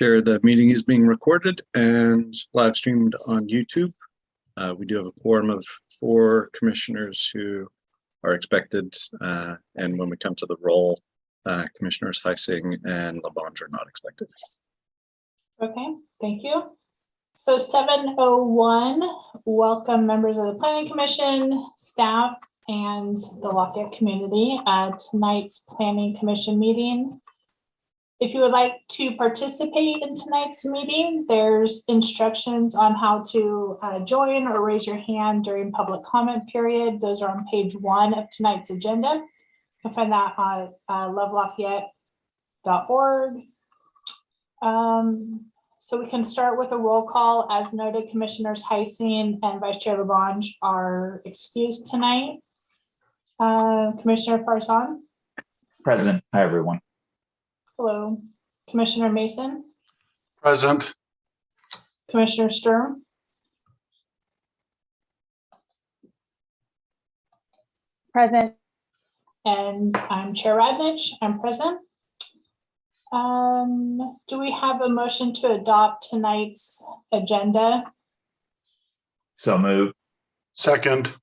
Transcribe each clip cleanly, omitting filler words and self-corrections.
Chair, the meeting is being recorded and live streamed on YouTube. We do have a quorum of 4 commissioners who are expected, and when we come to the roll, Commissioners Heising and LaBonge are not expected. Okay, thank you. So 7:01, welcome members of the Planning Commission, staff, and the Lafayette community at tonight's Planning Commission meeting. If you would like to participate in tonight's meeting, there's instructions on how to join or raise your hand during public comment period. Those are on page 1 of tonight's agenda. You can find that on lovelafayette.org. So we can start with a roll call. As noted, Commissioners Heising and Vice Chair LaBonge are excused tonight. Commissioner Farzan. Present. Hi, everyone. Hello. Commissioner Mason. Present. Commissioner Sturm. Present. And I'm Chair Radnich. I'm present. Do we have a motion to adopt tonight's agenda? So moved. Second.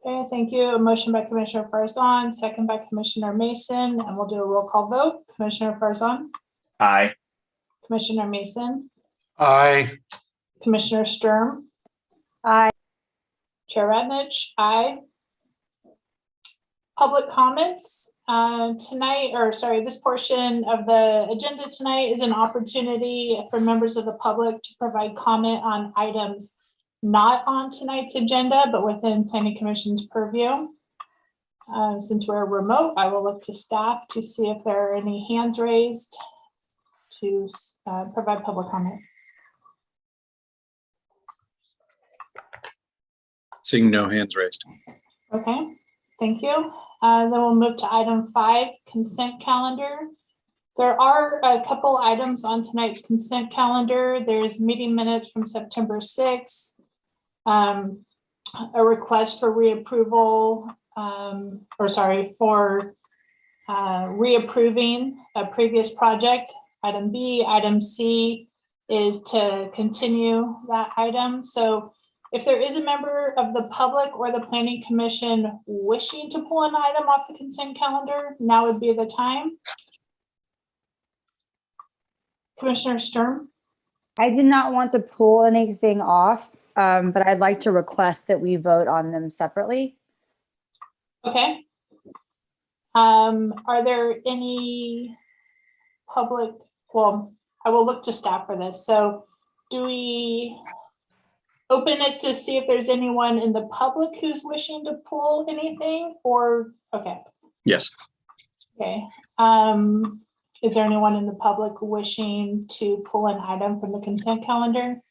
Okay, thank you. A motion by Commissioner Farzan, second by Commissioner Mason, and we'll do a roll call vote. Commissioner Farzan, Aye. Commissioner Mason, Aye. Commissioner Sturm, Aye. Chair Radnich, aye. Public comments tonight, or sorry, this portion of the agenda tonight is an opportunity for members of the public to provide comment on items not on tonight's agenda, but within Planning Commission's purview. Since we're remote, I will look to staff to see if there are any hands raised to provide public comment. Seeing no hands raised. Okay, thank you. Then we'll move to item 5, consent calendar. There are a couple items on tonight's consent calendar. There's meeting minutes from September 6th, a request for reapproval, for reapproving a previous project, item B. Item C is to continue that item. So if there is a member of the public or the Planning Commission wishing to pull an item off the consent calendar, now would be the time. Commissioner Sturm. I did not want to pull anything off, but I'd like to request that we vote on them separately. Okay. Are there any public, well, I will look to staff for this. So do we open it to see if there's anyone in the public who's wishing to pull anything or, okay. Yes. Okay. Is there anyone in the public wishing to pull an item from the consent calendar?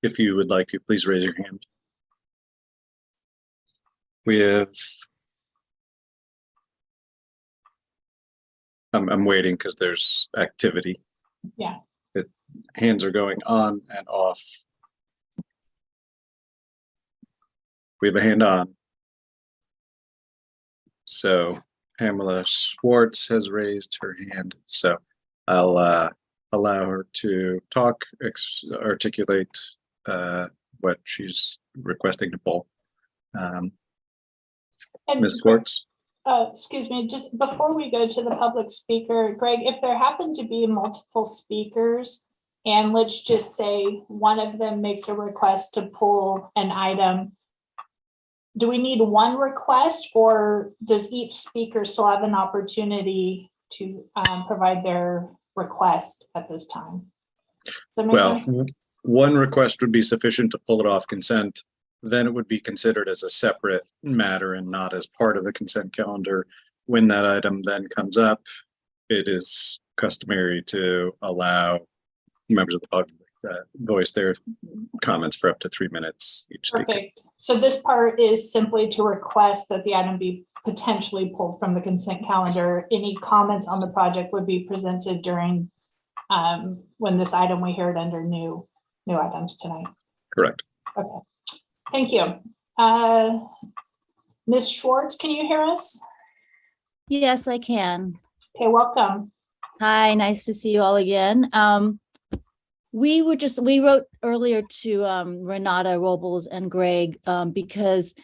If you would like to, please raise your hand. We have, I'm waiting because there's activity. Yeah. Hands are going on and off. We have a hand on. So Pamela Schwartz has raised her hand. So I'll allow her to talk, articulate what she's requesting to pull. And Ms. Schwartz? excuse me, just before we go to the public speaker, Greg, if there happen to be multiple speakers, and let's just say one of them makes a request to pull an item, do we need one request, or does each speaker still have an opportunity to provide their request at this time? Does that make Well, sense? one request would be sufficient to pull it off consent. Then it would be considered as a separate matter and not as part of the consent calendar. When that item then comes up, it is customary to allow members of the public voice their comments for up to 3 minutes each speaker. Perfect. So this part is simply to request that the item be potentially pulled from the consent calendar. Any comments on the project would be presented during when this item we heard under new items tonight. Correct. Okay. Thank you. Ms. Schwartz, can you hear us? Yes, I can. Okay, welcome. Hi, nice to see you all again. We wrote earlier to Renata Robles and Greg because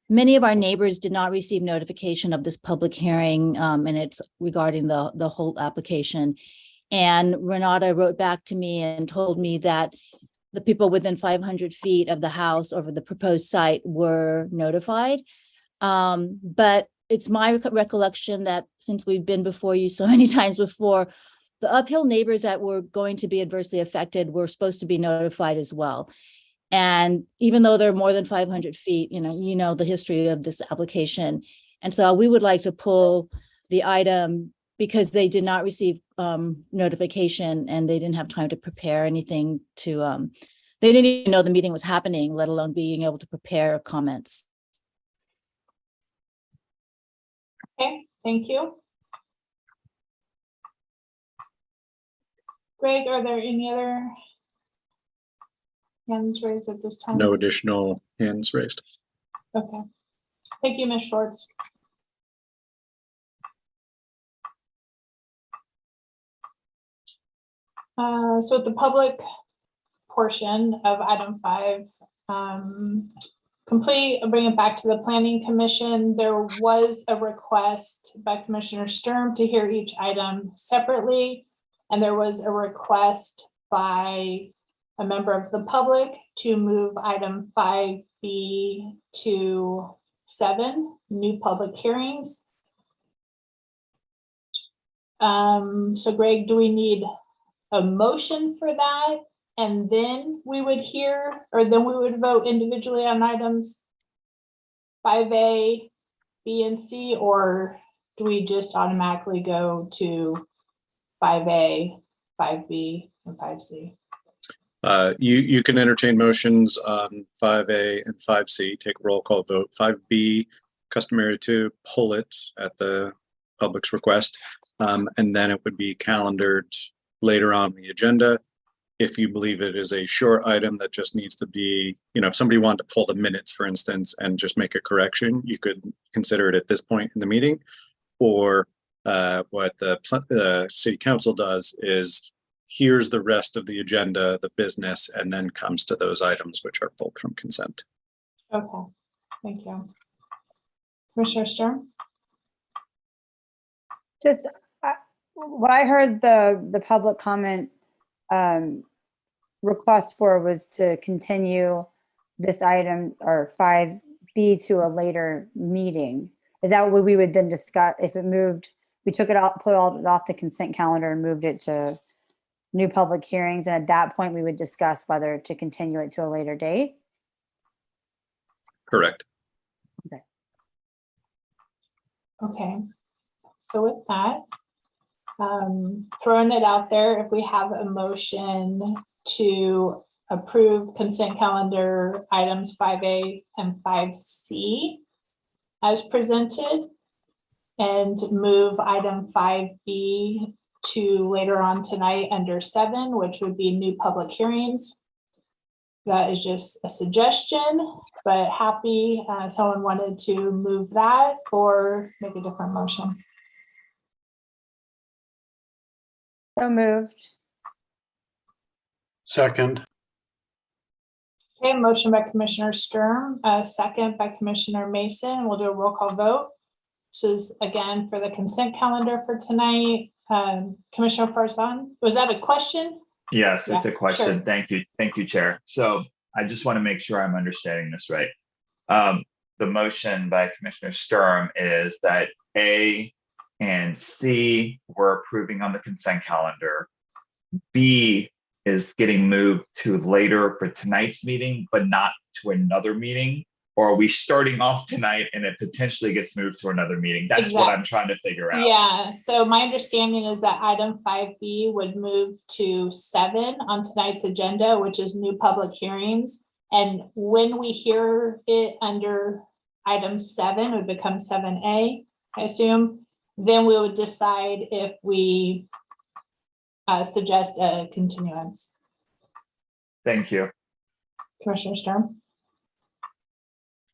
many of our neighbors did not receive notification of this public hearing, and it's regarding the whole application. And Renata wrote back to me and told me that the people within 500 feet of the house over the proposed site were notified. But it's my recollection that since we've been before you so many times before, the uphill neighbors that were going to be adversely affected were supposed to be notified as well. And even though they're more than 500 feet, you know the history of this application. And so we would like to pull the item because they did not receive notification and they didn't have time to prepare anything to, they didn't even know the meeting was happening, let alone being able to prepare comments. Okay, thank you. Greg, are there any other hands raised at this time? No additional hands raised. Okay. Thank you, Ms. Schwartz. So the public portion of item 5, complete, bring it back to the Planning Commission. There was a request by Commissioner Sturm to hear each item separately, and there was a request by a member of the public to move item 5B to 7, new public hearings. So Greg, do we need a motion for that? And then we would hear, or then we would vote individually on items 5A, B, and C, or do we just automatically go to 5A, 5B, and 5C? You can entertain motions on 5A and 5C, take a roll call vote. 5B, customary to pull it at the public's request, and then it would be calendared later on the agenda. If you believe it is a short item that just needs to be, if somebody wanted to pull the minutes, for instance, and just make a correction, you could consider it at this point in the meeting. Or what the city council does is here's the rest of the agenda, the business, and then comes to those items which are pulled from consent. Okay, thank you. Commissioner Sturm? Just what I heard the public comment request for was to continue this item or 5B to a later meeting. Is that what we would then discuss if it moved? We took it out, put it off the consent calendar and moved it to new public hearings. And at that point, we would discuss whether to continue it to a later date. Correct. Okay, so with that, throwing it out there, if we have a motion to approve consent calendar items 5A and 5C as presented, and move item 5B to later on tonight under 7, which would be new public hearings. That is just a suggestion, but happy someone wanted to move that or make a different motion. So moved. Second. Okay, motion by Commissioner Sturm, second by Commissioner Mason. We'll do a roll call vote. This is again for the consent calendar for tonight. Commissioner Farzan, was that a question? Yes, it's Yeah, a question. sure. Thank you. Thank you, Chair. So I just want to make sure I'm understanding this right. The motion by Commissioner Sturm is that A and C we're approving on the consent calendar. B is getting moved to later for tonight's meeting, but not to another meeting? Or are we starting off tonight and it potentially gets moved to another meeting? That's what I'm trying to figure out. Yeah, so my understanding is that item 5B would move to 7 on tonight's agenda, which is new public hearings. And when we hear it under item 7, it would become 7A, I assume. Then we would decide if we suggest a continuance. Thank you. Commissioner Sturm?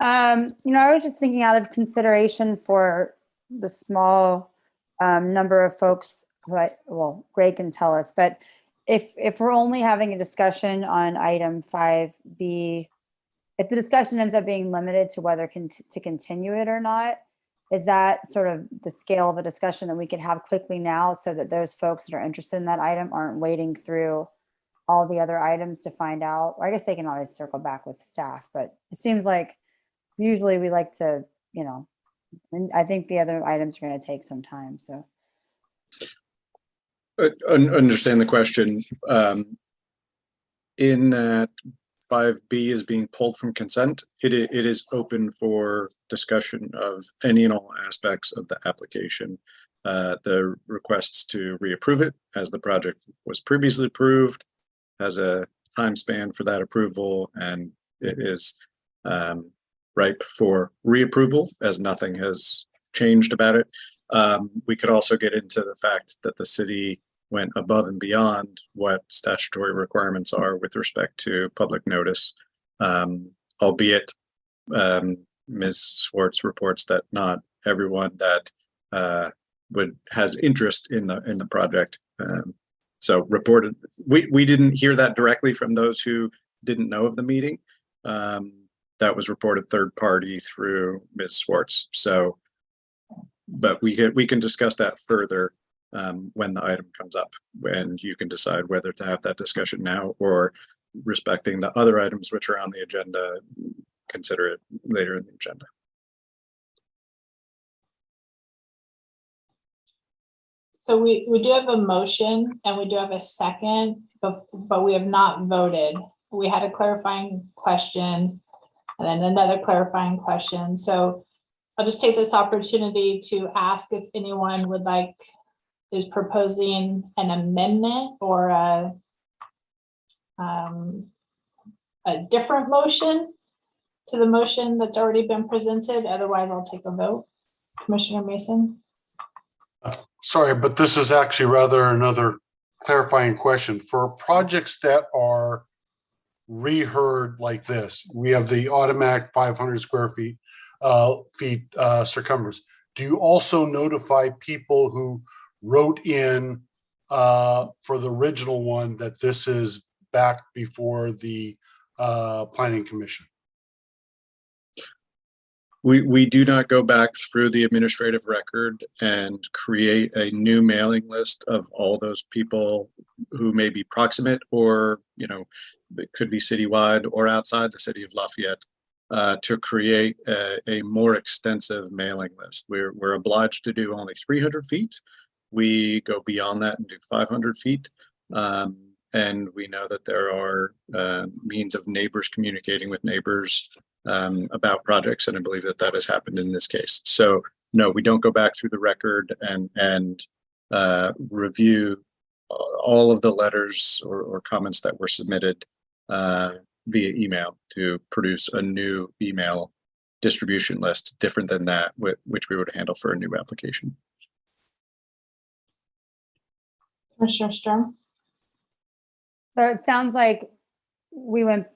I was just thinking out of consideration for the small number of folks well, Greg can tell us, but if we're only having a discussion on item 5B, if the discussion ends up being limited to whether to continue it or not, is that sort of the scale of a discussion that we could have quickly now so that those folks that are interested in that item aren't wading through all the other items to find out? Or I guess they can always circle back with staff, but it seems like usually we like to, and I think the other items are going to take some time, so. Understand the question. In that 5B is being pulled from consent, it is open for discussion of any and all aspects of the application. The requests to reapprove it as the project was previously approved, has a time span for that approval, and it is ripe for reapproval as nothing has changed about it. We could also get into the fact that the city went above and beyond what statutory requirements are with respect to public notice, albeit Ms. Swartz reports that not everyone that has interest in the project. So reported, we didn't hear that directly from those who didn't know of the meeting. That was reported third party through Ms. Swartz. So, but we can discuss that further when the item comes up, and you can decide whether to have that discussion now or, respecting the other items which are on the agenda, consider it later in the agenda. So we do have a motion and we do have a second, but we have not voted. We had a clarifying question and then another clarifying question. So I'll just take this opportunity to ask if anyone is proposing an amendment or a different motion to the motion that's already been presented. Otherwise, I'll take a vote. Commissioner Mason. Sorry, but this is actually rather another clarifying question. For projects that are reheard like this, we have the automatic 500 square feet circumference. Do you also notify people who wrote in for the original one that this is back before the planning commission? We do not go back through the administrative record and create a new mailing list of all those people who may be proximate or, it could be citywide or outside the city of Lafayette, to create a more extensive mailing list. We're obliged to do only 300 feet. We go beyond that and do 500 feet. And we know that there are means of neighbors communicating with neighbors about projects, and I believe that has happened in this case. So no, we don't go back through the record and review all of the letters or comments that were submitted via email to produce a new email distribution list different than that, which we would handle for a new application. Commissioner Sturm. So it sounds like we went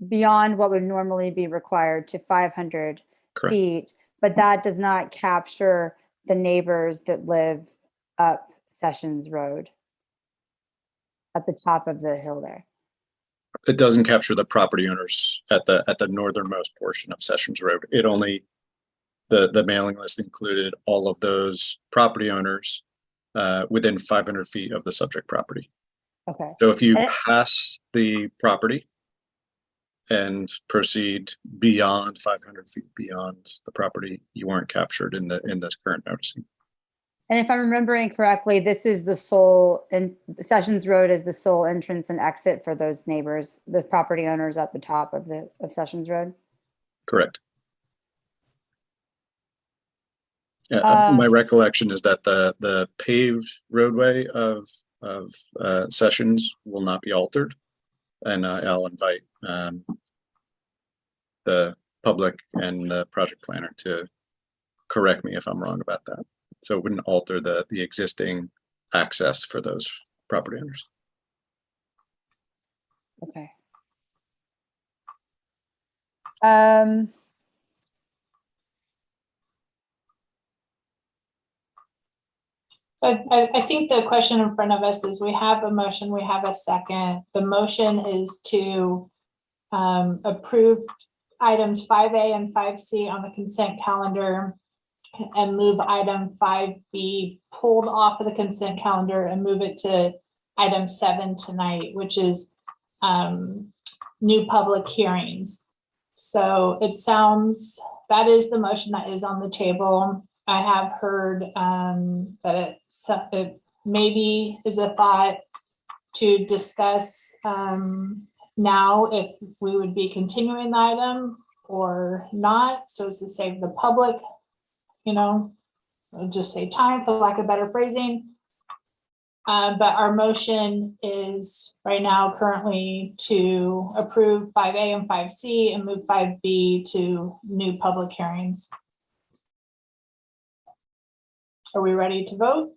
beyond what would normally be required to 500 Correct. feet, but that does not capture the neighbors that live up Sessions Road at the top of the hill there. It doesn't capture the property owners at the northernmost portion of Sessions Road. It only, the mailing list included all of those property owners within 500 feet of the subject property. Okay. So if you And- pass the property and proceed beyond 500 feet beyond the property, you weren't captured in this current noticing. And if I'm remembering correctly, this is the sole, and Sessions Road is the sole entrance and exit for those neighbors, the property owners at the top of Sessions Road. Correct. Uh, My recollection is that the paved roadway of Sessions will not be altered, and I'll invite the public and the project planner to correct me if I'm wrong about that. So it wouldn't alter the existing access for those property owners. Okay. So I think the question in front of us is we have a motion, we have a second. The motion is to approve items 5A and 5C on the consent calendar and move item 5B pulled off of the consent calendar and move it to item 7 tonight, which is new public hearings. So it sounds, that is the motion that is on the table. I have heard that it maybe is a thought to discuss now if we would be continuing the item or not, so as to save the public, you know, I'll just say time for lack of better phrasing. But our motion is right now currently to approve 5A and 5C and move 5B to new public hearings. Are we ready to vote?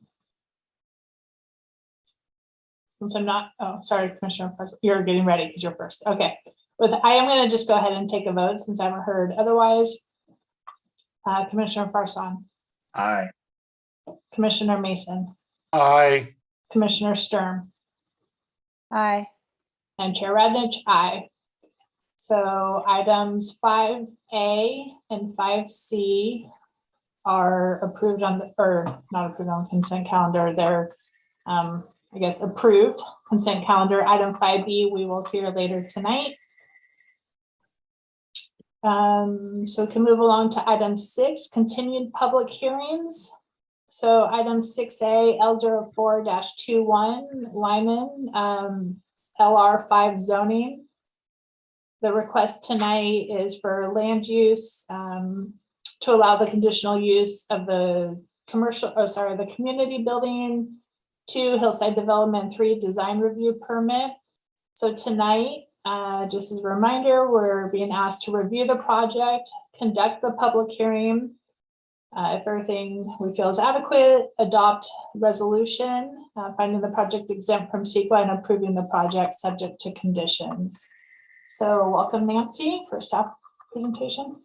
Since I'm not, oh, sorry, Commissioner, you're getting ready because you're first. Okay. I am going to just go ahead and take a vote since I haven't heard otherwise. Commissioner Farson, Aye. Commissioner Mason, Aye. Commissioner Sturm, Aye. and Chair Radnich, aye. So items 5A and 5C are approved on the, or not approved on the consent calendar. They're, I guess, approved consent calendar. Item 5B, we will hear later tonight. So we can move along to item 6, continued public hearings. So item 6A, L04-21, Lyman, LR5 zoning. The request tonight is for land use to allow the conditional use of the the community building, 2 Hillside Development 3 design review permit. So tonight, just as a reminder, we're being asked to review the project, conduct the public hearing. If everything we feel is adequate, adopt resolution, finding the project exempt from CEQA and approving the project subject to conditions. So welcome, Nancy, for staff presentation.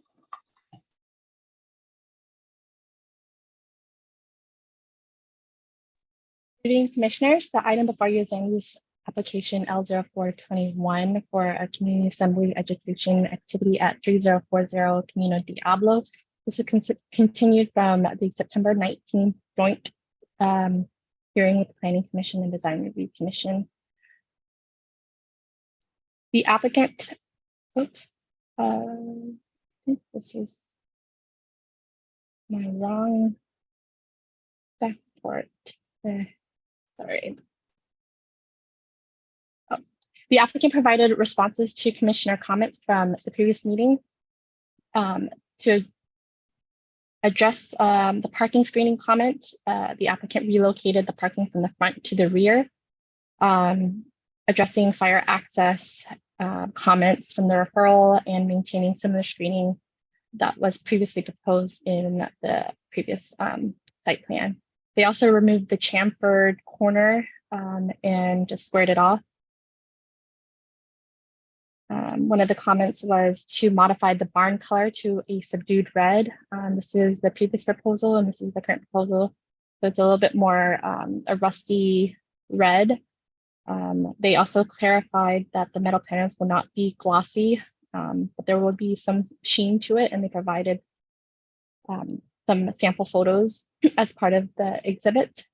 Good evening, commissioners. The item before you is land use application L04-21 for a community assembly education activity at 3040 Camino Diablo. This was continued from the September 19th joint hearing with the Planning Commission and Design Review Commission. The applicant, oops, I think this is my wrong report. Sorry. Oh. The applicant provided responses to commissioner comments from the previous meeting to address the parking screening comment. The applicant relocated the parking from the front to the rear, addressing fire access comments from the referral and maintaining similar screening that was previously proposed in the previous site plan. They also removed the chamfered corner and just squared it off. One of the comments was to modify the barn color to a subdued red. This is the previous proposal and this is the current proposal. So it's a little bit more a rusty red. They also clarified that the metal panels will not be glossy, but there will be some sheen to it, and they provided some sample photos as part of the exhibit.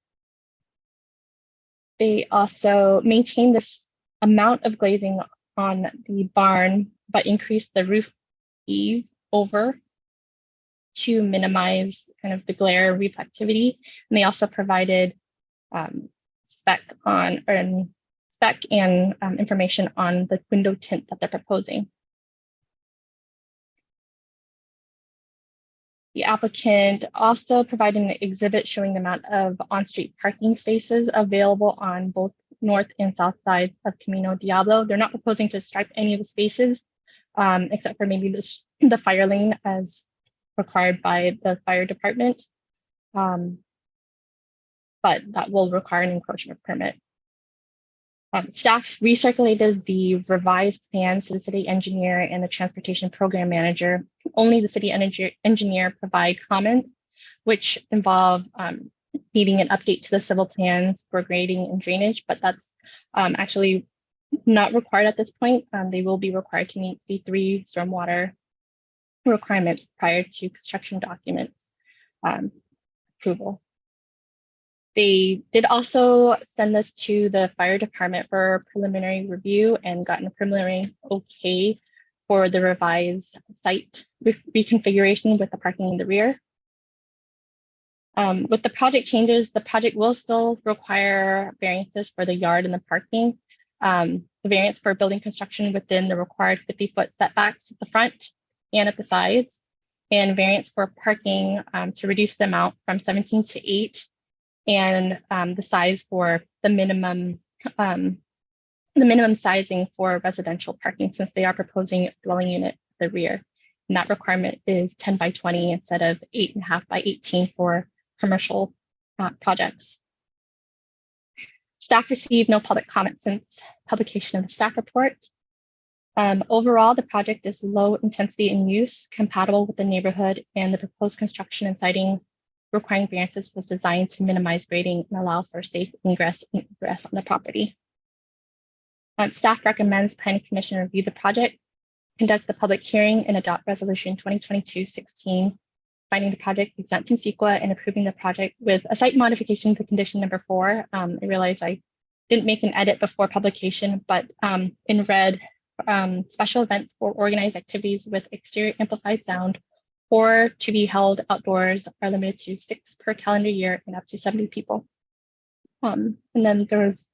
They also maintained this amount of glazing on the barn, but increased the roof eave over to minimize kind of the glare reflectivity. And they also provided spec and information on the window tint that they're proposing. The applicant also provided an exhibit showing the amount of on-street parking spaces available on both north and south sides of Camino Diablo. They're not proposing to stripe any of the spaces, except for maybe the fire lane as required by the fire department. But that will require an encroachment permit. Staff recirculated the revised plans to the city engineer and the transportation program manager. Only the city engineer provide comments, which involve needing an update to the civil plans for grading and drainage, but that's actually not required at this point. They will be required to meet the 3 stormwater requirements prior to construction documents approval. They did also send this to the fire department for preliminary review and gotten a preliminary okay for the revised site reconfiguration with the parking in the rear. With the project changes, the project will still require variances for the yard and the parking. The variance for building construction within the required 50-foot setbacks at the front and at the sides, and variance for parking to reduce the amount from 17 to 8, and the size for the minimum sizing for residential parking, since they are proposing a dwelling unit at the rear. And that requirement is 10 by 20 instead of 8.5 by 18 for commercial projects. Staff received no public comment since publication of the staff report. Overall, the project is low intensity in use, compatible with the neighborhood, and the proposed construction and siting requiring variances was designed to minimize grading and allow for safe ingress and egress on the property. Staff recommends Planning Commission review the project, conduct the public hearing, and adopt Resolution 2022-16, finding the project exempt from CEQA and approving the project with a site modification to condition number 4. I realized I didn't make an edit before publication, but in red, special events or organized activities with exterior amplified sound or to be held outdoors are limited to 6 per calendar year and up to 70 people. And then there was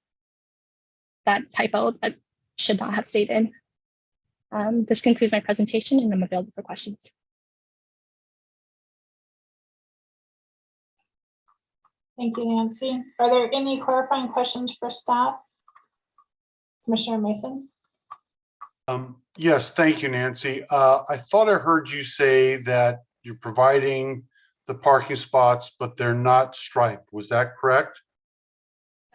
that typo that should not have stayed in. This concludes my presentation, and I'm available for questions. Thank you, Nancy. Are there any clarifying questions for staff? Commissioner Mason? Yes, thank you, Nancy. I thought I heard you say that you're providing the parking spots, but they're not striped. Was that correct?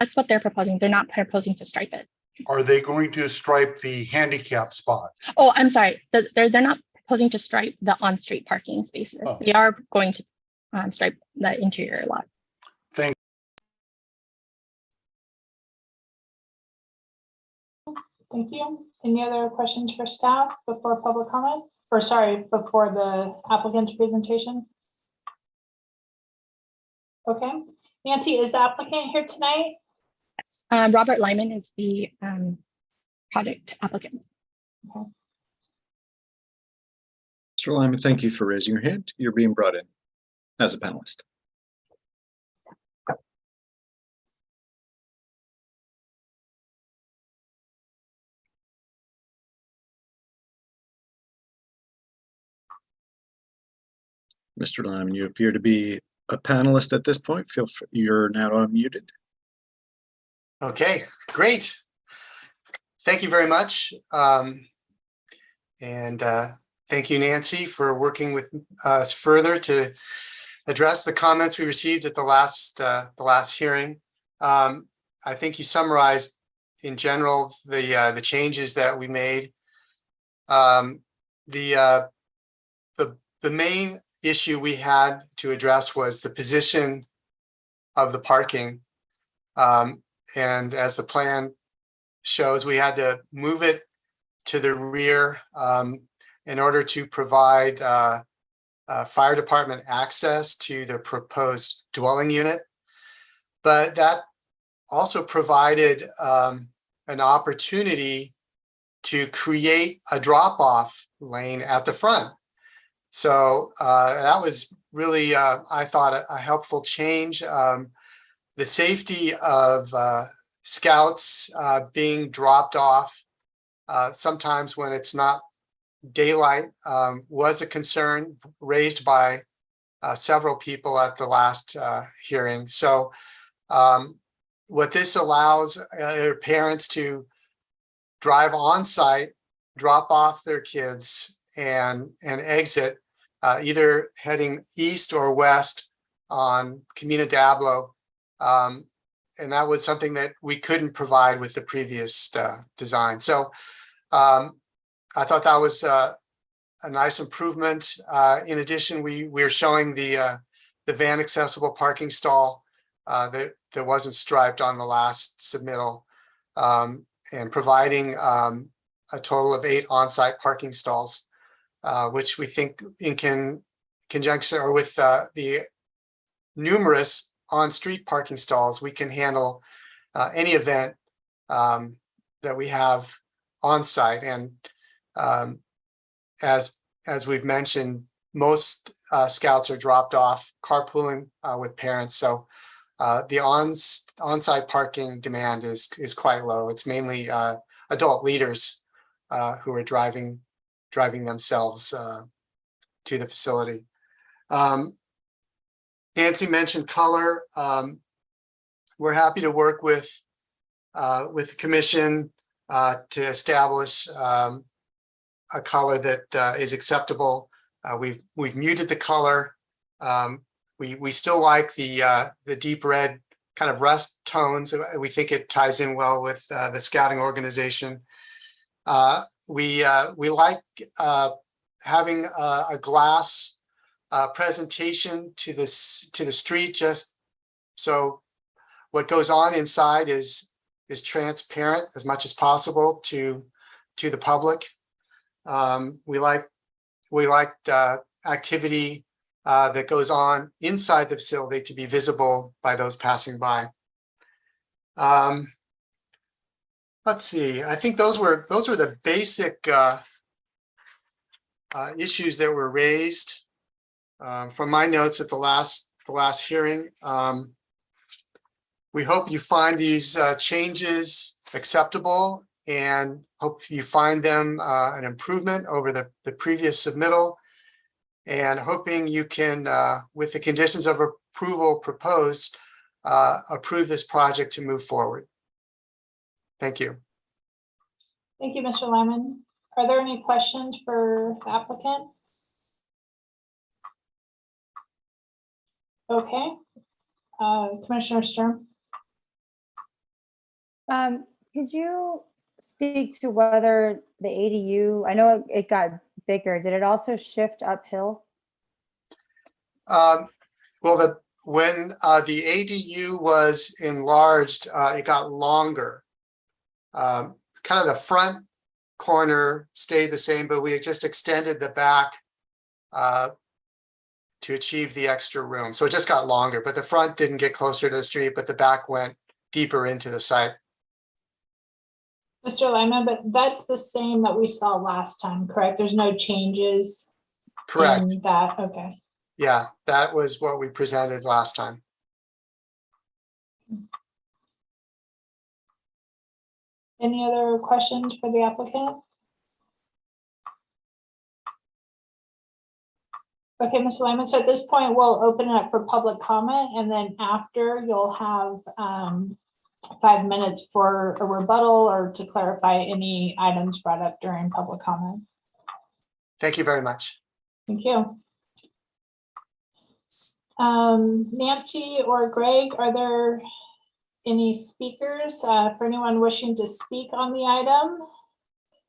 That's what they're proposing. They're not proposing to stripe it. Are they going to stripe the handicap spot? Oh, I'm sorry. They're not proposing to stripe the on-street parking spaces. Oh. They are going to stripe the interior lot. Thank Thank you. Any other questions for staff before public comment? Or sorry, before the applicant's presentation? Okay. Nancy, is the applicant here tonight? Robert Lyman is the project applicant. Mr. Lyman, thank you for raising your hand. You're being brought in as a panelist. Mr. Lyman, you appear to be a panelist at this point. Feel free, you're now unmuted. Okay, great. Thank you very much. Thank you, Nancy, for working with us further to address the comments we received at the last hearing. I think you summarized in general the changes that we made. The main issue we had to address was the position of the parking. And as the plan shows, we had to move it to the rear in order to provide fire department access to the proposed dwelling unit. But that also provided an opportunity to create a drop-off lane at the front. So that was really, I thought, a helpful change. The safety of scouts being dropped off sometimes when it's not daylight was a concern raised by several people at the last hearing. So what this allows parents to drive on site, drop off their kids, and exit either heading east or west on Camino Diablo. And that was something that we couldn't provide with the previous design. So I thought that was a nice improvement. In addition, we're showing the van accessible parking stall that wasn't striped on the last submittal, and providing a total of 8 on-site parking stalls, which we think in conjunction or with the numerous on-street parking stalls, we can handle any event that we have on-site. And as we've mentioned, most scouts are dropped off carpooling with parents. So the on-site parking demand is quite low. It's mainly adult leaders who are driving themselves to the facility. Nancy mentioned color. We're happy to work with the commission to establish a color that is acceptable. We've muted the color. We still like the deep red kind of rust tones. We think it ties in well with the scouting organization. We like having a glass presentation to the street, just so what goes on inside is transparent as much as possible to the public. We like activity that goes on inside the facility to be visible by those passing by. Let's see. I think those were the basic issues that were raised from my notes at the last hearing. We hope you find these changes acceptable and hope you find them an improvement over the previous submittal, and hoping you can, with the conditions of approval proposed, approve this project to move forward. Thank you. Thank you, Mr. Lyman. Are there any questions for the applicant? Okay, Commissioner Sturm. Could you speak to whether the ADU, I know it got bigger, did it also shift uphill? Well, when the ADU was enlarged, it got longer. Kind of the front corner stayed the same, but we just extended the back to achieve the extra room. So it just got longer, but the front didn't get closer to the street, but the back went deeper into the site. Mr. Lyman, but that's the same that we saw last time, correct? There's no changes? Correct. In that, okay. Yeah, that was what we presented last time. Any other questions for the applicant? Okay, Mr. Lyman, so at this point, we'll open it up for public comment, and then after you'll have 5 minutes for a rebuttal or to clarify any items brought up during public comment. Thank you very much. Thank you. Nancy or Greg, are there any speakers for anyone wishing to speak on the item?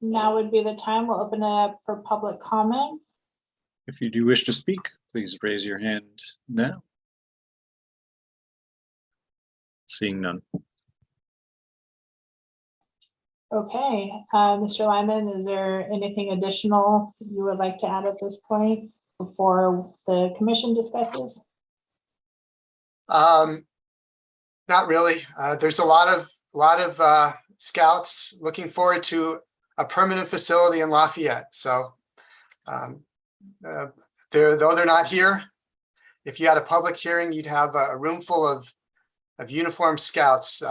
Now would be the time. We'll open it up for public comment. If you do wish to speak, please raise your hand now. Seeing none. Okay, Mr. Lyman, is there anything additional you would like to add at this point before the commission discusses? Not really. There's a lot of scouts looking forward to a permanent facility in Lafayette. So though they're not here, if you had a public hearing, you'd have a room full of uniformed scouts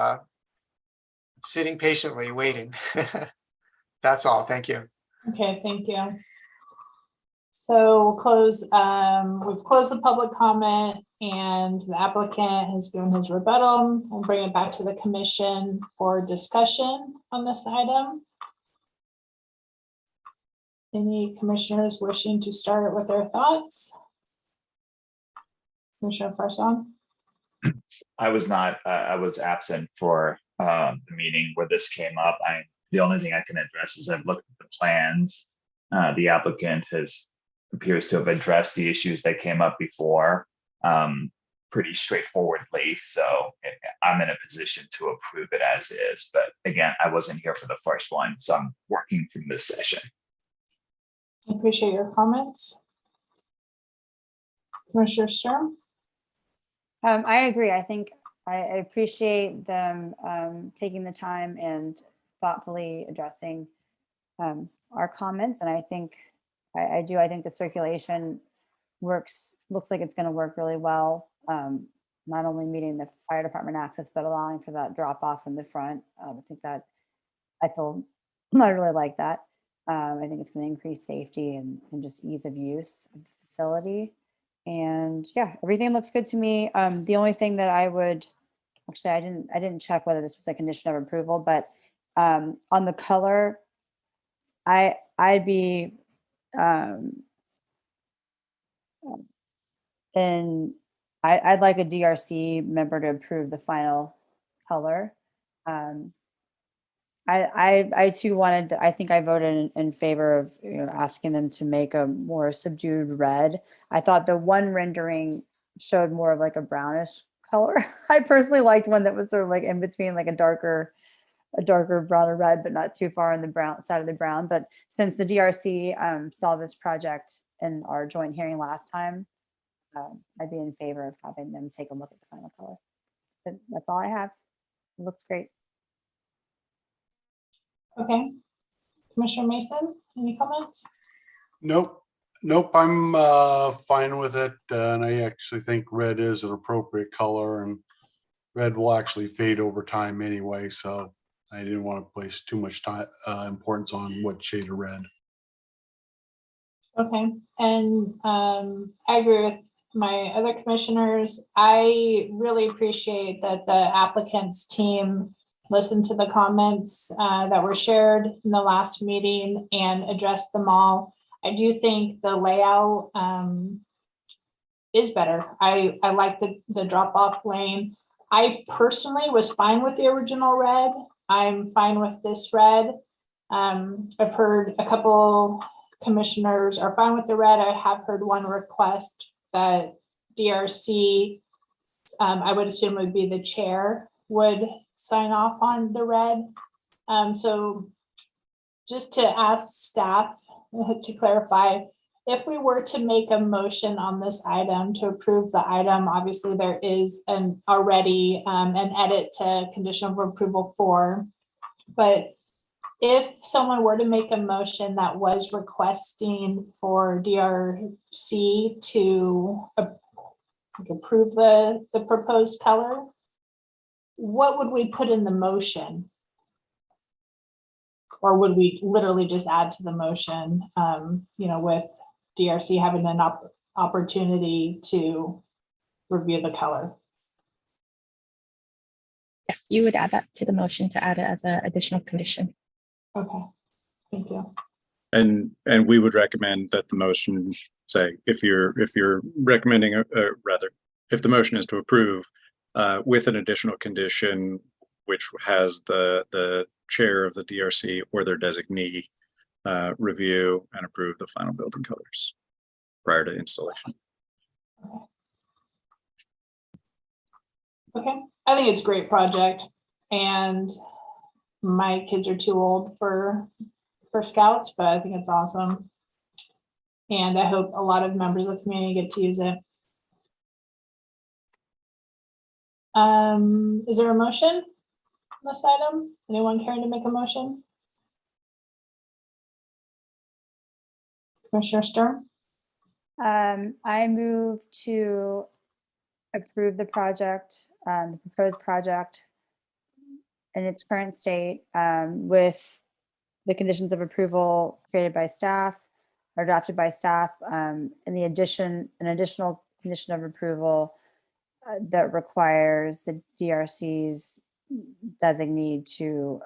sitting patiently waiting. That's all. Thank you. Okay, thank you. So we'll close, we've closed the public comment and the applicant has given his rebuttal. We'll bring it back to the commission for discussion on this item. Any commissioners wishing to start with their thoughts? Commissioner Farson? I was not, I was absent for the meeting where this came up. The only thing I can address is I've looked at the plans. The applicant appears to have addressed the issues that came up before. pretty straightforwardly. So I'm in a position to approve it as is. But again, I wasn't here for the first one, so I'm working from this session. I appreciate your comments. Commissioner Sturm? I agree. I think I appreciate them taking the time and thoughtfully addressing our comments. And I think I think the circulation looks like it's going to work really well. Not only meeting the fire department access, but allowing for that drop off in the front. I think that I really like that. I think it's going to increase safety and just ease of use of the facility. And yeah, everything looks good to me. The only thing that I would, actually, I didn't check whether this was a condition of approval, but on the color, I'd be, and I'd like a DRC member to approve the final color. I too wanted, I think I voted in favor of, asking them to make a more subdued red. I thought the one rendering showed more of like a brownish color. I personally liked one that was sort of like in between, like a darker brown or red, but not too far on the brown side of the brown. But since the DRC saw this project in our joint hearing last time, I'd be in favor of having them take a look at the final color. But that's all I have. It looks great. Okay. Commissioner Mason, any comments? Nope, I'm fine with it. And I actually think red is an appropriate color, and red will actually fade over time anyway. So I didn't want to place too much time importance on what shade of red. Okay, and I agree with my other commissioners. I really appreciate that the applicant's team listened to the comments that were shared in the last meeting and addressed them all. I do think the layout is better. I like the drop-off lane. I personally was fine with the original red. I'm fine with this red. I've heard a couple commissioners are fine with the red. I have heard one request that DRC, I would assume would be the chair, would sign off on the red. So just to ask staff to clarify, if we were to make a motion on this item to approve the item, obviously there is already an edit to condition of approval 4. But if someone were to make a motion that was requesting for DRC to approve the proposed color, what would we put in the motion? Or would we literally just add to the motion, with DRC having an opportunity to review the color? Yes, you would add that to the motion to add it as an additional condition. Okay, thank you. And we would recommend that the motion say, if you're recommending, rather, if the motion is to approve with an additional condition, which has the chair of the DRC or their designee review and approve the final building colors prior to installation. Okay, I think it's a great project, and my kids are too old for scouts, but I think it's awesome. And I hope a lot of members of the community get to use it. Is there a motion on this item? Anyone caring to make a motion? Commissioner Sturm? I move to approve the project, the proposed project in its current state, with the conditions of approval created by staff or drafted by staff, and an additional condition of approval that requires the DRC's designee to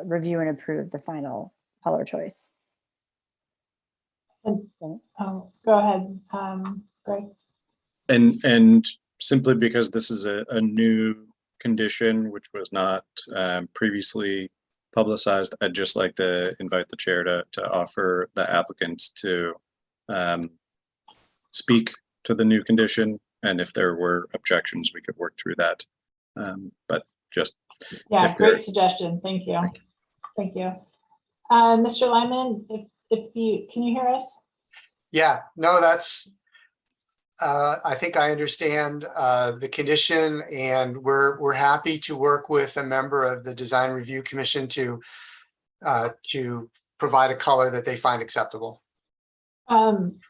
review and approve the final color choice. Oh, go ahead, Greg. And simply because this is a new condition, which was not previously publicized, I'd just like to invite the chair to offer the applicants to speak to the new condition And if there were objections, we could work through that. But just, Yeah, if there- great suggestion. Thank you. Thank Thank you. Mr. Lyman, if you, can you hear us? Yeah, no, that's, I think I understand the condition, and we're happy to work with a member of the Design Review Commission to provide a color that they find acceptable.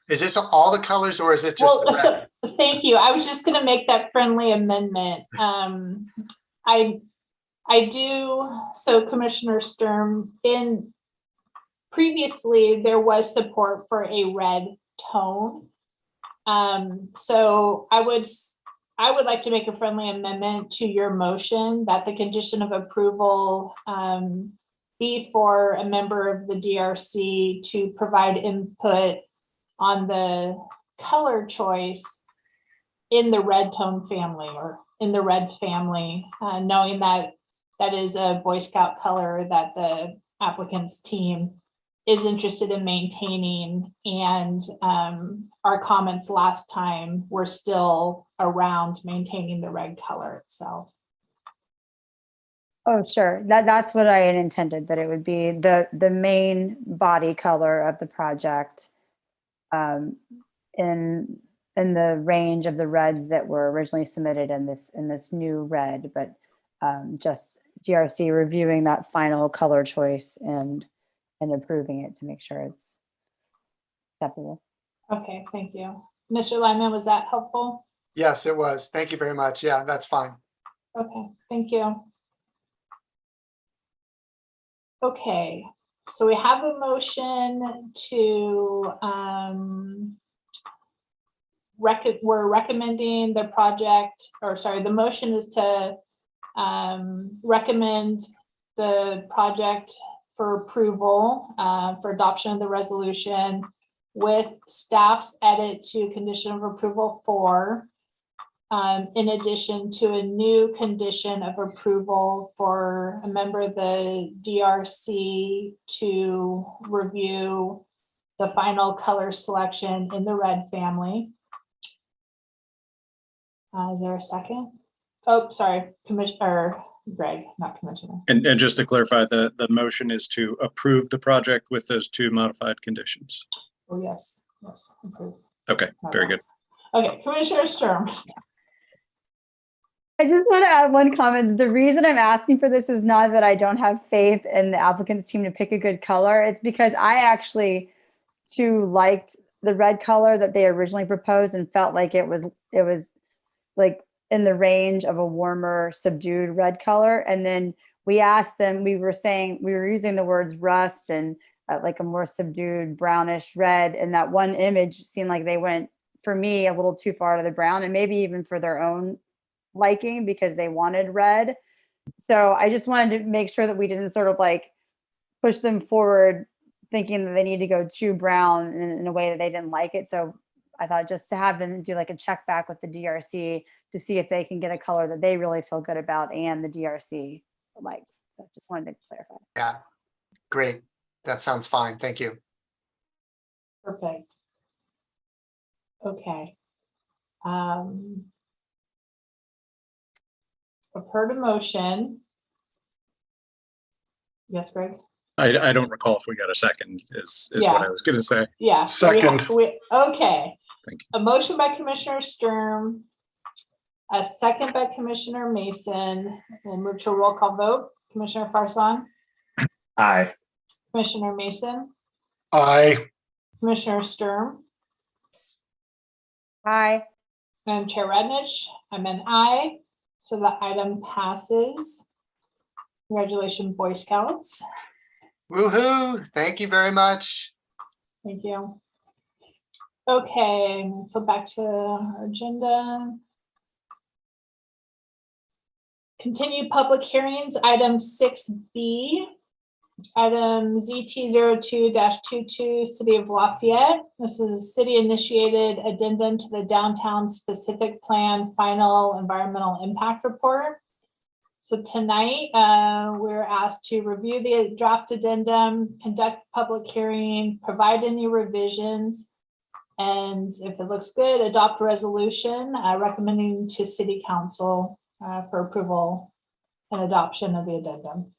Is this all the colors, or is it just Well, the red? so, thank you. I was just gonna make that friendly amendment. I do, so Commissioner Sturm, previously, there was support for a red tone. So I would like to make a friendly amendment to your motion that the condition of approval be for a member of the DRC to provide input on the color choice in the red tone family, or in the reds family, knowing that that is a Boy Scout color that the applicant's team is interested in maintaining. And our comments last time were still around maintaining the red color itself. Oh, sure. That's what I had intended, that it would be the main body color of the project in the range of the reds that were originally submitted in this new red, but just DRC reviewing that final color choice and approving it to make sure it's acceptable. Okay, thank you. Mr. Lyman, was that helpful? Yes, it was. Thank you very much. Yeah, that's fine. Okay, thank you. Okay, so we have a motion to, we're recommending the project, or sorry, the motion is to recommend the project for approval, for adoption of the resolution with staff's edit to condition of approval 4. In addition to a new condition of approval for a member of the DRC to review the final color selection in the red family. Is there a second? Oh, sorry, Commissioner Greg, not Commissioner. And just to clarify, the motion is to approve the project with those 2 modified conditions. Oh, yes, yes, approved. Okay, very good. Okay, Commissioner Sturm. I just want to add one comment. The reason I'm asking for this is not that I don't have faith in the applicant's team to pick a good color. It's because I actually too liked the red color that they originally proposed and felt like it was like in the range of a warmer, subdued red color. And then we asked them, we were using the words rust and like a more subdued brownish red. And that one image seemed like they went, for me, a little too far to the brown, and maybe even for their own liking because they wanted red. So I just wanted to make sure that we didn't sort of like push them forward thinking that they need to go too brown in a way that they didn't like it. So I thought just to have them do like a check back with the DRC to see if they can get a color that they really feel good about and the DRC likes. So just wanted to clarify. Yeah, great. That sounds fine. Thank you. Perfect. Okay. I've heard a motion. Yes, Greg? I don't recall if we got a second is what Yeah. I was going to say. Yeah. Second. Okay. Thank you. A motion by Commissioner Sturm, a second by Commissioner Mason. We'll move to a roll call vote. Commissioner Farsan, Aye. Commissioner Mason, Aye. Commissioner Sturm, Hi. and Chair Radnich. I'm an aye, so the item passes. Congratulations, Boy Scouts. Woohoo! Thank you very much. Thank you. Okay, flip back to our agenda. Continue public hearings, item 6B. Item ZT02-22, City of Lafayette. This is a city-initiated addendum to the downtown specific plan final environmental impact report. So tonight, we're asked to review the draft addendum, conduct public hearing, provide any revisions, And if it looks good, adopt a resolution recommending to city council for approval and adoption of the addendum.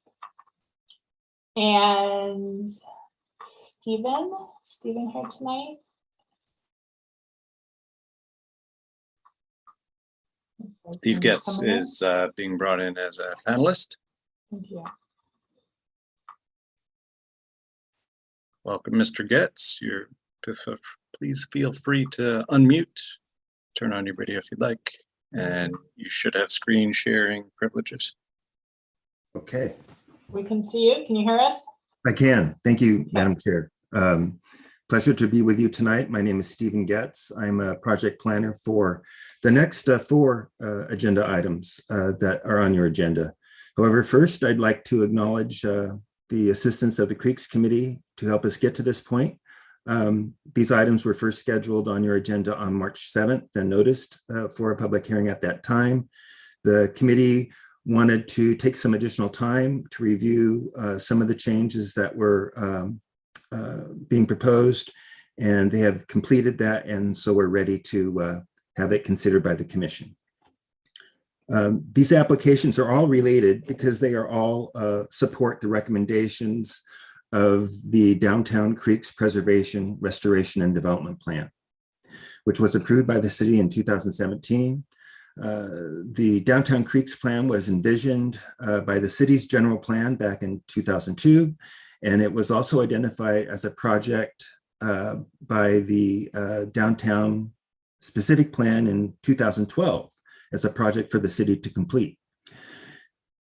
And Stephen here tonight? Looks like Steve he's Getz coming in. is being brought in as a panelist. Thank you. Welcome, Mr. Getz. Please feel free to unmute, turn on your video if you'd like, and you should have screen sharing privileges. Okay, We can see you. Can you hear us? I can. Thank you, Madam Chair. Pleasure to be with you tonight. My name is Stephen Getz. I'm a project planner for the next 4 agenda items that are on your agenda. However, first, I'd like to acknowledge the assistance of the Creeks Committee to help us get to this point. These items were first scheduled on your agenda on March 7th and noticed for a public hearing at that time. The committee wanted to take some additional time to review some of the changes that were being proposed, and they have completed that, and so we're ready to have it considered by the commission. These applications are all related because they are all support the recommendations of the Downtown Creeks Preservation, Restoration, and Development Plan, which was approved by the city in 2017. The Downtown Creeks Plan was envisioned by the city's general plan back in 2002, and it was also identified as a project by the Downtown Specific Plan in 2012 as a project for the city to complete.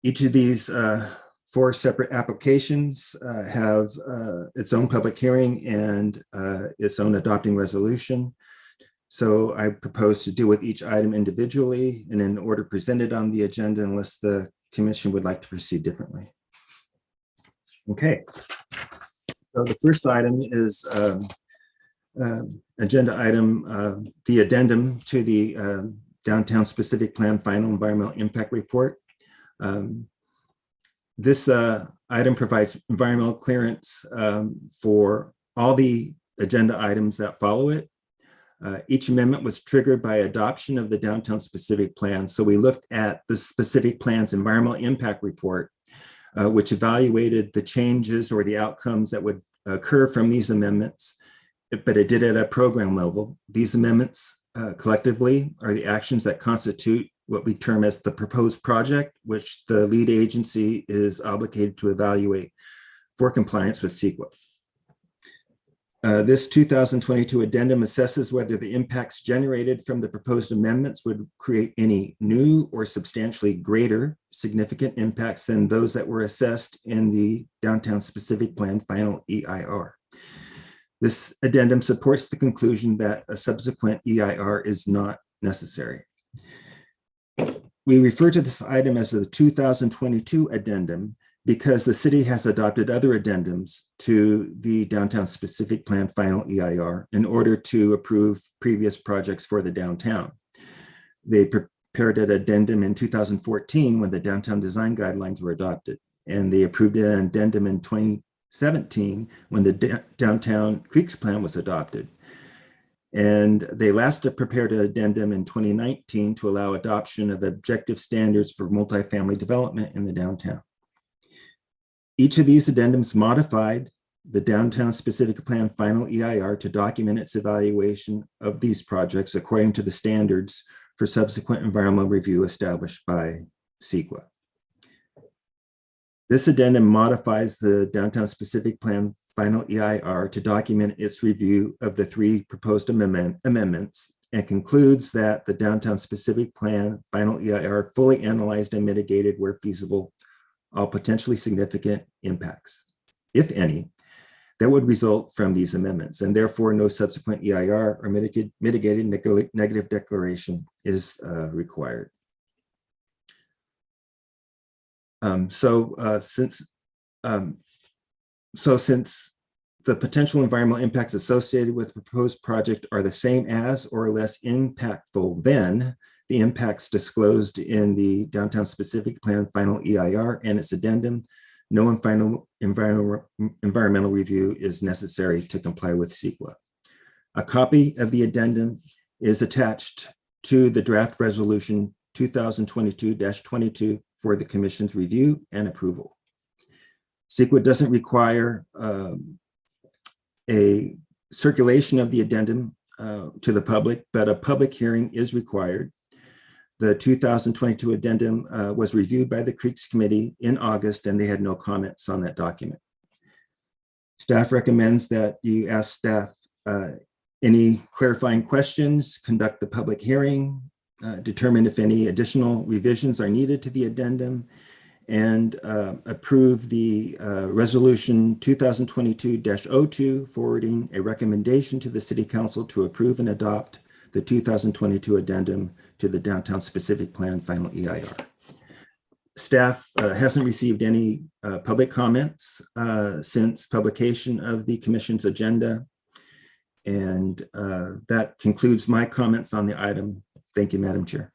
Each of these 4 separate applications have its own public hearing and its own adopting resolution. So I propose to deal with each item individually and in the order presented on the agenda, unless the commission would like to proceed differently. Okay. So the first item is agenda item, the addendum to the Downtown Specific Plan Final Environmental Impact Report. This item provides environmental clearance for all the agenda items that follow it. Each amendment was triggered by adoption of the Downtown Specific Plan. So we looked at the specific plan's environmental impact report, which evaluated the changes or the outcomes that would occur from these amendments, but it did it at a program level. These amendments collectively are the actions that constitute what we term as the proposed project, which the lead agency is obligated to evaluate for compliance with CEQA. This 2022 addendum assesses whether the impacts generated from the proposed amendments would create any new or substantially greater significant impacts than those that were assessed in the Downtown Specific Plan Final EIR. This addendum supports the conclusion that a subsequent EIR is not necessary. We refer to this item as the 2022 addendum because the city has adopted other addendums to the Downtown Specific Plan Final EIR in order to approve previous projects for the downtown. They prepared an addendum in 2014 when the downtown design guidelines were adopted, and they approved an addendum in 2017 when the Downtown Creeks Plan was adopted. And they last prepared an addendum in 2019 to allow adoption of objective standards for multifamily development in the downtown. Each of these addendums modified the Downtown Specific Plan Final EIR to document its evaluation of these projects according to the standards for subsequent environmental review established by CEQA. This addendum modifies the Downtown Specific Plan Final EIR to document its review of the 3 proposed amendments and concludes that the Downtown Specific Plan Final EIR fully analyzed and mitigated where feasible all potentially significant impacts, if any, that would result from these amendments, and therefore no subsequent EIR or mitigated negative declaration is required. Since the potential environmental impacts associated with the proposed project are the same as or less impactful than the impacts disclosed in the Downtown Specific Plan Final EIR and its addendum, no final environmental review is necessary to comply with CEQA. A copy of the addendum is attached to the draft resolution 2022-22 for the commission's review and approval. CEQA doesn't require a circulation of the addendum to the public, but a public hearing is required. The 2022 addendum was reviewed by the Creeks Committee in August, and they had no comments on that document. Staff recommends that you ask staff any clarifying questions, conduct the public hearing, determine if any additional revisions are needed to the addendum, and approve the resolution 2022-02, forwarding a recommendation to the City Council to approve and adopt the 2022 addendum to the Downtown Specific Plan Final EIR. Staff hasn't received any public comments since publication of the Commission's agenda. And that concludes my comments on the item. Thank you, Madam Chair.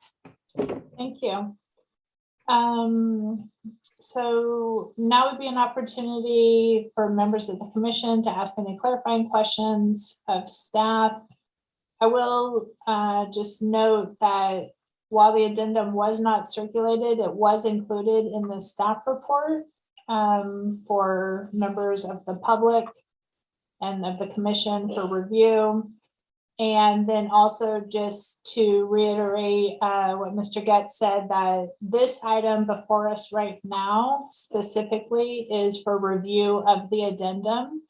Thank you. So now would be an opportunity for members of the commission to ask any clarifying questions of staff. I will just note that while the addendum was not circulated, it was included in the staff report for members of the public and of the commission for review. And then also just to reiterate what Mr. Getz said, that this item before us right now specifically is for review of the addendum.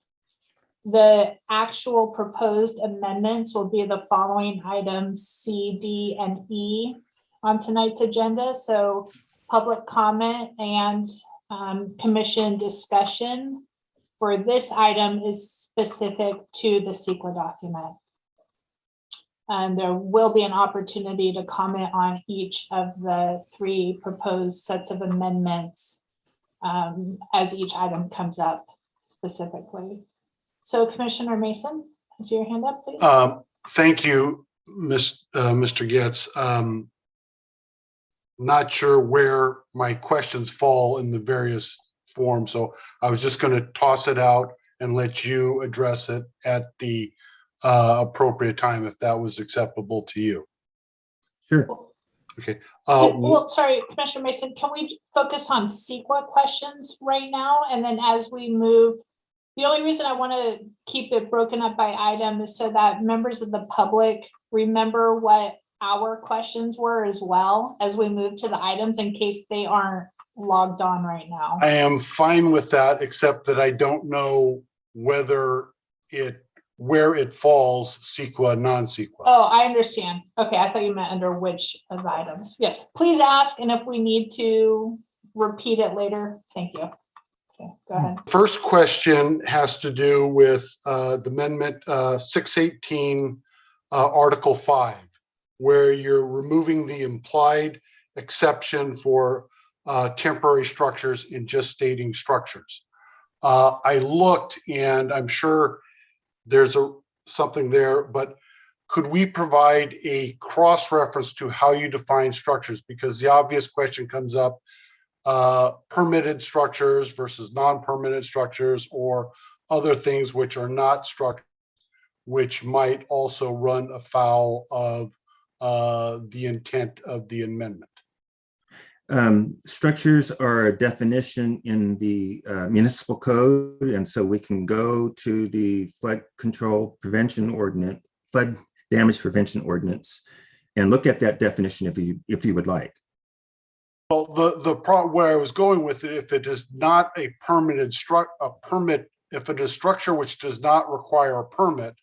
The actual proposed amendments will be the following items C, D, and E on tonight's agenda. So public comment and commission discussion for this item is specific to the CEQA document. And there will be an opportunity to comment on each of the three proposed sets of amendments as each item comes up specifically. So Commissioner Mason, is your hand up, please? Thank you, Mr. Getz. Not sure where my questions fall in the various forms, so I was just going to toss it out and let you address it at the appropriate time, if that was acceptable to you. Sure. Okay. Well, sorry, Commissioner Mason, can we focus on CEQA questions right now? And then as we move, the only reason I want to keep it broken up by item is so that members of the public remember what our questions were as well as we move to the items in case they aren't logged on right now. I am fine with that, except that I don't know whether where it falls, CEQA, non-CEQA. Oh, I understand. Okay, I thought you meant under which of the items. Yes, please ask, and if we need to repeat it later, thank you. Okay, go ahead. First question has to do with the amendment 618, Article 5, where you're removing the implied exception for temporary structures and just stating structures. I looked, and I'm sure there's something there, but could we provide a cross-reference to how you define structures? Because the obvious question comes up, permitted structures versus non-permitted structures, or other things which are not structures, which might also run afoul of the intent of the amendment. Structures are a definition in the municipal code, and so we can go to the flood damage prevention ordinance and look at that definition if you would like. Well, the problem where I was going with it, if it is not a permitted permit, if it is structure which does not require a permit,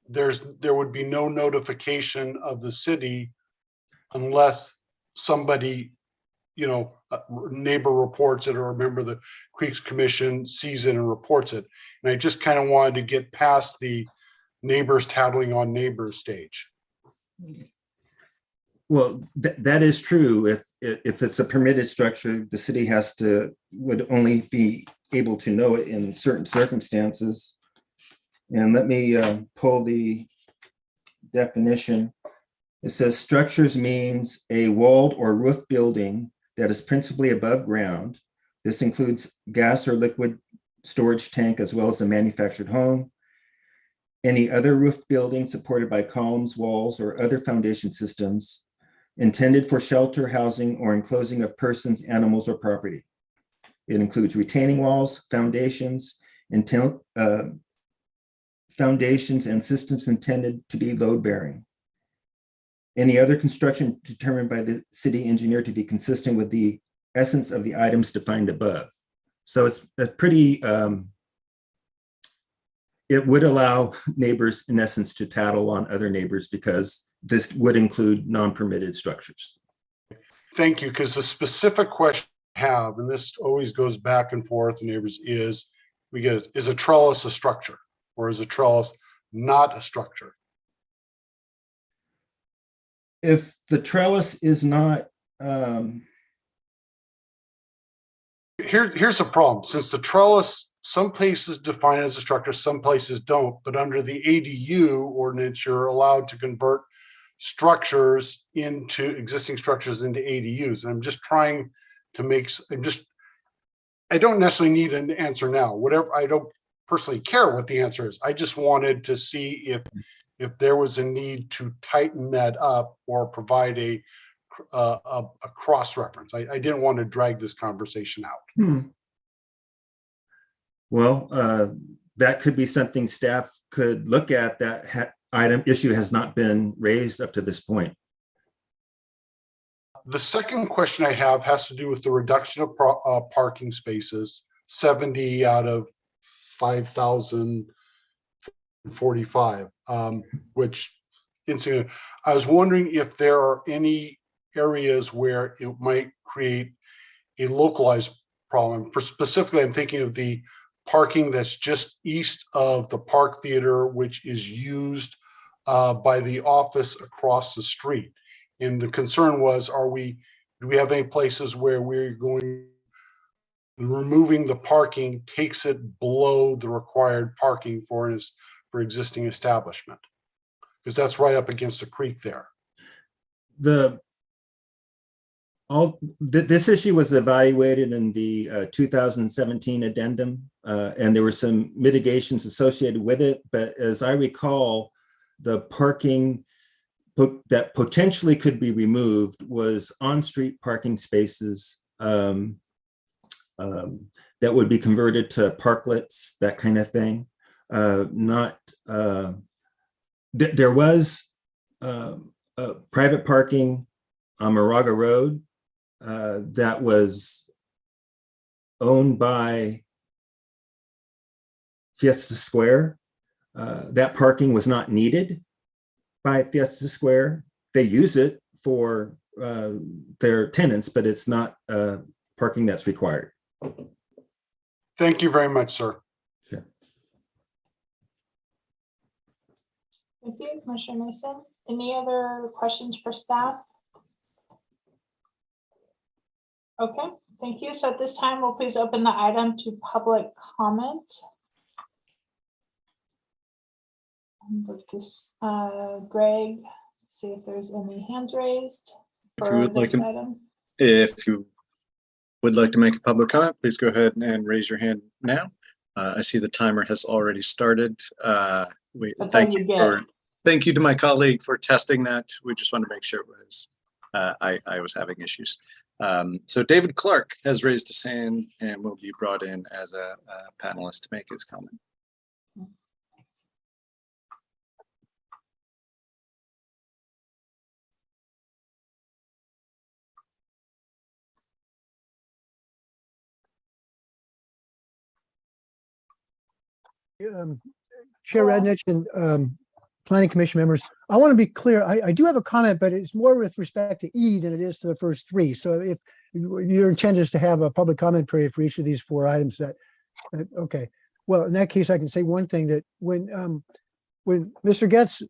there would be no notification of the city unless somebody, a neighbor reports it, or a member of the Creeks Commission sees it and reports it. And I just kind of wanted to get past the neighbors tattling on neighbors stage. Well, that is true. If it's a permitted structure, the city would only be able to know it in certain circumstances. And let me pull the definition. It says structures means a walled or roof building that is principally above ground. This includes gas or liquid storage tank, as well as a manufactured home. any other roof building supported by columns, walls, or other foundation systems intended for shelter, housing, or enclosing of persons, animals, or property. It includes retaining walls, foundations, foundations and systems intended to be load-bearing. Any other construction determined by the city engineer to be consistent with the essence of the items defined above. So it's a pretty, it would allow neighbors, in essence, to tattle on other neighbors because this would include non-permitted structures. Thank you, because the specific question I have, and this always goes back and forth, neighbors, is is a trellis a structure or is a trellis not a structure? If the trellis is not, Here's the problem. Since the trellis, some places define it as a structure, some places don't, but under the ADU ordinance, you're allowed to convert structures into existing structures into ADUs. And I'm just trying to I don't necessarily need an answer now. Whatever, I don't personally care what the answer is. I just wanted to see if there was a need to tighten that up or provide a cross-reference. I didn't want to drag this conversation out. Well, that could be something staff could look at. That issue has not been raised up to this point. The second question I have has to do with the reduction of parking spaces, 70 out of 5,045, which incident. I was wondering if there are any areas where it might create a localized problem. Specifically, I'm thinking of the parking that's just east of the Park Theater, which is used by the office across the street. And the concern was, do we have any places where we're removing the parking takes it below the required parking for existing establishment? Because that's right up against the creek there. This issue was evaluated in the 2017 addendum, and there were some mitigations associated with it. But as I recall, the parking that potentially could be removed was on-street parking spaces that would be converted to parklets, that kind of thing. There was private parking on Moraga Road that was owned by Fiesta Square. That parking was not needed by Fiesta Square. They use it for their tenants, but it's not parking that's required. Thank you very much, sir. Sure. Thank you, Commissioner Mason. Any other questions for staff? Okay, thank you. So at this time, we'll please open the item to public comment. Look to Greg, to see if there's any hands raised for this item. If you would like to make a public comment, please go ahead and raise your hand now. I see the timer has already started. Thank you to my colleague for testing that. We just want to make sure it was, I was having issues. So David Clark has raised his hand and will be brought in as a panelist to make his comment. Chair Radnich and Planning Commission members, I want to be clear. I do have a comment, but it's more with respect to E than it is to the first three. So if your intent is to have a public comment period for each of these four items, okay. Well, in that case, I can say one thing, that when Mr. Getz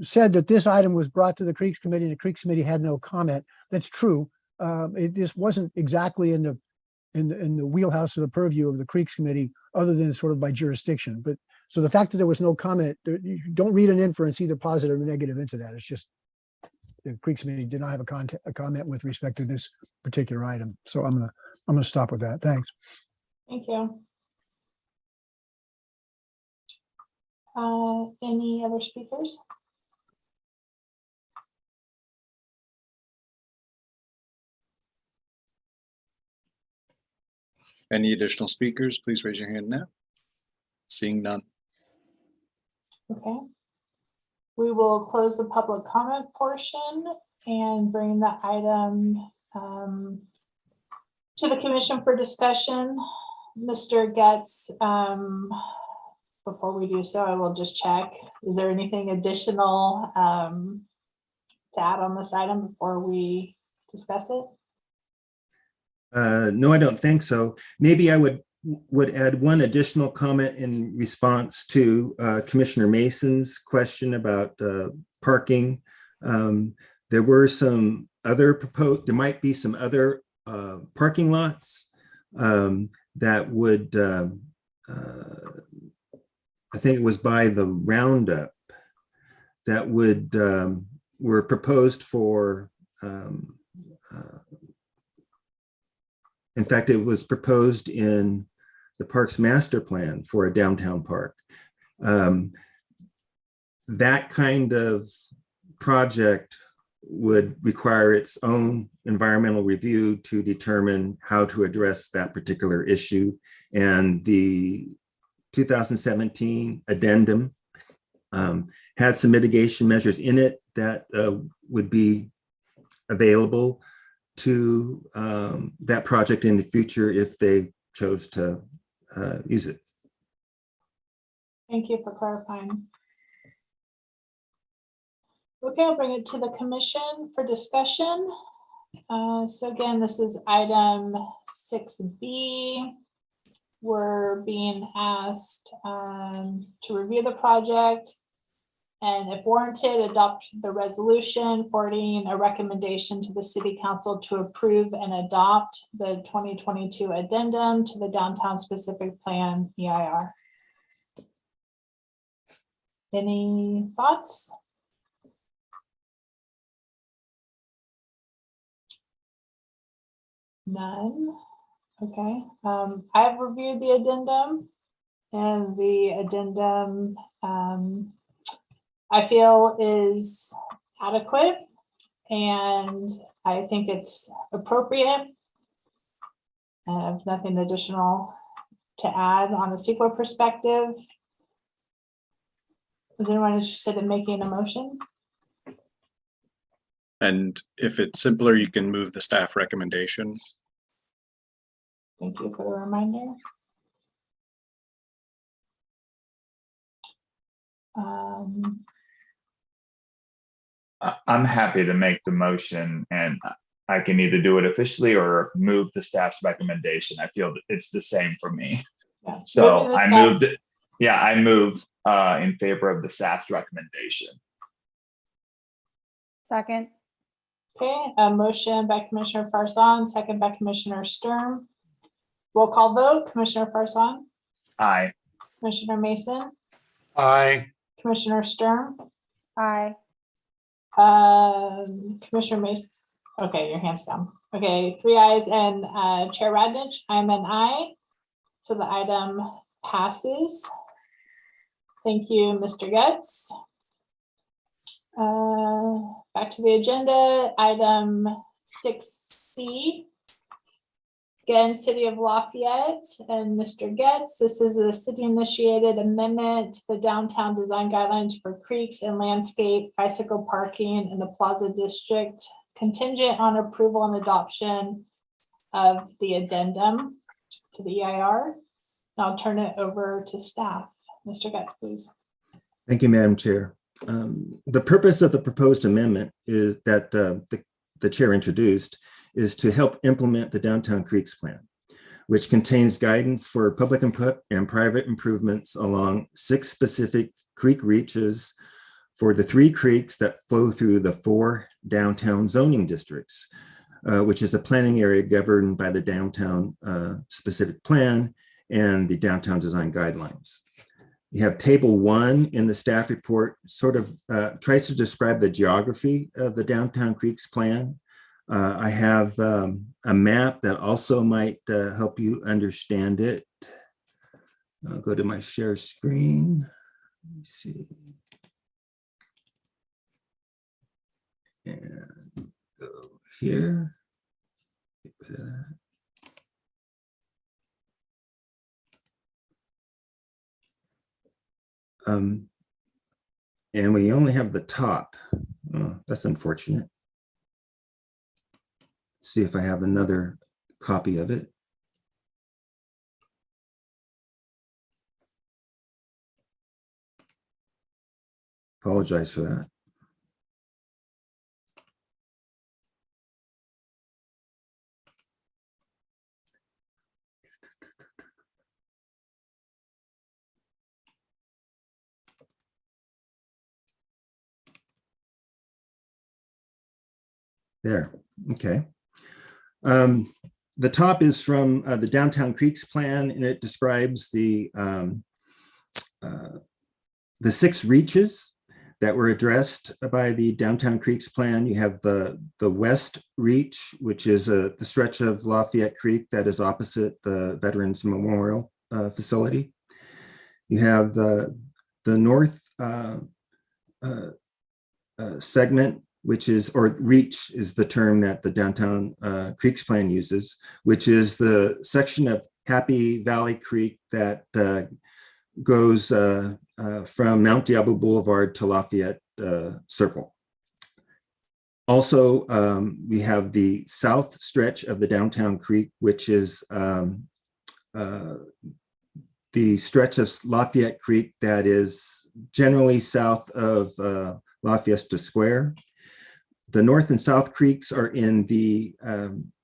said that this item was brought to the Creeks Committee and the Creeks Committee had no comment, that's true. It just wasn't exactly in the wheelhouse of the purview of the Creeks Committee, other than sort of by jurisdiction. But so the fact that there was no comment, you don't read an inference either positive or negative into that. It's just the Creeks Committee did not have a comment with respect to this particular item. So I'm gonna stop with that. Thanks. Thank you. Any other speakers? Any additional speakers, please raise your hand now. Seeing none. Okay. We will close the public comment portion and bring the item to the commission for discussion. Mr. Getz, before we do so, I will just check. Is there anything additional to add on this item before we discuss it? No, I don't think so. Maybe I would add one additional comment in response to Commissioner Mason's question about parking. There were some other proposed, there might be some other parking lots that would, I think it was by the Roundup, that would, were proposed for, in fact, it was proposed in the park's master plan for a downtown park. That kind of project would require its own environmental review to determine how to address that particular issue. And the 2017 addendum had some mitigation measures in it that would be available to that project in the future if they chose to use it. Thank you for clarifying. Okay, I'll bring it to the commission for discussion. So again, this is item 6B. We're being asked to review the project and if warranted, adopt the resolution forwarding a recommendation to the city council to approve and adopt the 2022 addendum to the downtown specific plan EIR. Any thoughts? None. Okay. I've reviewed the addendum, and the addendum I feel is adequate, and I think it's appropriate. I have nothing additional to add on a CEQA perspective. Is anyone interested in making a motion? And if it's simpler, you can move the staff recommendation. Thank you for the reminder. I'm happy to make the motion, and I can either do it officially or move the staff's recommendation. I feel that it's the same for me. Yeah. So Moving the I staff- moved it. Yeah, I move in favor of the staff's recommendation. Second, Okay, a motion by Commissioner Farsan, second by Commissioner Sturm. Roll call vote, Commissioner Farsan, Aye. Commissioner Mason, Aye. Commissioner Sturm, aye. Commissioner Mason. Okay, your hand's down. Okay, 3 ayes and Chair Radnich, I'm an aye. So the item passes. Thank you, Mr. Getz. Back to the agenda, item 6C. Again, City of Lafayette and Mr. Getz. This is a city-initiated amendment to the downtown design guidelines for creeks and landscape bicycle parking in the Plaza District, contingent on approval and adoption of the addendum to the EIR. I'll turn it over to staff. Mr. Getz, please. Thank you, Madam Chair. The purpose of the proposed amendment is that the chair introduced is to help implement the Downtown Creeks Plan, which contains guidance for public input and private improvements along 6 specific creek reaches for the 3 creeks that flow through the 4 downtown zoning districts, which is a planning area governed by the downtown specific plan and the downtown design guidelines. You have table 1 in the staff report, sort of tries to describe the geography of the Downtown Creeks Plan. I have a map that also might help you understand it. I'll go to my share screen. Let me see. And go here. Get rid of that. And we only have the top. Oh, that's unfortunate. Let's see if I have another copy of it. Apologize for that. There, okay. The top is from the Downtown Creeks Plan, and it describes the 6 reaches that were addressed by the Downtown Creeks Plan. You have the West Reach, which is the stretch of Lafayette Creek that is opposite the Veterans Memorial facility. You have the North segment, which is, or reach is the term that the Downtown Creeks Plan uses, which is the section of Happy Valley Creek that goes from Mount Diablo Boulevard to Lafayette Circle. Also, we have the south stretch of the Downtown Creek, which is the stretch of Lafayette Creek that is generally south of Lafayette Square. The North and South Creeks are in the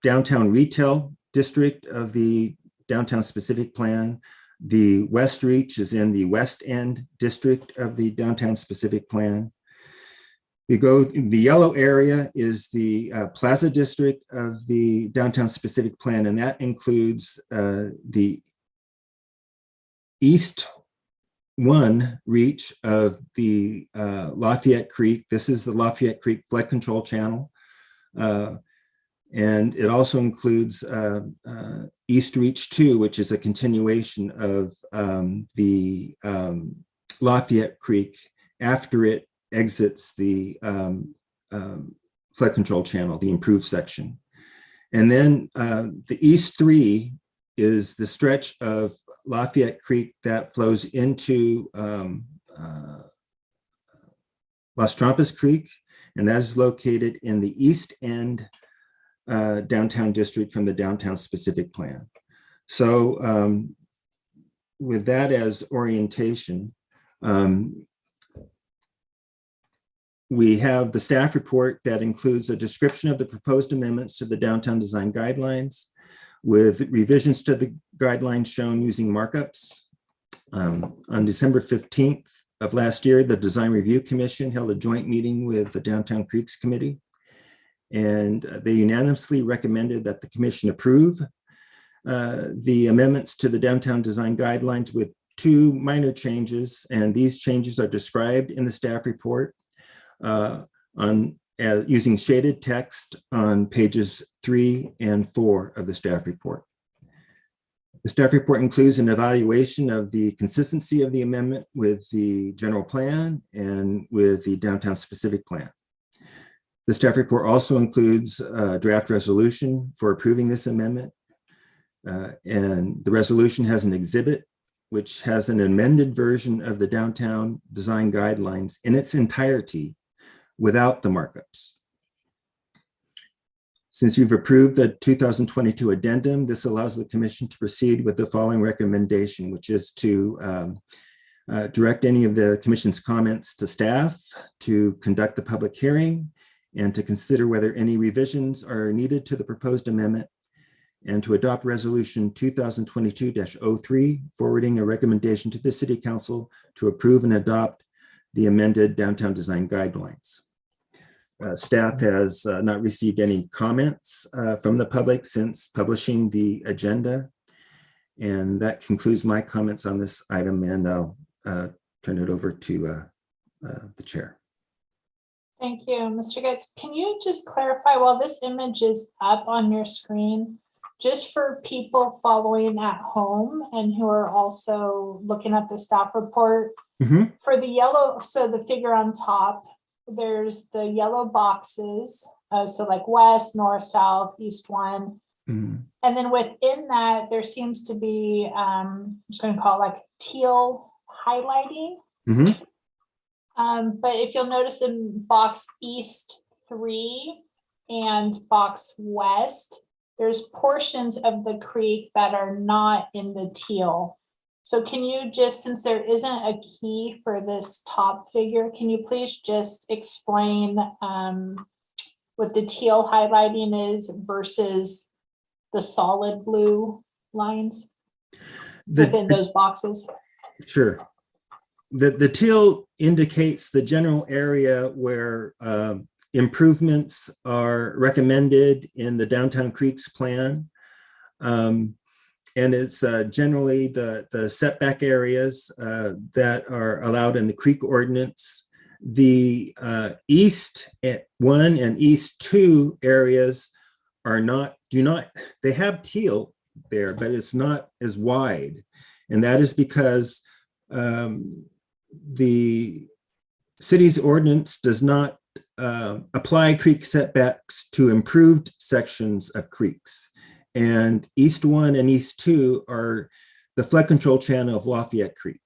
downtown retail district of the Downtown Specific Plan. The West Reach is in the West End district of the Downtown Specific Plan. The yellow area is the Plaza District of the Downtown Specific Plan, and that includes the East 1 reach of the Lafayette Creek. This is the Lafayette Creek Flood Control Channel. And it also includes East Reach 2, which is a continuation of the Lafayette Creek after it exits the flood control channel, the improved section. And then the East 3 is the stretch of Lafayette Creek that flows into Las Trampas Creek, and that is located in the East End downtown district from the Downtown Specific Plan. So with that as orientation, we have the staff report that includes a description of the proposed amendments to the downtown design guidelines with revisions to the guidelines shown using markups. On December 15th of last year, the Design Review Commission held a joint meeting with the Downtown Creeks Committee, and they unanimously recommended that the commission approve the amendments to the downtown design guidelines with 2 minor changes, and these changes are described in the staff report using shaded text on pages 3 and 4 of the staff report. The staff report includes an evaluation of the consistency of the amendment with the general plan and with the downtown specific plan. The staff report also includes a draft resolution for approving this amendment. And the resolution has an exhibit which has an amended version of the downtown design guidelines in its entirety without the markups. Since you've approved the 2022 addendum, this allows the commission to proceed with the following recommendation, which is to direct any of the commission's comments to staff, to conduct the public hearing, and to consider whether any revisions are needed to the proposed amendment, and to adopt resolution 2022-03, forwarding a recommendation to the city council to approve and adopt the amended downtown design guidelines. Staff has not received any comments from the public since publishing the agenda. And that concludes my comments on this item, and I'll turn it over to the chair. Thank you, Mr. Getz. Can you just clarify, while this image is up on your screen, just for people following at home and who are also looking at the staff report, Mhm. For the yellow, so the figure on top, there's the yellow boxes, so like west, north, south, east one. Mhm. And then within that, there seems to be, I'm just gonna call it like teal highlighting. Mhm. But if you'll notice in box east 3 and box west, there's portions of the creek that are not in the teal. So can you just, since there isn't a key for this top figure, can you please just explain what the teal highlighting is versus the solid blue lines within those boxes? Sure. The teal indicates the general area where improvements are recommended in the Downtown Creeks plan. And it's generally the setback areas that are allowed in the creek ordinance. The East 1 and East 2 areas they have teal there, but it's not as wide. And that is because the city's ordinance does not apply creek setbacks to improved sections of creeks. And East 1 and East 2 are the flood control channel of Lafayette Creek.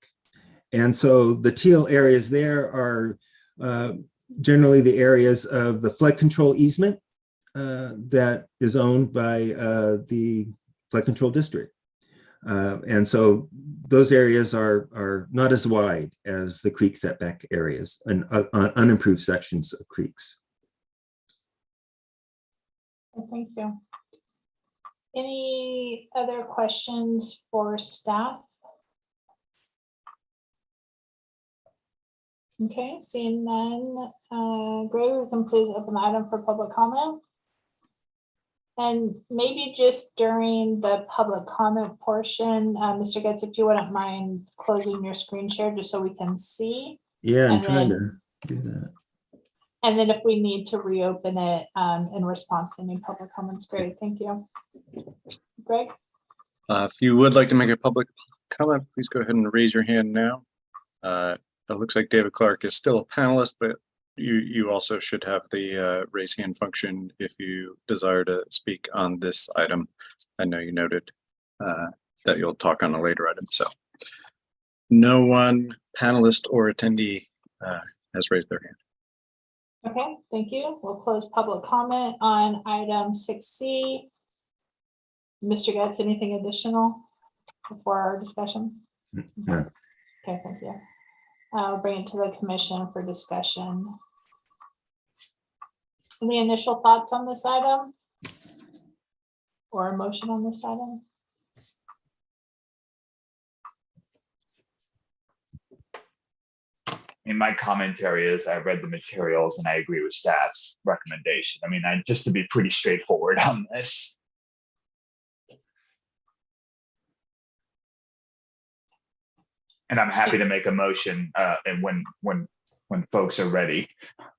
And so the teal areas there are generally the areas of the flood control easement that is owned by the flood control district. And so those areas are not as wide as the creek setback areas and unimproved sections of creeks. Thank you. Any other questions for staff? Okay, seeing none, Greg, we can please open the item for public comment. And maybe just during the public comment portion, Mr. Getz, if you wouldn't mind closing your screen share just so we can see. Yeah, I'm And trying then- to do that. And then if we need to reopen it in response to any public comments, great, thank you. Greg? If you would like to make a public comment, please go ahead and raise your hand now. It looks like David Clark is still a panelist, but you also should have the raise hand function if you desire to speak on this item. I know you noted that you'll talk on a later item, so. No one panelist or attendee has raised their hand. Okay, thank you. We'll close public comment on item 6C. Mr. Getz, anything additional before our discussion? No. Okay, thank you. I'll bring it to the commission for discussion. Any initial thoughts on this item? Or a motion on this item? In my commentary is I read the materials and I agree with staff's recommendation. I mean, just to be pretty straightforward on this. And I'm happy to make a motion and when folks are ready.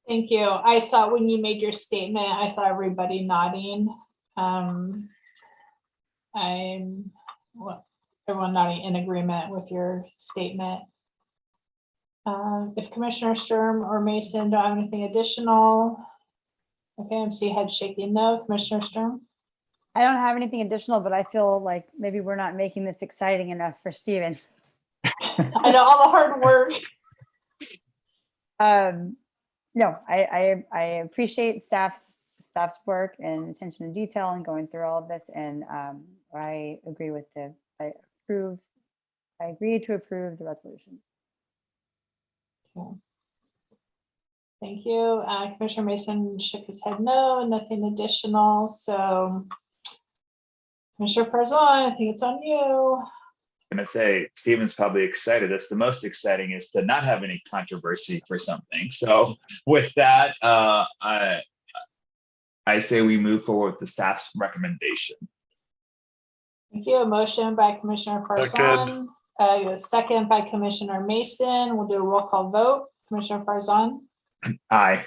Thank you. I saw when you made your statement, I saw everybody nodding. Everyone nodding in agreement with your statement. If Commissioner Sturm or Mason don't have anything additional. Okay, I see head shaking no. Commissioner Sturm? I don't have anything additional, but I feel like maybe we're not making this exciting enough for Steven. I know all the hard work. No, I appreciate staff's work and attention to detail and going through all of this. And I agree with I agree to approve the resolution. Thank you. Commissioner Mason shook his head no, nothing additional. So Commissioner Farzan, I think it's on you. I'm gonna say Steven's probably excited. That's the most exciting is to not have any controversy for something. So with that, I say we move forward with the staff's recommendation. Thank you. A motion by Commissioner Farzan, a second by Commissioner Mason. We'll do a roll call vote. Commissioner Farzan, Aye.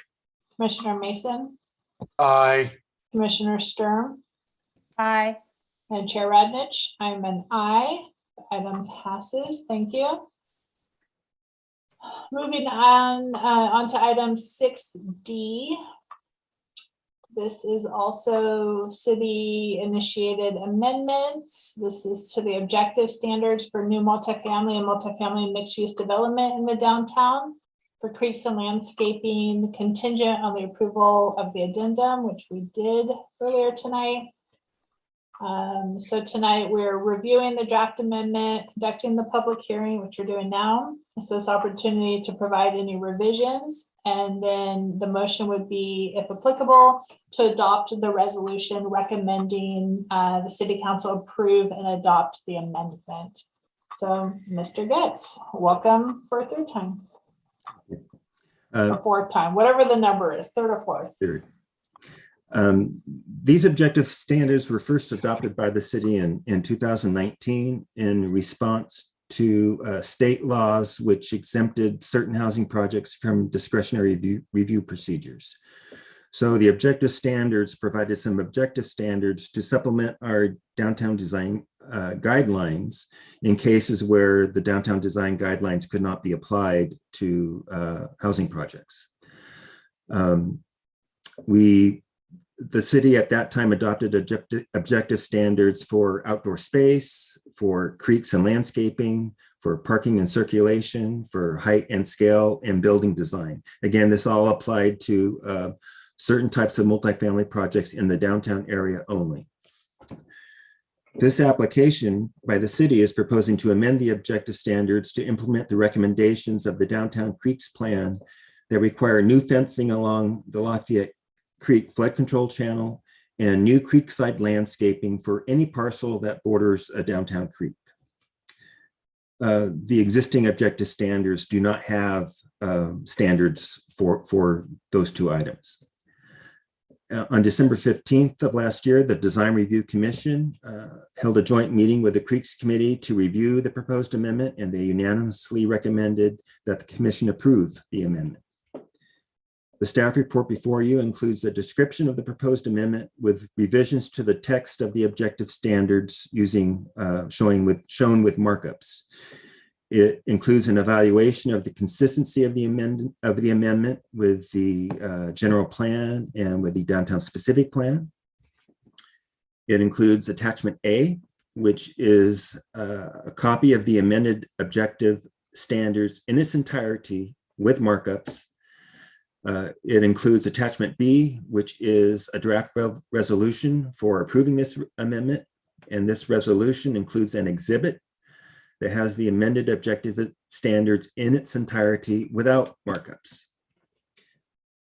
Commissioner Mason, Aye. Commissioner Sturm, Aye. and Chair Radnich. I'm an aye. Item passes. Thank you. Moving on to item 6D. This is also city initiated amendments. This is to the objective standards for new multifamily and multifamily mixed use development in the downtown for creeks and landscaping, contingent on the approval of the addendum, which we did earlier tonight. So tonight we're reviewing the draft amendment, conducting the public hearing, which we're doing now. So this opportunity to provide any revisions, and then the motion would be, if applicable, to adopt the resolution recommending the city council approve and adopt the amendment. So Mr. Getz, welcome for a third time. Or fourth time, whatever the number is, third or fourth. Third. These objective standards were first adopted by the city in 2019 in response to state laws which exempted certain housing projects from discretionary review procedures. So the objective standards provided some objective standards to supplement our downtown design guidelines in cases where the downtown design guidelines could not be applied to housing projects. The city at that time adopted objective standards for outdoor space, for creeks and landscaping, for parking and circulation, for height and scale, and building design. Again, this all applied to certain types of multifamily projects in the downtown area only. This application by the city is proposing to amend the objective standards to implement the recommendations of the Downtown Creeks Plan that require new fencing along the Lafayette Creek flood control channel and new creekside landscaping for any parcel that borders a downtown creek. The existing objective standards do not have standards for those two items. On December 15th of last year, the Design Review Commission held a joint meeting with the Creeks Committee to review the proposed amendment, and they unanimously recommended that the commission approve the amendment. The staff report before you includes a description of the proposed amendment with revisions to the text of the objective standards using shown with markups. It includes an evaluation of the consistency of the amendment with the general plan and with the downtown specific plan. It includes attachment A, which is a copy of the amended objective standards in its entirety with markups. It includes attachment B, which is a draft resolution for approving this amendment. And this resolution includes an exhibit that has the amended objective standards in its entirety without markups.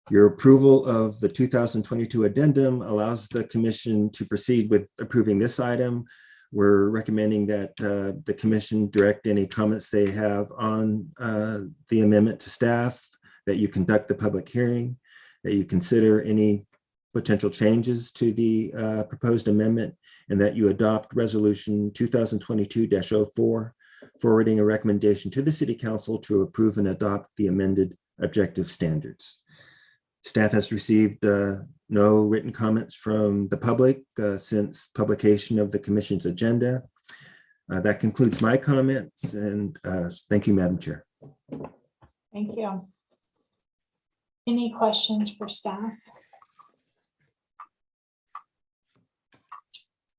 Your approval of the 2022 addendum allows the commission to proceed with approving this item. We're recommending that the commission direct any comments they have on the amendment to staff, that you conduct the public hearing, that you consider any potential changes to the proposed amendment, and that you adopt resolution 2022-04, forwarding a recommendation to the city council to approve and adopt the amended objective standards. Staff has received no written comments from the public since publication of the commission's agenda. That concludes my comments, and thank you, Madam Chair. Thank you. Any questions for staff?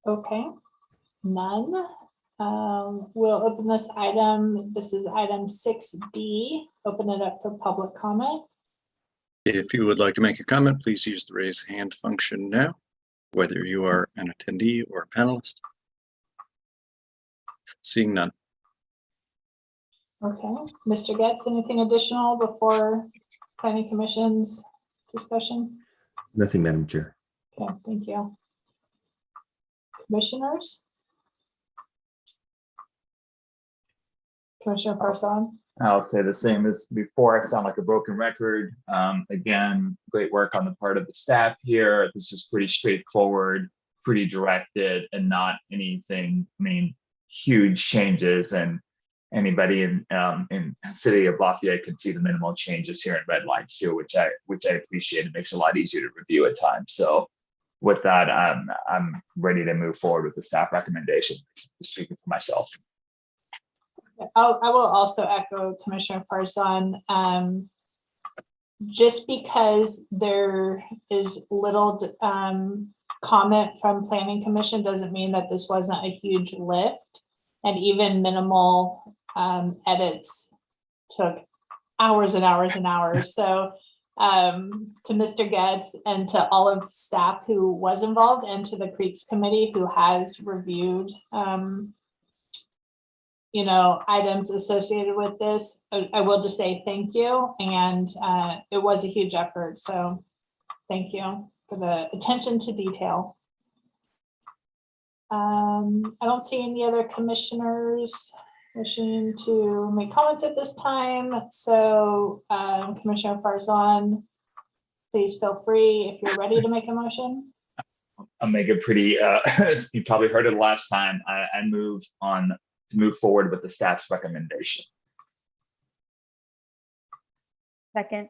Okay, none. We'll open this item. This is item 6D. Open it up for public comment. If you would like to make a comment, please use the raise hand function now, whether you are an attendee or a panelist. Seeing none. Okay, Mr. Getz, anything additional before planning commission's discussion? Nothing, Madam Chair. Okay, thank you. Commissioners? Commissioner Parson? I'll say the same as before. I sound like a broken record. Again, great work on the part of the staff here. This is pretty straightforward, pretty directed, and not anything, huge changes. And anybody in the city of Lafayette can see the minimal changes here in red lines too, which I appreciate. It makes it a lot easier to review at times. So with that, I'm ready to move forward with the staff recommendation, speaking for myself. I will also echo Commissioner Farzan. Just because there is little comment from Planning Commission doesn't mean that this wasn't a huge lift. And even minimal edits took hours and hours and hours. So to Mr. Getz and to all of staff who was involved, and to the Creeks Committee who has reviewed items associated with this, I will just say thank you. And it was a huge effort. So thank you for the attention to detail. I don't see any other commissioners wishing to make comments at this time. So Commissioner Farzan, please feel free if you're ready to make a motion. I'll make it pretty, you probably heard it last time. I move to move forward with the staff's recommendation. Second,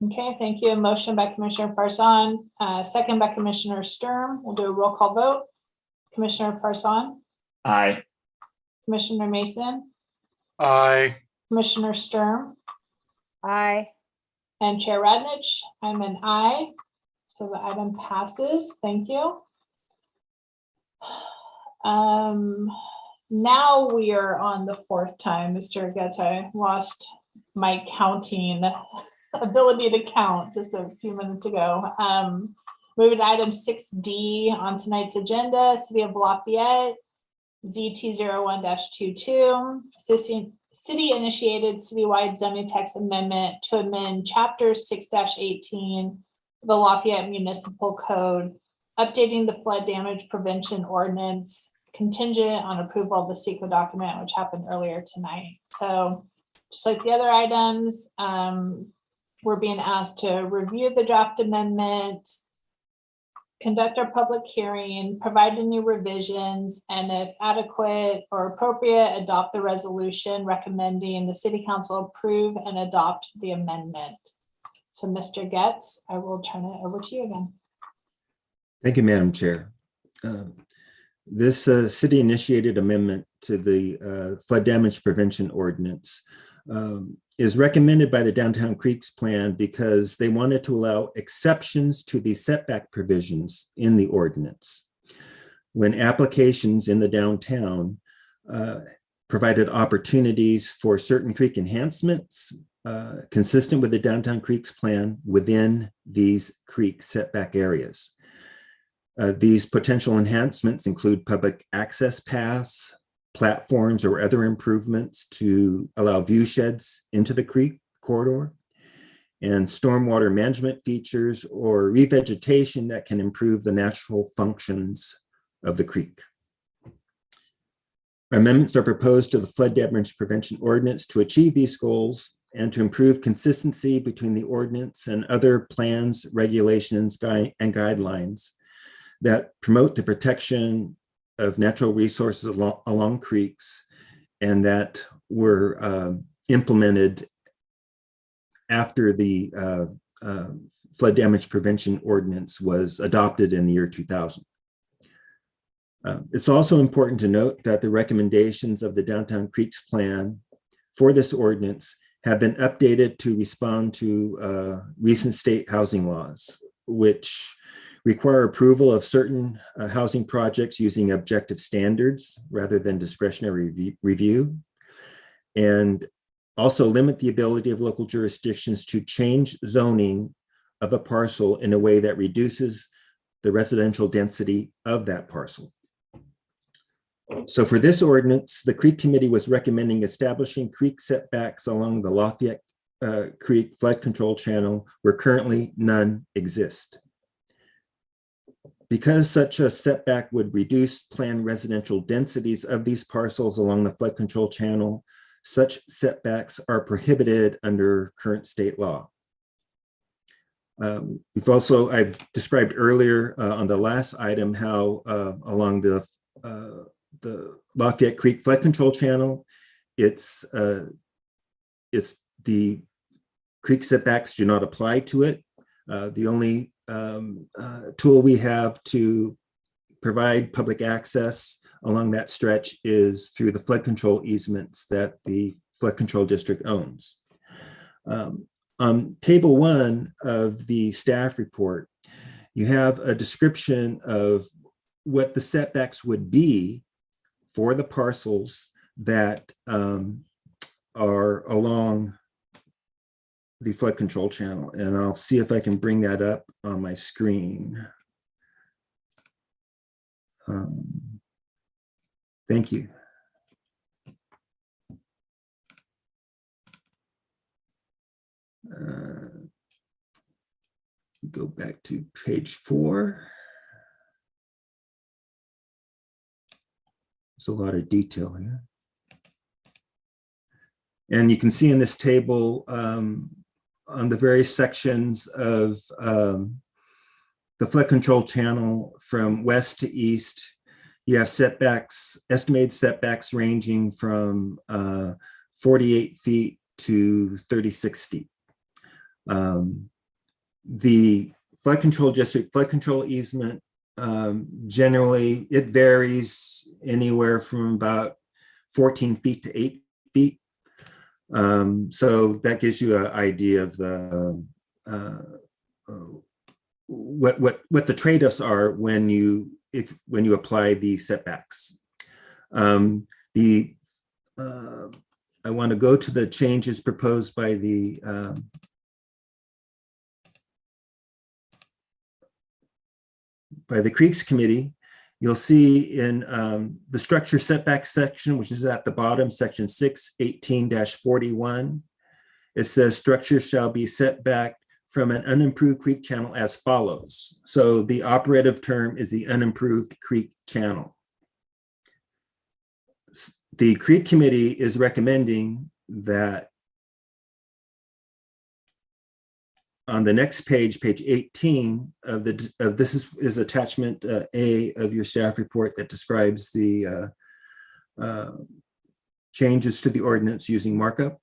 Okay, thank you. Motion by Commissioner Farzan, second by Commissioner Sturm. We'll do a roll call vote. Commissioner Farzan, Aye. Commissioner Mason, Aye. Commissioner Sturm, aye. and Chair Radnich. I'm an aye. So the item passes. Thank you. Now we are on the fourth time, Mr. Getz. I lost my counting ability to count just a few minutes ago. Moving to item 6D on tonight's agenda, City of Lafayette, ZT01-22, city-initiated citywide zoning text amendment to amend Chapter 6-18, the Lafayette Municipal Code, updating the flood damage prevention ordinance contingent on approval of the CEQA document, which happened earlier tonight. So just like the other items, we're being asked to review the draft amendment, conduct our public hearing, provide any revisions, and if adequate or appropriate, adopt the resolution recommending the city council approve and adopt the amendment. So Mr. Getz, I will turn it over to you again. Thank you, Madam Chair. This city-initiated amendment to the flood damage prevention ordinance is recommended by the Downtown Creeks Plan because they wanted to allow exceptions to the setback provisions in the ordinance when applications in the downtown provided opportunities for certain creek enhancements consistent with the Downtown Creeks Plan within these creek setback areas. These potential enhancements include public access paths, platforms, or other improvements to allow view sheds into the creek corridor, and stormwater management features or revegetation that can improve the natural functions of the creek. Amendments are proposed to the flood damage prevention ordinance to achieve these goals and to improve consistency between the ordinance and other plans, regulations, and guidelines that promote the protection of natural resources along creeks and that were implemented after the flood damage prevention ordinance was adopted in the year 2000. It's also important to note that the recommendations of the Downtown Creeks Plan for this ordinance have been updated to respond to recent state housing laws, which require approval of certain housing projects using objective standards rather than discretionary review, and also limit the ability of local jurisdictions to change zoning of a parcel in a way that reduces the residential density of that parcel. So for this ordinance, the Creek Committee was recommending establishing creek setbacks along the Lafayette Creek flood control channel where currently none exist. Because such a setback would reduce planned residential densities of these parcels along the flood control channel, such setbacks are prohibited under current state law. I've described earlier on the last item how along the Lafayette Creek flood control channel, it's the creek setbacks do not apply to it. The only tool we have to provide public access along that stretch is through the flood control easements that the flood control district owns. On table 1 of the staff report, you have a description of what the setbacks would be for the parcels that are along the flood control channel. And I'll see if I can bring that up on my screen. Thank you. Go back to page 4. There's a lot of detail here. And you can see in this table on the various sections of the flood control channel from west to east, you have setbacks, estimated setbacks ranging from 48 feet to 36 feet. The flood control district, flood control easement, generally it varies anywhere from about 14 feet to 8 feet. So that gives you an idea of the what the trade-offs are when you apply the setbacks. I want to go to the changes proposed by the Creeks Committee. You'll see in the structure setback section, which is at the bottom, section 618-41, it says structure shall be set back from an unimproved creek channel as follows. So the operative term is the unimproved creek channel. The Creek Committee is recommending that on the next page, page 18 of this is attachment A of your staff report that describes the changes to the ordinance using markups.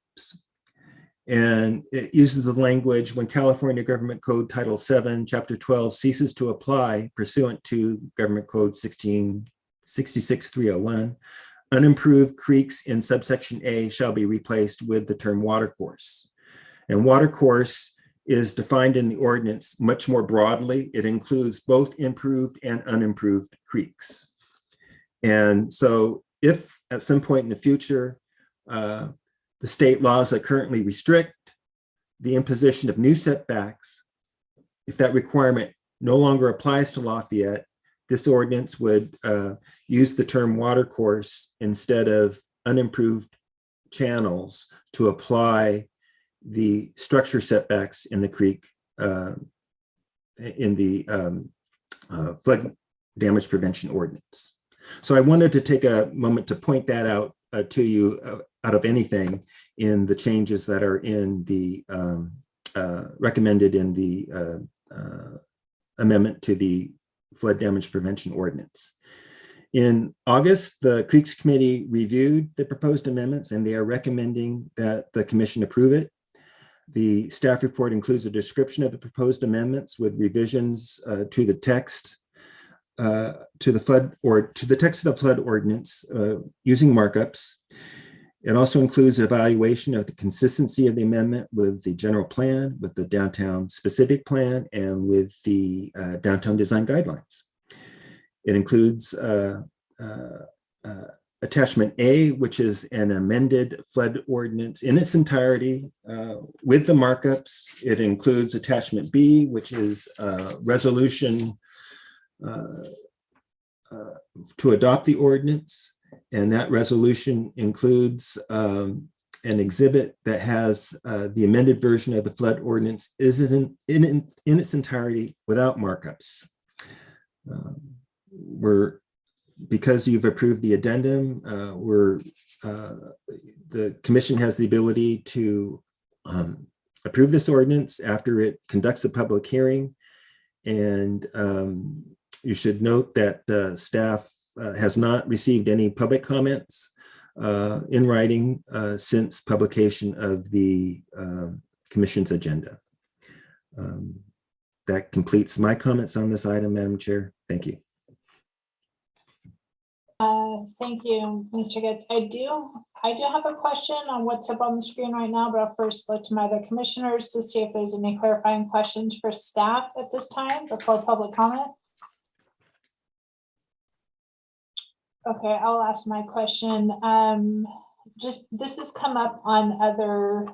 And it uses the language, when California Government Code Title 7, Chapter 12 ceases to apply pursuant to Government Code 1666301, unimproved creeks in subsection A shall be replaced with the term watercourse. And watercourse is defined in the ordinance much more broadly. It includes both improved and unimproved creeks. And so if at some point in the future, the state laws that currently restrict the imposition of new setbacks, if that requirement no longer applies to Lafayette, this ordinance would use the term watercourse instead of unimproved channels to apply the structure setbacks in the creek in the flood damage prevention ordinance. So I wanted to take a moment to point that out to you out of anything in the changes that are in the recommended in the amendment to the flood damage prevention ordinance. In August, the Creeks Committee reviewed the proposed amendments and they are recommending that the commission approve it. The staff report includes a description of the proposed amendments with revisions to the text to the text of the flood ordinance using markups. It also includes an evaluation of the consistency of the amendment with the general plan, with the downtown specific plan, and with the downtown design guidelines. It includes attachment A, which is an amended flood ordinance in its entirety with the markups. It includes attachment B, which is a resolution to adopt the ordinance. And that resolution includes an exhibit that has the amended version of the flood ordinance is in its entirety without markups. Because you've approved the addendum, the commission has the ability to approve this ordinance after it conducts a public hearing. And you should note that staff has not received any public comments in writing since publication of the commission's agenda. That completes my comments on this item, Madam Chair. Thank you. Thank you, Mr. Getz. I do have a question on what's up on the screen right now, but I'll first look to my other commissioners to see if there's any clarifying questions for staff at this time before public comment. Okay, I'll ask my question. Just, this has come up on other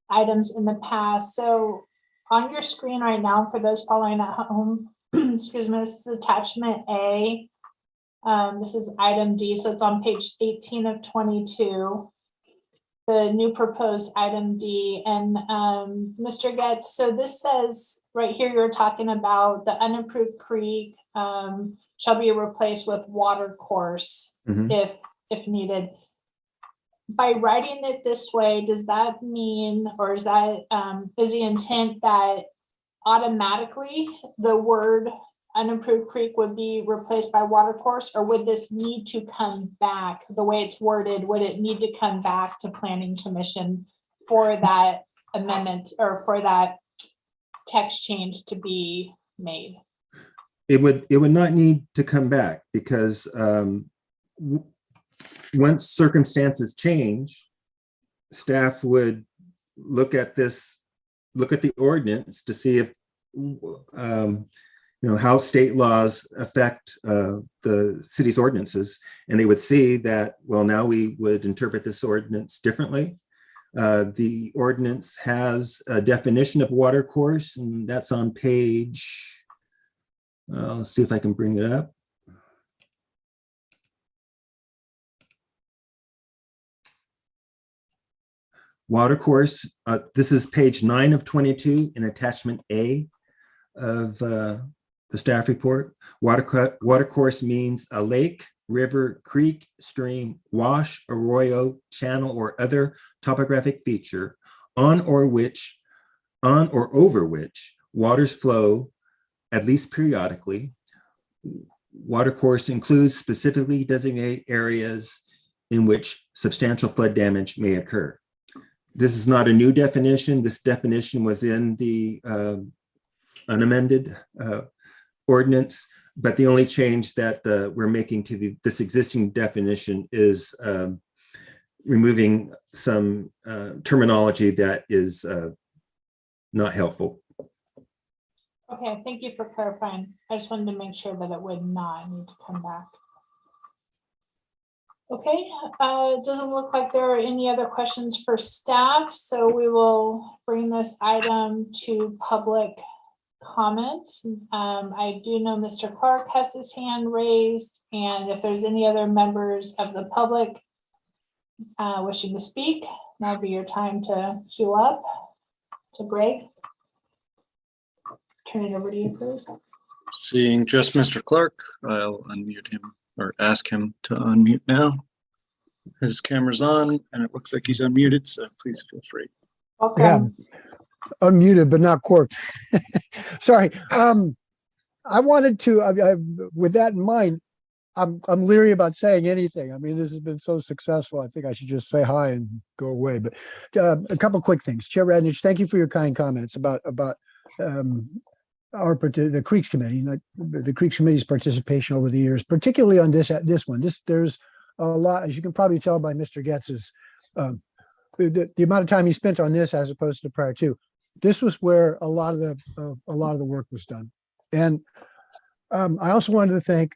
items in the past. So on your screen right now, for those following at home, excuse me, this is attachment A. This is item D, so it's on page 18 of 22. The new proposed item D, and Mr. Getz, so this says right here, you're talking about the unimproved creek shall be replaced with water course Mhm. if needed. By writing it this way, does that mean, or is that is the intent that automatically the word unimproved creek would be replaced by water course, or would this need to come back the way it's worded? Would it need to come back to planning commission for that amendment or for that text change to be made? It would not need to come back because once circumstances change, staff would look at the ordinance to see if how state laws affect the city's ordinances, and they would see that, well, now we would interpret this ordinance differently. The ordinance has a definition of water course, and that's on page, let's see if I can bring it up. Water course, this is page 9 of 22 in attachment A of the staff report. Water course means a lake, river, creek, stream, wash, arroyo, channel, or other topographic feature on or over which waters flow at least periodically. Water course includes specifically designated areas in which substantial flood damage may occur. This is not a new definition. This definition was in the unamended ordinance, but the only change that we're making to this existing definition is removing some terminology that is not helpful. Okay, thank you for clarifying. I just wanted to make sure that it would not need to come back. Okay, it doesn't look like there are any other questions for staff, so we will bring this item to public comments. I do know Mr. Clark has his hand raised, and if there's any other members of the public wishing to speak, that'll be your time to queue up. To Greg. Turn it over to you, please. Seeing just Mr. Clark, I'll unmute him or ask him to unmute now. His camera's on and it looks like he's unmuted, so please feel free. Welcome. Unmuted, but not corked. Sorry. I wanted to, with that in mind, I'm leery about saying anything. I mean, this has been so successful. I think I should just say hi and go away. But a couple of quick things. Chair Radnich, thank you for your kind comments about the Creeks Committee, the Creeks Committee's participation over the years, particularly on this one. There's a lot, as you can probably tell by Mr. Getz's, the amount of time he spent on this as opposed to the prior two. This was where a lot of the work was done. And I also wanted to thank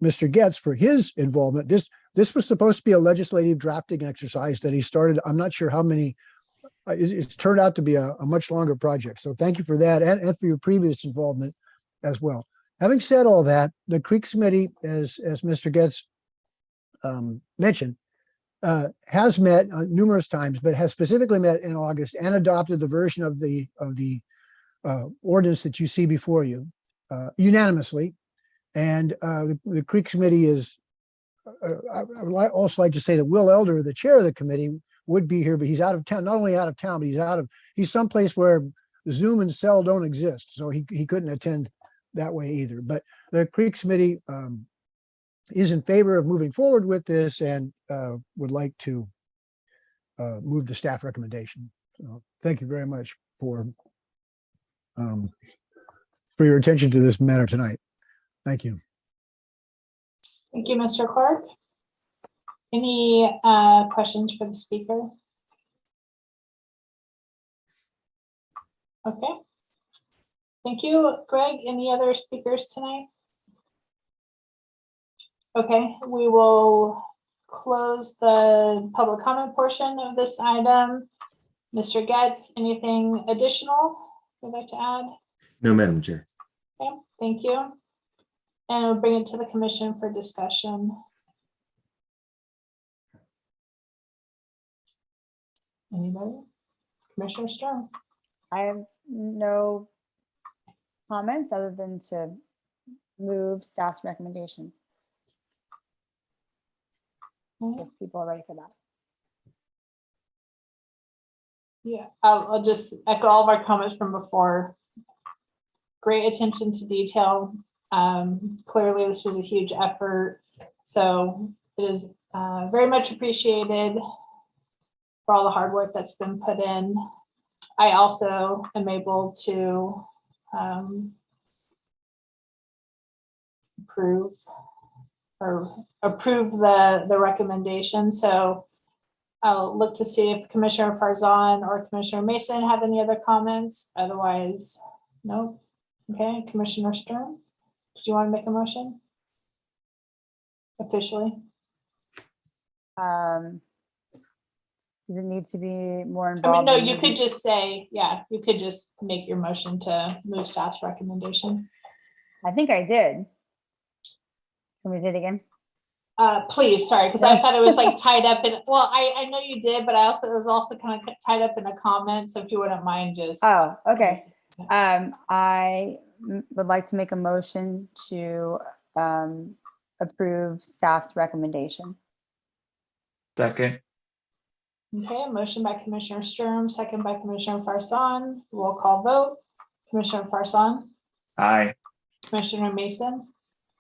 Mr. Getz for his involvement. This was supposed to be a legislative drafting exercise that he started. I'm not sure how many. It's turned out to be a much longer project. So thank you for that and for your previous involvement as well. Having said all that, the Creeks Committee, as Mr. Getz mentioned, has met numerous times, but has specifically met in August and adopted the version of the ordinance that you see before you unanimously. And the Creeks Committee is, I would also like to say that Will Elder, the chair of the committee, would be here, but he's out of town. Not only out of town, but he's someplace where Zoom and Cell don't exist, so he couldn't attend that way either. But the Creeks Committee is in favor of moving forward with this and would like to move the staff recommendation. So thank you very much for your attention to this matter tonight. Thank you. Thank you, Mr. Clark. Any questions for the speaker? Okay. Thank you, Greg. Any other speakers tonight? Okay, we will close the public comment portion of this item. Mr. Getz, anything additional you'd like to add? No, Madam Chair. Okay, thank you. And we'll bring it to the commission for discussion. Anybody? Commissioner Sturm? I have no comments other than to move staff's recommendation. Okay. If people are ready for that. Yeah, I'll just echo all of our comments from before. Great attention to detail. Clearly, this was a huge effort, so it is very much appreciated for all the hard work that's been put in. I also am able to approve the recommendation. So I'll look to see if Commissioner Farzan or Commissioner Mason have any other comments. Otherwise, no. Okay, Commissioner Sturm, do you want to make a motion? Officially? Does it need to be more I mean, involved? no, in you moving- could just say, yeah, you could just make your motion to move staff's recommendation. I think I did. Can we do it again? Please, sorry, because I thought it was like tied up in, well, I know you did, but it was also kind of tied up in a comment. So if you wouldn't mind just. Oh, okay. I would like to make a motion to approve staff's recommendation. Second. Okay, a motion by Commissioner Sturm, second by Commissioner Farzan. Roll call vote. Commissioner Farzan, Aye. Commissioner Mason,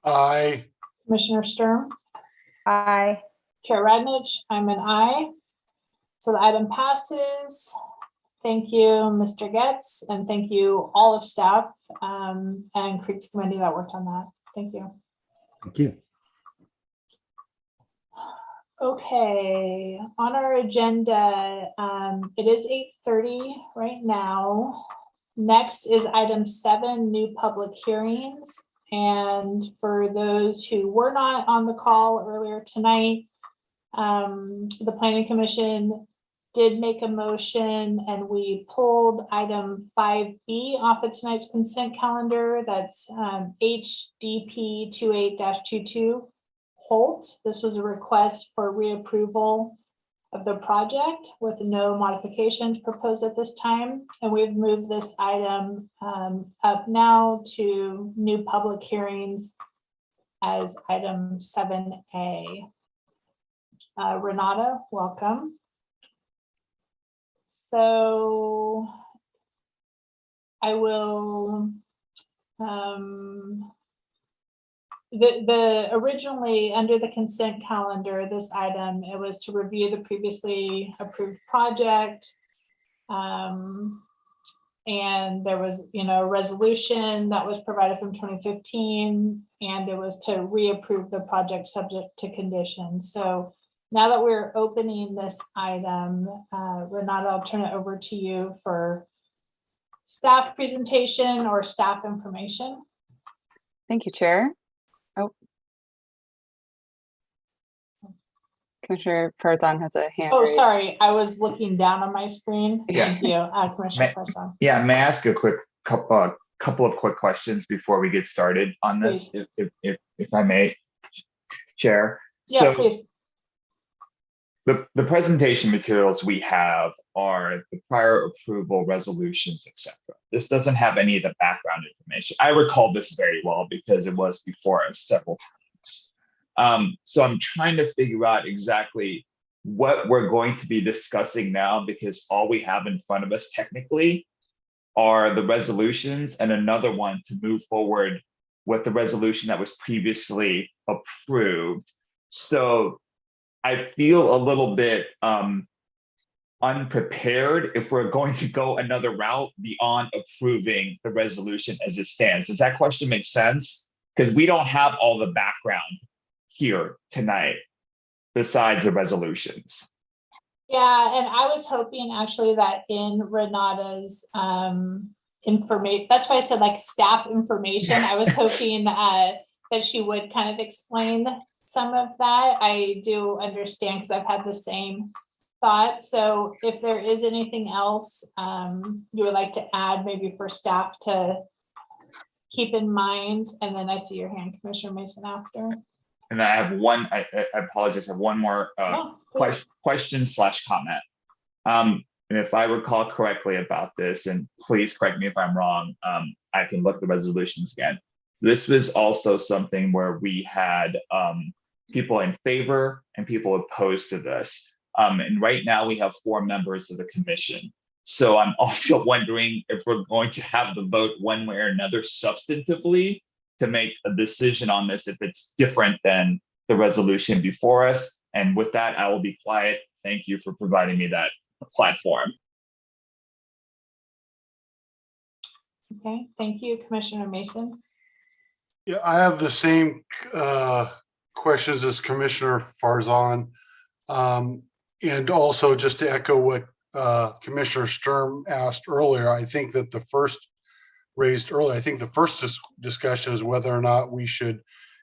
Aye. Commissioner Sturm, Aye. Chair Radnich, I'm an aye. So the item passes. Thank you, Mr. Getz, and thank you all of staff and Creeks Committee that worked on that. Thank you. Thank you. Okay, on our agenda, it is 8:30 right now. Next is item 7, new public hearings. And for those who were not on the call earlier tonight, the Planning Commission did make a motion and we pulled item 5B off of tonight's consent calendar. That's HDP 28-22 Holt. This was a request for reapproval of the project with no modifications proposed at this time. And we've moved this item up now to new public hearings as item 7A. Renata, welcome. So I will, the originally under the consent calendar, this item, it was to review the previously approved project. And there was, a resolution that was provided from 2015, and it was to reapprove the project subject to conditions. So now that we're opening this item, Renata, I'll turn it over to you for staff presentation or staff information. Thank you, Chair. Oh. Commissioner Farzan has a hand Oh, raised. sorry, I was looking down on my screen. Yeah. Thank you, Commissioner Farzan. Yeah, may I ask a couple of quick questions before we get started on this, if I may, Chair? Yeah, So please. the presentation materials we have are the prior approval resolutions, etc. This doesn't have any of the background information. I recall this very well because it was before us several times. So I'm trying to figure out exactly what we're going to be discussing now, because all we have in front of us technically are the resolutions and another one to move forward with the resolution that was previously approved. So I feel a little bit unprepared if we're going to go another route beyond approving the resolution as it stands. Does that question make sense? Because we don't have all the background here tonight besides the resolutions? Yeah, and I was hoping actually that in Renata's information, that's why I said like staff information. I was hoping that she would kind of explain some of that. I do understand because I've had the same thought. So if there is anything else you would like to add, maybe for staff to keep in mind, and then I see your hand, Commissioner Mason, after. And I have one, I apologize, I have one more No, please. question / comment. And if I recall correctly about this, and please correct me if I'm wrong, I can look at the resolutions again. This was also something where we had people in favor and people opposed to this. And right now we have 4 members of the commission. So I'm also wondering if we're going to have the vote one way or another substantively to make a decision on this if it's different than the resolution before us. And with that, I will be quiet. Thank you for providing me that platform. Okay, thank you, Commissioner Mason. Yeah, I have the same questions as Commissioner Farzan. And also just to echo what Commissioner Sturm asked earlier, I think that the first discussion is whether or not we should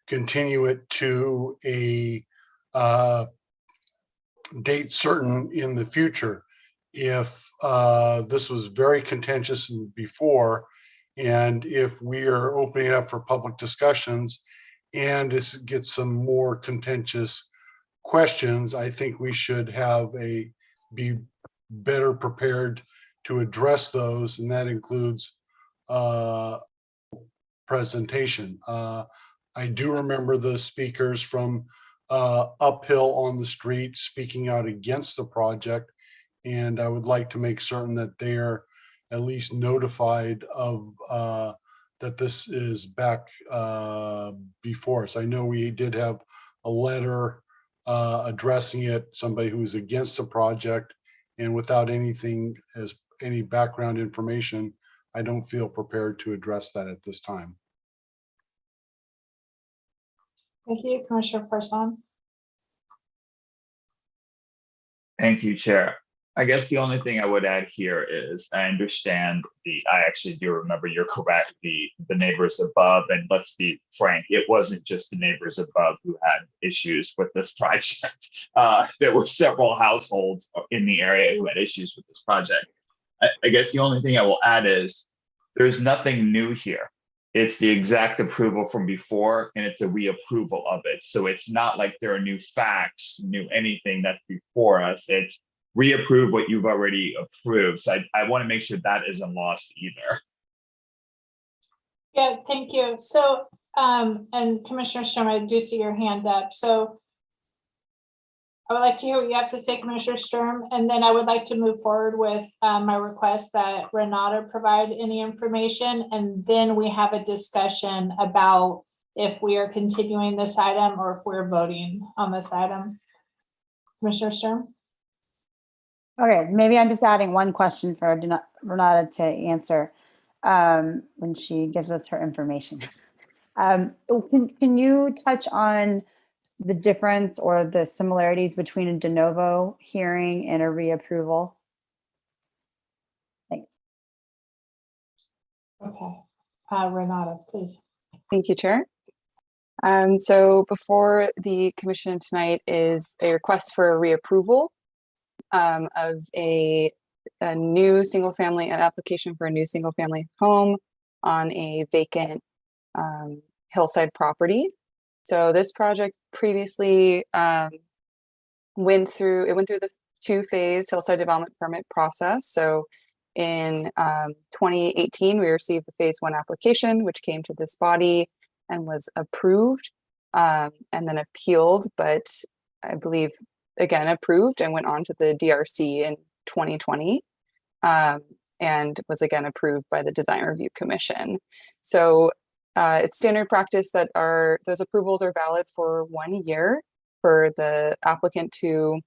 continue it to a date certain in the future. If this was very contentious before, and if we are opening up for public discussions and it gets some more contentious questions, I think we should be better prepared to address those, and that includes presentation. I do remember the speakers from Uphill on the Street speaking out against the project, and I would like to make certain that they're at least notified of that this is back before us. I know we did have a letter addressing it, somebody who was against the project, and without anything as any background information, I don't feel prepared to address that at this time. Thank you, Commissioner Farzan. Thank you, Chair. I guess the only thing I would add here is I understand I actually do remember, you're correct, the neighbors above, and let's be frank, it wasn't just the neighbors above who had issues with this project. There were several households in the area who had issues with this project. I guess the only thing I will add is there's nothing new here. It's the exact approval from before, and it's a reapproval of it. So it's not like there are new facts, new anything that's before us. It's reapprove what you've already approved. So I want to make sure that isn't lost either. Yeah, thank you. So, and Commissioner Sturm, I do see your hand up. So I would like to hear what you have to say, Commissioner Sturm, and then I would like to move forward with my request that Renata provide any information, and then we have a discussion about if we are continuing this item or if we're voting on this item. Commissioner Sturm? Okay, maybe I'm just adding one question for Renata to answer when she gives us her information. Can you touch on the difference or the similarities between a de novo hearing and a reapproval? Thanks. Okay, Renata, please. Thank you, Chair. So before the commission tonight is a request for a reapproval of a new an application for a new single family home on a vacant hillside property. So this project previously went through the 2-phase hillside development permit process. So in 2018, we received the phase 1 application, which came to this body and was approved and then appealed, but I believe again approved and went on to the DRC in 2020 and was again approved by the Design Review Commission. So it's standard practice that those approvals are valid for 1 year for the applicant to,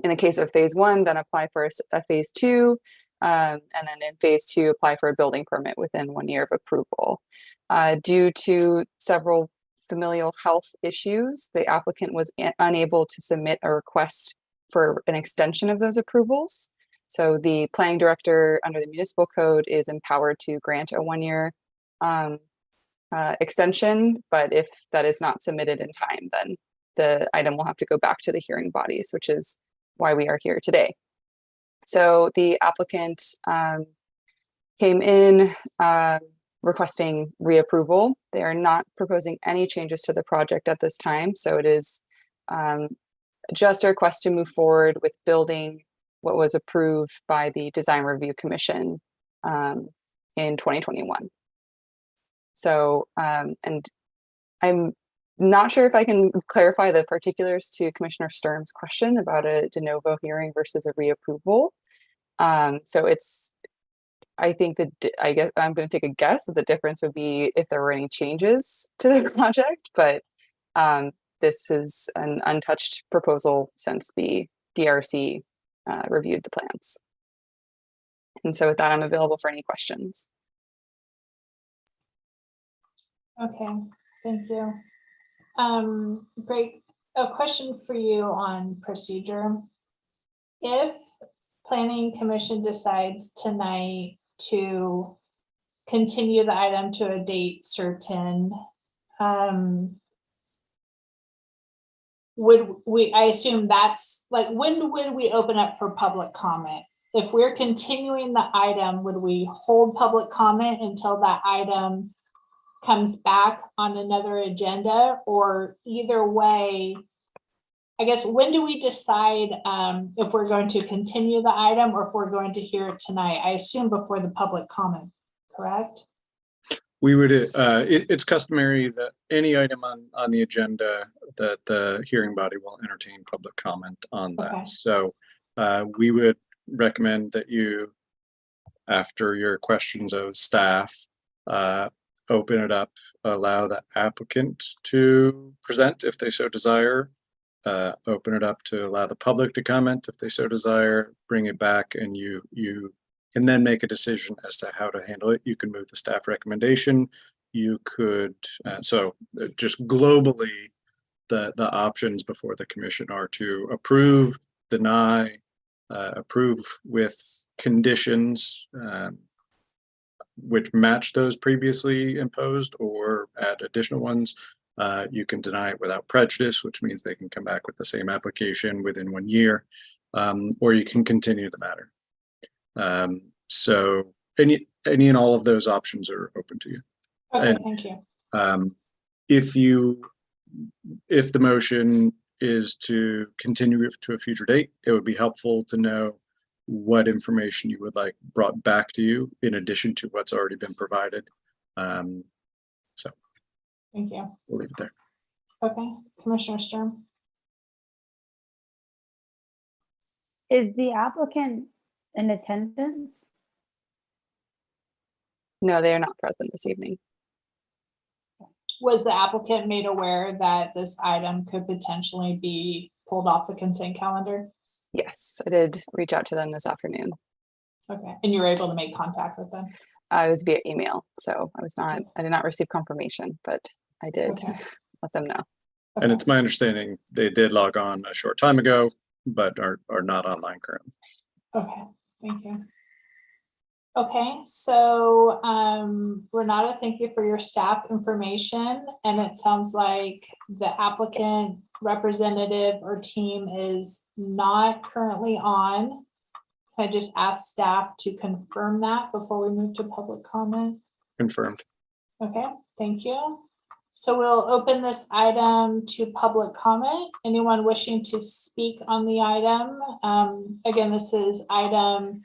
in the case of phase 1, then apply for a phase 2, and then in phase 2 apply for a building permit within 1 year of approval. Due to several familial health issues, the applicant was unable to submit a request for an extension of those approvals. So the planning director under the municipal code is empowered to grant a 1-year extension, but if that is not submitted in time, then the item will have to go back to the hearing bodies, which is why we are here today. So the applicant came in requesting reapproval. They are not proposing any changes to the project at this time. So it is just a request to move forward with building what was approved by the Design Review Commission in 2021. So, and I'm not sure if I can clarify the particulars to Commissioner Sturm's question about a de novo hearing versus a reapproval. So it's, I think that I guess I'm going to take a guess that the difference would be if there were any changes to the project, but this is an untouched proposal since the DRC reviewed the plans. And so with that, I'm available for any questions. Okay, thank you. Greg, a question for you on procedure. If Planning Commission decides tonight to continue the item to a date certain, would we, I assume that's like, when would we open up for public comment? If we're continuing the item, would we hold public comment until that item comes back on another agenda? Or either way, I guess, when do we decide if we're going to continue the item or if we're going to hear it tonight? I assume before the public comment, correct? We would, it's customary that any item on the agenda that the hearing body will entertain public comment on that. Okay. So we would recommend that you, after your questions of staff, open it up, allow the applicant to present if they so desire, open it up to allow the public to comment if they so desire, bring it back, and you can then make a decision as to how to handle it. You can move the staff recommendation. You could, so just globally, the options before the commission are to approve, deny, approve with conditions which match those previously imposed or add additional ones. You can deny it without prejudice, which means they can come back with the same application within 1 year, or you can continue the matter. So any and all of those options are open to you. Okay, And, thank you. If the motion is to continue it to a future date, it would be helpful to know what information you would like brought back to you in addition to what's already been provided. So Thank you. we'll leave it there. Okay, Commissioner Sturm. Is the applicant in attendance? No, they are not present this evening. Was the applicant made aware that this item could potentially be pulled off the consent calendar? Yes, I did reach out to them this afternoon. Okay, and you were able to make contact with them? I was via email, so I did not receive confirmation, but I did Okay. let them know. And Okay. it's my understanding they did log on a short time ago, but are not online currently. Okay, thank you. Okay, so Renata, thank you for your staff information. And it sounds like the applicant representative or team is not currently on. Can I just ask staff to confirm that before we move to public comment? Confirmed. Okay, thank you. So we'll open this item to public comment. Anyone wishing to speak on the item? Again, this is item,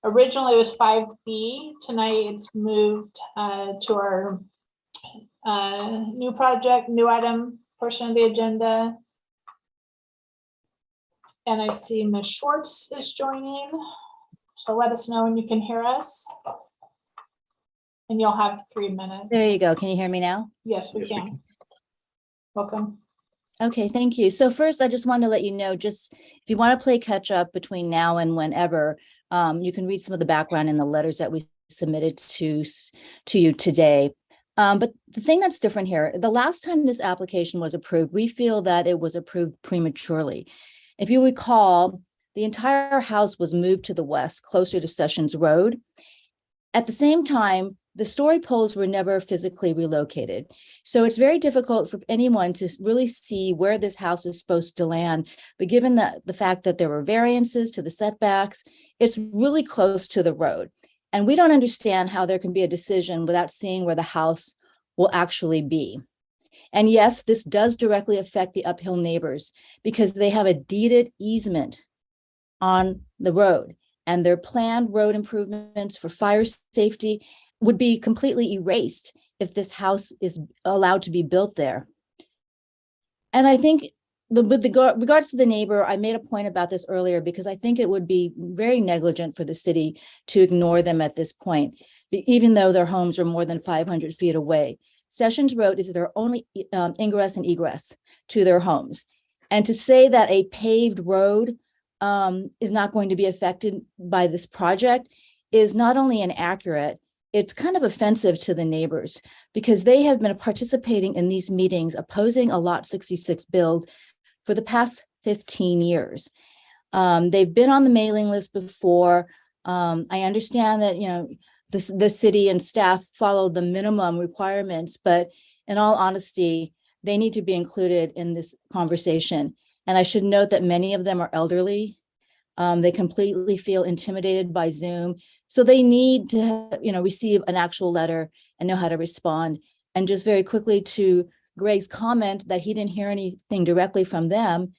originally it was 5B. Tonight it's moved to our new project, new item portion of the agenda. And I see Ms. Schwartz is joining. So let us know when you can hear us. And you'll have 3 minutes. There you go. Can you hear me now? Yes, we can. Welcome. Okay, thank you. So first, I just want to let you know, just if you want to play catch up between now and whenever, you can read some of the background in the letters that we submitted to you today. But the thing that's different here, the last time this application was approved, we feel that it was approved prematurely. If you recall, the entire house was moved to the west, closer to Sessions Road. At the same time, the story poles were never physically relocated. So it's very difficult for anyone to really see where this house is supposed to land. But given the fact that there were variances to the setbacks, it's really close to the road. And we don't understand how there can be a decision without seeing where the house will actually be. And yes, this does directly affect the uphill neighbors because they have a deeded easement on the road, and their planned road improvements for fire safety would be completely erased if this house is allowed to be built there. And I think with regards to the neighbor, I made a point about this earlier because I think it would be very negligent for the city to ignore them at this point, even though their homes are more than 500 feet away. Sessions Road is their only ingress and egress to their homes. And to say that a paved road is not going to be affected by this project is not only inaccurate, it's kind of offensive to the neighbors because they have been participating in these meetings opposing a Lot 66 build for the past 15 years. They've been on the mailing list before. I understand that, you know, the city and staff follow the minimum requirements, but in all honesty, they need to be included in this conversation. And I should note that many of them are elderly. They completely feel intimidated by Zoom. So they need to, you know, receive an actual letter and know how to respond. And just very quickly to Greg's comment that he didn't hear anything directly from them.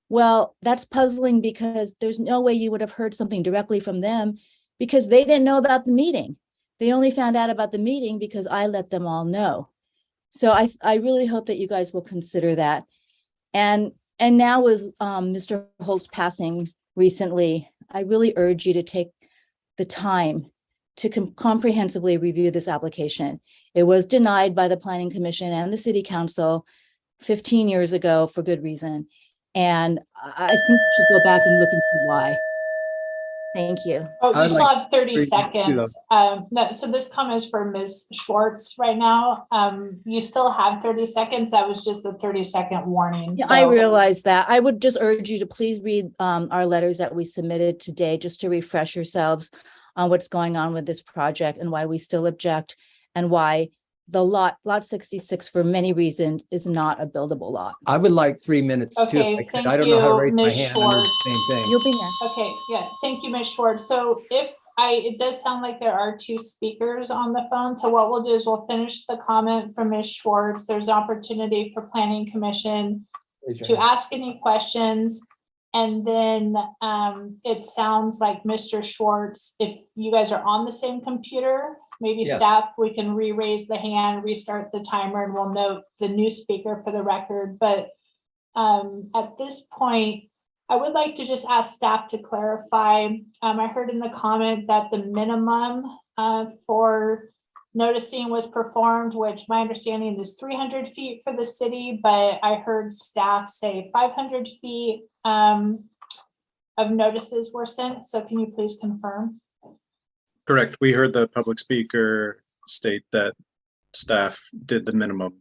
Well, that's puzzling because there's no way you would have heard something directly from them because they didn't know about the meeting. They only found out about the meeting because I let them all know. So I really hope that you guys will consider that. And now with Mr. Holt's passing recently, I really urge you to take the time to comprehensively review this application. It was denied by the Planning Commission and the City Council 15 years ago for good reason. And I think you should go back and look into why. Thank you. Oh, you I'd still like have 30 to- seconds. So this comment is for Ms. Schwartz right now. You still have 30 seconds. That was just a 30-second warning. Yeah, So- I realize that. I would just urge you to please read our letters that we submitted today, just to refresh yourselves on what's going on with this project and why we still object and why the lot 66 for many reasons is not a buildable lot. I would like 3 minutes too. Okay, if I could. thank I don't know how to you, raise my Ms. hand under the Schwartz. same thing. You'll be next. Okay, yeah, thank you, Ms. Schwartz. So it does sound like there are two speakers on the phone. So what we'll do is we'll finish the comment from Ms. Schwartz. There's opportunity for Planning Commission Raise your to hand. ask any questions. And then it sounds like Mr. Schwartz, if you guys are on the same computer, maybe Yes. staff, we can re-raise the hand, restart the timer, and we'll note the new speaker for the record. But at this point, I would like to just ask staff to clarify. I heard in the comment that the minimum for noticing was performed, which my understanding is 300 feet for the city, but I heard staff say 500 feet of notices were sent. So can you please confirm? Correct. We heard the public speaker state that staff did the minimum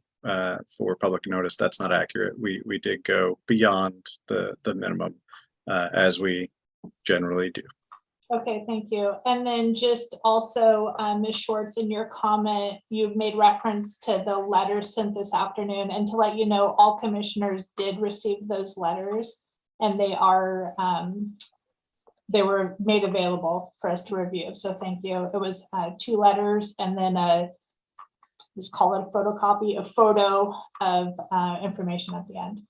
for public notice. That's not accurate. We did go beyond the minimum as we generally do. Okay, thank you. And then just also, Ms. Schwartz, in your comment, you've made reference to the letters sent this afternoon, and to let you know, all commissioners did receive those letters, and they were made available for us to review. So thank you. It was 2 letters and then let's call it a photocopy, a photo of information at the end.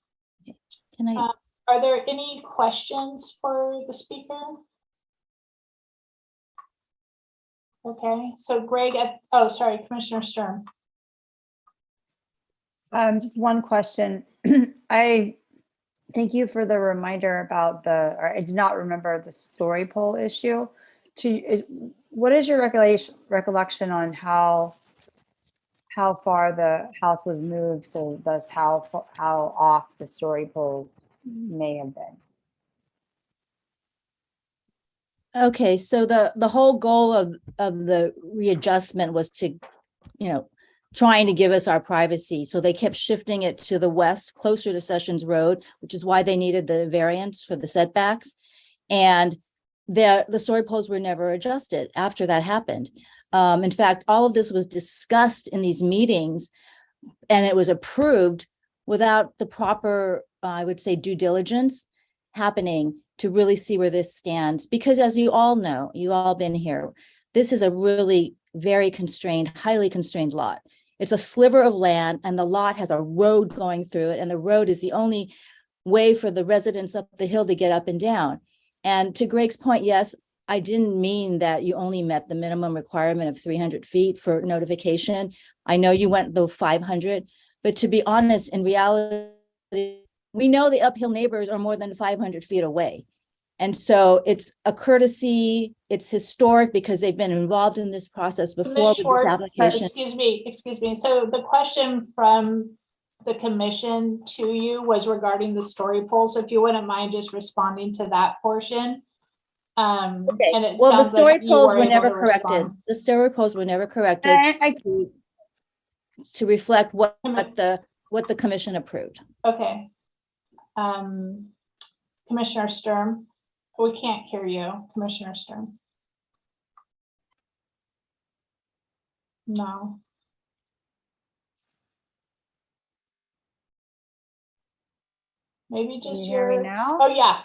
Can I? Are there any questions for the speaker? Okay, so Greg, sorry, Commissioner Sturm. Just one question. I thank you for the reminder about or I did not remember the story pole issue. What is your recollection on how far the house was moved? So thus how off the story poles may have been? Okay, so the whole goal of the readjustment was to, trying to give us our privacy. So they kept shifting it to the west, closer to Sessions Road, which is why they needed the variance for the setbacks. And the story poles were never adjusted after that happened. In fact, all of this was discussed in these meetings and it was approved without the proper, I would say, due diligence happening to really see where this stands. Because as you all know, you all been here, this is a really very constrained, highly constrained lot. It's a sliver of land and the lot has a road going through it. And the road is the only way for the residents up the hill to get up and down. And to Greg's point, yes, I didn't mean that you only met the minimum requirement of 300 feet for notification. I know you went the 500, but to be honest, in reality, we know the uphill neighbors are more than 500 feet away. And so it's a courtesy, it's historic because they've been involved in this process before. Ms. with this Schwartz, application. excuse me. So the question from the commission to you was regarding the story poles. If you wouldn't mind just responding to that portion. Okay. And it Well, the sounds story like you poles were were able never to corrected. respond. The story poles were never corrected I to reflect what the commission approved. Okay. Commissioner Sturm, we can't hear you, Commissioner Sturm. No. Maybe Can just you hear me your, now? oh, yeah,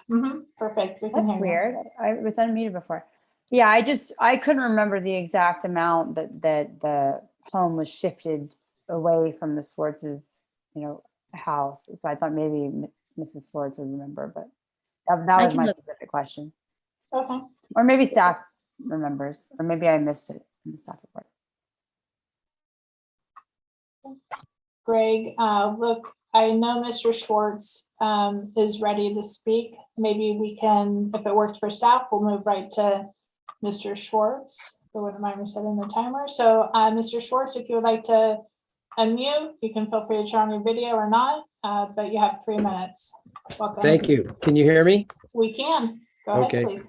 perfect, we can That's hear you. weird. I was unmuted before. Yeah, I couldn't remember the exact amount that the home was shifted away from the Swartz's, house. So I thought maybe Mrs. Swartz would remember, but that was can my look. specific question. Okay, Or maybe staff remembers, or maybe I missed it in the staff report. Greg, look, I know Mr. Schwartz is ready to speak. Maybe we can, if it works for staff, we'll move right to Mr. Schwartz. I wouldn't mind resetting the timer. So Mr. Schwartz, if you would like to unmute, you can feel free to turn on your video or not, but you have 3 minutes. Welcome. Thank you. Can you hear me? We can. Go ahead, Okay. please.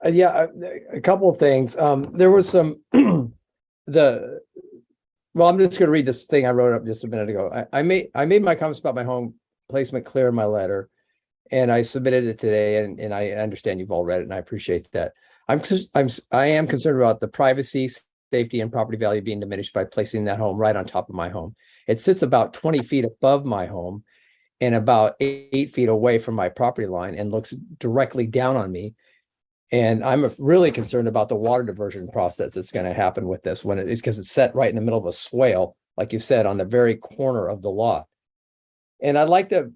Yeah, a couple of things. There was some, I'm just going to read this thing I wrote up just a minute ago. I made my comments about my home placement clear in my letter, and I submitted it today, and I understand you've all read it, and I appreciate that. I am concerned about the privacy, safety, and property value being diminished by placing that home right on top of my home. It sits about 20 feet above my home and about 8 feet away from my property line and looks directly down on me. And I'm really concerned about the water diversion process that's going to happen with this when because it's set right in the middle of a swale, like you said, on the very corner of the lot. And I'd like to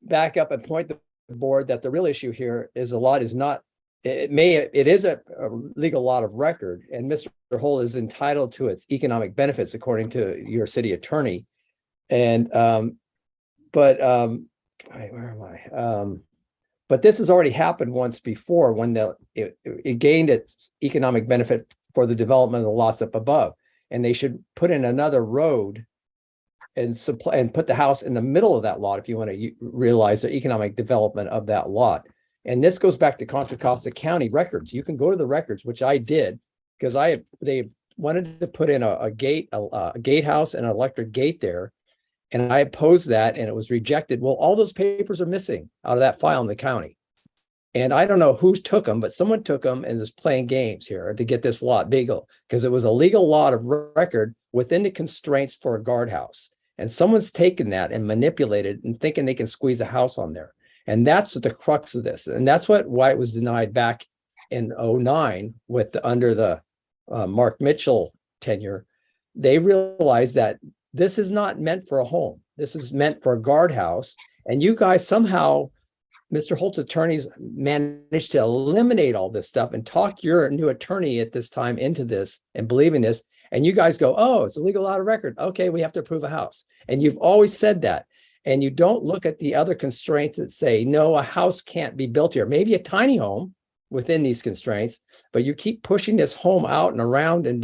back up and point the board that the real issue here is the lot is not, it is a legal lot of record, and Mr. Holt is entitled to its economic benefits according to your city attorney. And where am I? But this has already happened once before when it gained its economic benefit for the development of the lots up above, and they should put in another road and put the house in the middle of that lot if you want to realize the economic development of that lot. And this goes back to Contra Costa County records. You can go to the records, which I did, because they wanted to put in a gatehouse and an electric gate there. And I opposed that and it was rejected. Well, all those papers are missing out of that file in the county. And I don't know who took them, but someone took them and is playing games here to get this lot legal, because it was a legal lot of record within the constraints for a guardhouse. And someone's taken that and manipulated and thinking they can squeeze a house on there. And that's the crux of this. And that's why it was denied back in 2009 under the Mark Mitchell tenure. They realized that this is not meant for a home. This is meant for a guardhouse. And you guys somehow, Mr. Holt's attorneys managed to eliminate all this stuff and talk your new attorney at this time into this and believing this. And you guys go, oh, it's a legal lot of record. Okay, we have to approve a house. And you've always said that. And you don't look at the other constraints that say, no, a house can't be built here. Maybe a tiny home within these constraints, but you keep pushing this home out and around, and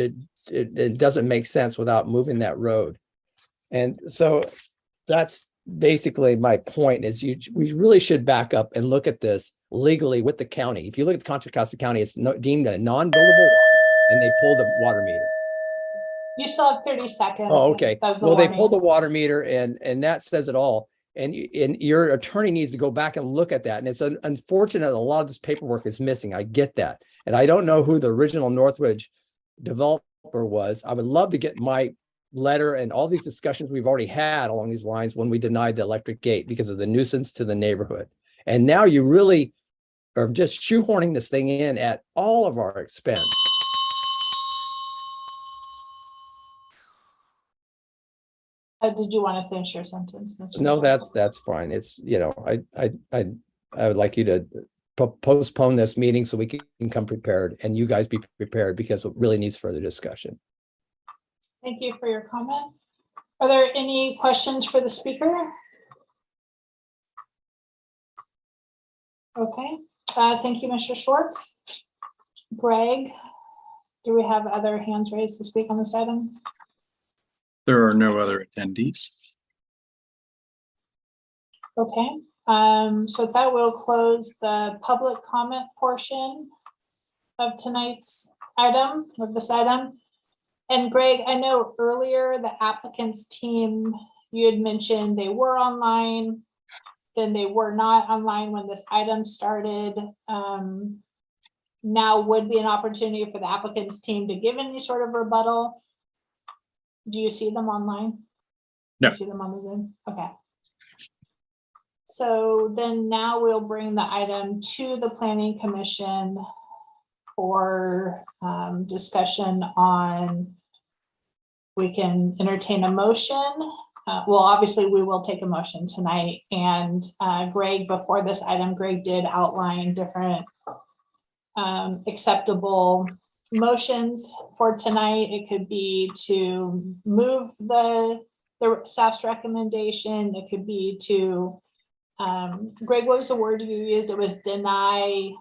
it doesn't make sense without moving that road. And so that's basically my point is we really should back up and look at this legally with the county. If you look at the Contra Costa County, it's deemed a non-buildable lot, and they pull the water meter. You still have 30 seconds. Oh, okay. That was the Well, they pulled the warning. water meter and that says it all. And your attorney needs to go back and look at that. And it's unfortunate a lot of this paperwork is missing. I get that. And I don't know who the original Northridge developer was. I would love to get my letter and all these discussions we've already had along these lines when we denied the electric gate because of the nuisance to the neighborhood. And now you really are just shoehorning this thing in at all of our expense. Did you want to finish your sentence, Mr. No, Schwartz? that's fine. It's, you know, I would like you to postpone this meeting so we can come prepared and you guys be prepared because it really needs further discussion. Thank you for your comment. Are there any questions for the speaker? Okay, thank you, Mr. Schwartz. Greg, do we have other hands raised to speak on this item? There are no other attendees. Okay, so that will close the public comment portion of tonight's item, of this item. And Greg, I know earlier the applicants team, you had mentioned they were online, then they were not online when this item started. Now would be an opportunity for the applicants team to give any sort of rebuttal. Do you see them online? No. You see them on the Zoom? Okay. So then now we'll bring the item to the Planning Commission for discussion on, we can entertain a motion. Well, obviously we will take a motion tonight, and Greg, before this item, Greg did outline different acceptable motions for tonight. It could be to move the staff's recommendation. It could be to, Greg, what was the word you used? It was deny,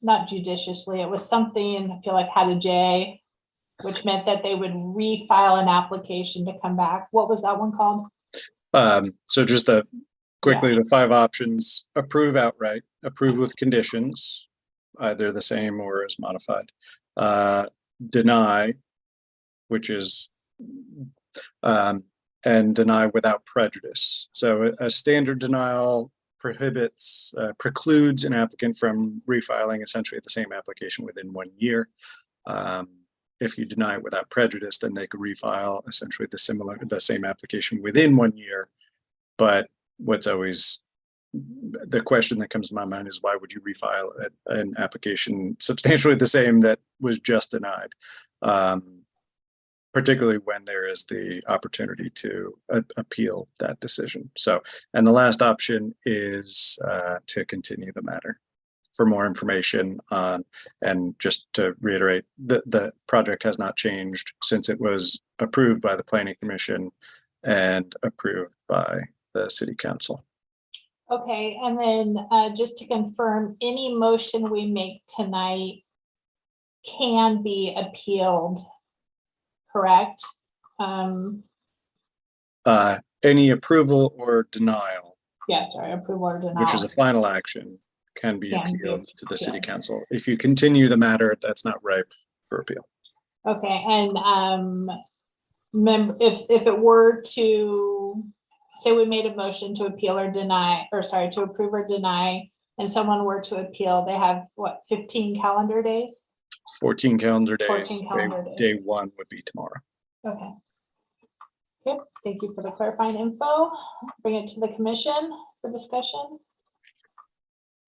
not judiciously. It was something, I feel like had a J, which meant that they would refile an application to come back. What was that one called? So just quickly, the 5 options: approve outright, approve with conditions, either the same or as modified, deny, which is, and deny without prejudice. So a standard denial precludes an applicant from refiling essentially the same application within 1 year. If you deny it without prejudice, then they could refile essentially the same application within 1 year. But what's always the question that comes to my mind is, why would you refile an application substantially the same that was just denied? Particularly when there is the opportunity to appeal that decision. So, and the last option is to continue the matter. For more information on, and just to reiterate, the project has not changed since it was approved by the Planning Commission and approved by the City Council. Okay, and then just to confirm, any motion we make tonight can be appealed, correct? Any approval or denial, Yeah, sorry, approval or denial. which is a final action, can be Can be appealed to the City appealed. Council. If you continue the matter, that's not ripe for appeal. Okay, and if it were to, say we made a motion to appeal or deny, or sorry, to approve or deny, and someone were to appeal, they have what, 15 calendar days? 14 calendar days. 14 calendar days. Day 1 would be tomorrow. Okay. Okay, thank you for the clarifying info. Bring it to the commission for discussion.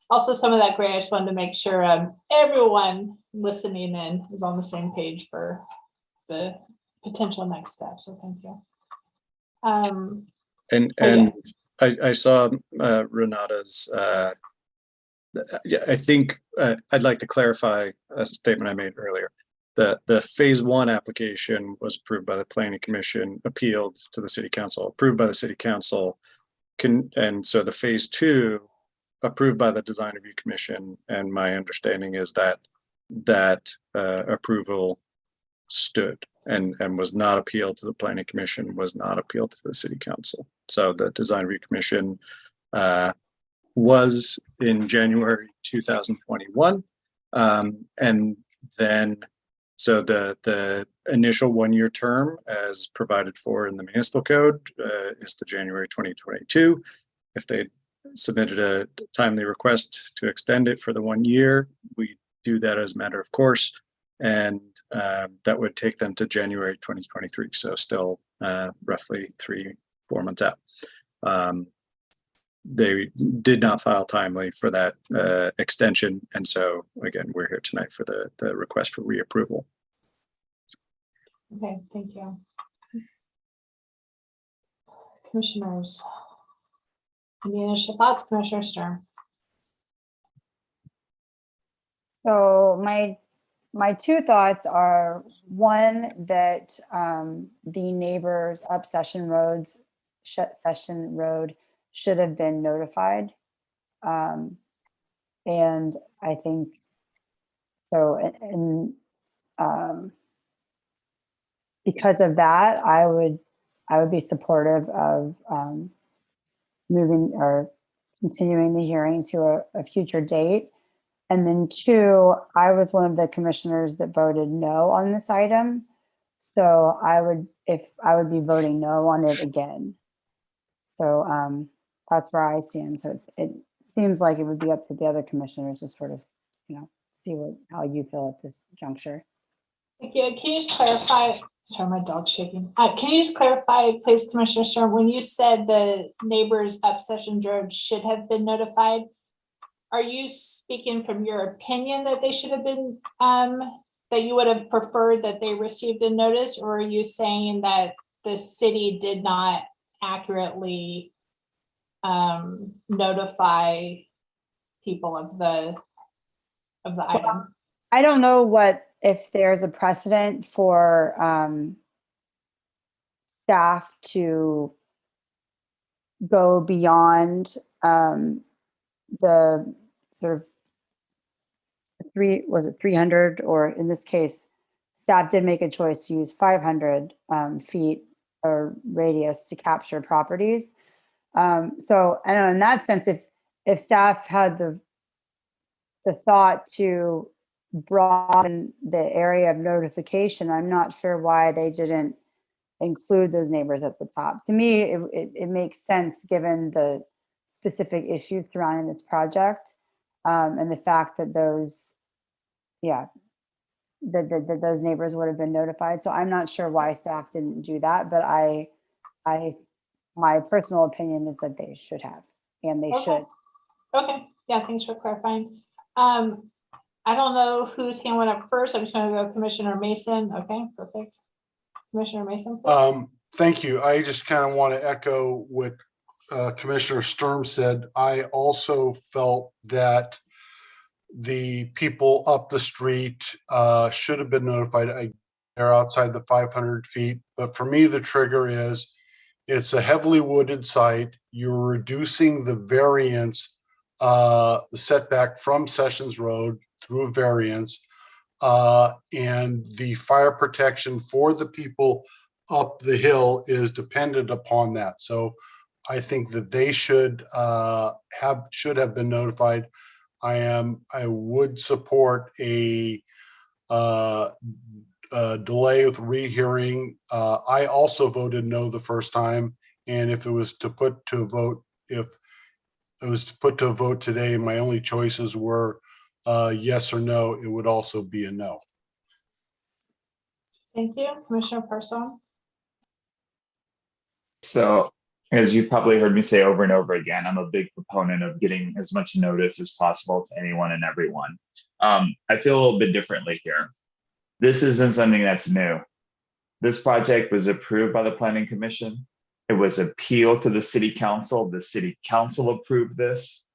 Also, some of that, Gray, I just wanted to make sure everyone listening in is on the same page for the potential next step. So thank you. And I saw Renata's, I think I'd like to clarify a statement I made earlier. The phase 1 application was approved by the Planning Commission, appealed to the City Council, approved by the City Council. And so the phase 2 approved by the Design Review Commission, and my understanding is that approval stood and was not appealed to the Planning Commission, was not appealed to the City Council. So the Design Review Commission was in January 2021, and then So the initial 1-year term as provided for in the municipal code is to January 2022. If they submitted a timely request to extend it for the 1 year, we do that as a matter of course. And that would take them to January 2023. So still roughly 3-4 months out. They did not file timely for that extension. And so again, we're here tonight for the request for reapproval. Okay, thank you. Commissioners. Any initial thoughts, Commissioner Sturm? So my two thoughts are, one, that the neighbors up Session Road should have been notified. And I think so, and because of that, I would be supportive of moving or continuing the hearing to a future date. And then two, I was one of the commissioners that voted no on this item. So I would be voting no on it again. So that's where I stand. So it seems like it would be up to the other commissioners to sort of, see how you feel at this juncture. Thank you. Can you just clarify? Sorry, my dog's shaking. Can you just clarify, please, Commissioner Sturm, when you said the neighbors up Sessions Road should have been notified, are you speaking from your opinion that they should have been, that you would have preferred that they received a notice, or are you saying that the city did not accurately notify people of the item? I don't know if there's a precedent for staff to go beyond the sort of 300, or in this case, staff did make a choice to use 500 feet or radius to capture properties. So I know in that sense, if staff had the thought to broaden the area of notification, I'm not sure why they didn't include those neighbors at the top. To me, it makes sense given the specific issues surrounding this project, and the fact that those neighbors would have been notified. So I'm not sure why staff didn't do that, but my personal opinion is that they should have, and they should. Okay, yeah, thanks for clarifying. I don't know whose hand went up first. I'm just going to go Commissioner Mason. Okay, perfect. Commissioner Mason. Please. Thank you. I just kind of want to echo what Commissioner Sturm said. I also felt that the people up the street should have been notified. They're outside the 500 feet, but for me, the trigger is it's a heavily wooded site. You're reducing the variance, the setback from Sessions Road through a variance, and the fire protection for the people up the hill is dependent upon that. So I think that they should have been notified. I would support a delay with rehearing. I also voted no the first time, and if it was to put to a vote, today, my only choices were yes or no, it would also be a no. Thank you, Commissioner Person. So, as you probably heard me say over and over again, I'm a big proponent of getting as much notice as possible to anyone and everyone. I feel a little bit differently here. This isn't something that's new. This project was approved by the Planning Commission. It was appealed to the City Council. The City Council approved this.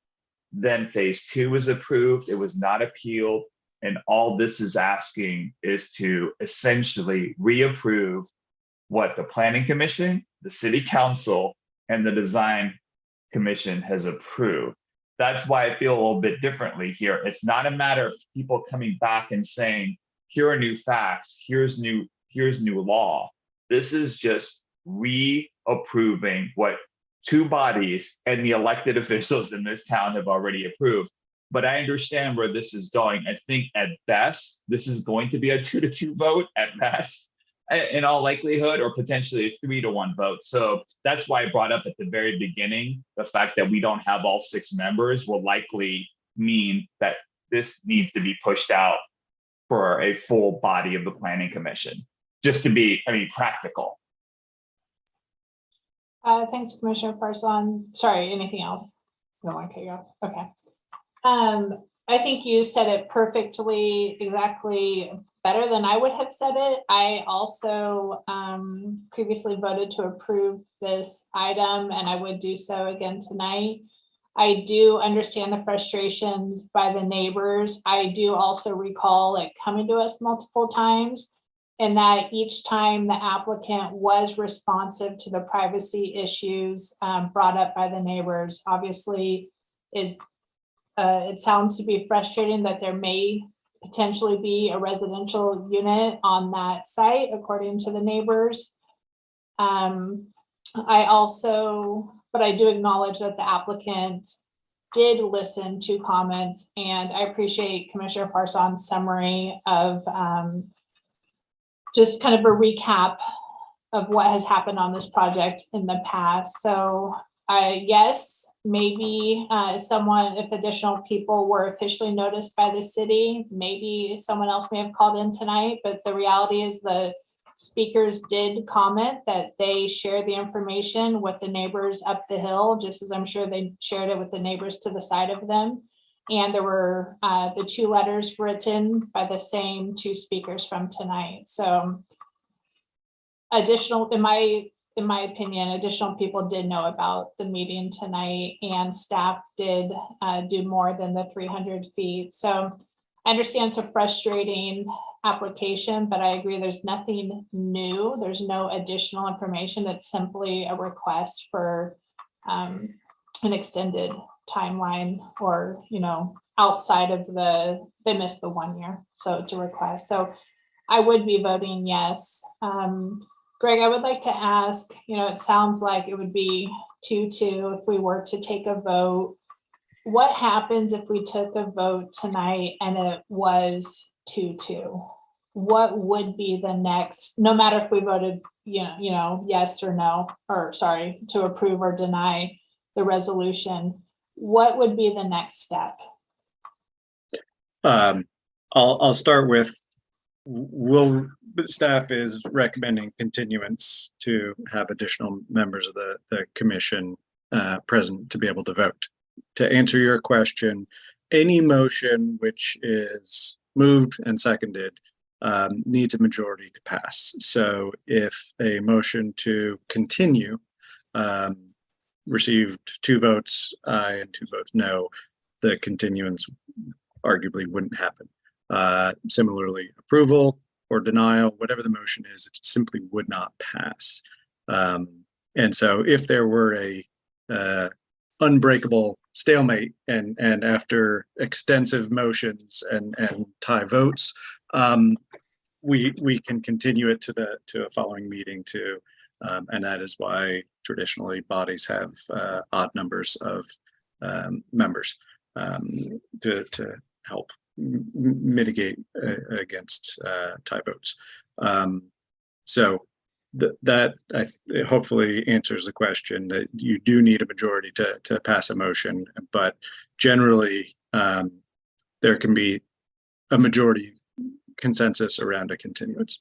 Then phase 2 was approved. It was not appealed. And all this is asking is to essentially reapprove what the Planning Commission, the City Council, and the Design Commission has approved. That's why I feel a little bit differently here. It's not a matter of people coming back and saying, here are new facts, here's new law. This is just reapproving what two bodies and the elected officials in this town have already approved. but I understand where this is going. I think at best, this is going to be a 2-2 vote at best, in all likelihood, or potentially a 3-1 vote. So that's why I brought up at the very beginning, the fact that we don't have all 6 members will likely mean that this needs to be pushed out for a full body of the planning commission, just to be, practical. Thanks, Commissioner Parson. Sorry, anything else? No one can go. Okay. I think you said it perfectly, exactly better than I would have said it. I also previously voted to approve this item, and I would do so again tonight. I do understand the frustrations by the neighbors. I do also recall it coming to us multiple times, and that each time the applicant was responsive to the privacy issues brought up by the neighbors. Obviously, it sounds to be frustrating that there may potentially be a residential unit on that site, according to the neighbors. But I do acknowledge that the applicant did listen to comments, and I appreciate Commissioner Farson's summary of just kind of a recap of what has happened on this project in the past. So yes, maybe if additional people were officially noticed by the city, maybe someone else may have called in tonight, but the reality is the speakers did comment that they share the information with the neighbors up the hill, just as I'm sure they shared it with the neighbors to the side of them. And there were the 2 letters written by the same 2 speakers from tonight. So in my opinion, additional people did know about the meeting tonight, and staff did do more than the 300 feet. So I understand it's a frustrating application, but I agree there's nothing new. There's no additional information. It's simply a request for an extended timeline, or, outside of they missed the 1 year. So it's a request. So I would be voting yes. Greg, I would like to ask, it sounds like it would be 2-2 if we were to take a vote. What happens if we took a vote tonight and it was 2-2? What would be the next, no matter if we voted, yes or no, or sorry, to approve or deny the resolution, what would be the next step? I'll start with, staff is recommending continuance to have additional members of the commission present to be able to vote. To answer your question, any motion which is moved and seconded needs a majority to pass. So if a motion to continue received 2 votes aye and 2 votes no, the continuance arguably wouldn't happen. Similarly, approval or denial, whatever the motion is, it simply would not pass. And so if there were a unbreakable stalemate and after extensive motions and tie votes, we can continue it to a following meeting too. And that is why traditionally bodies have odd numbers of members to help mitigate against tie votes. So that hopefully answers the question that you do need a majority to pass a motion, but generally there can be a majority consensus around a continuance.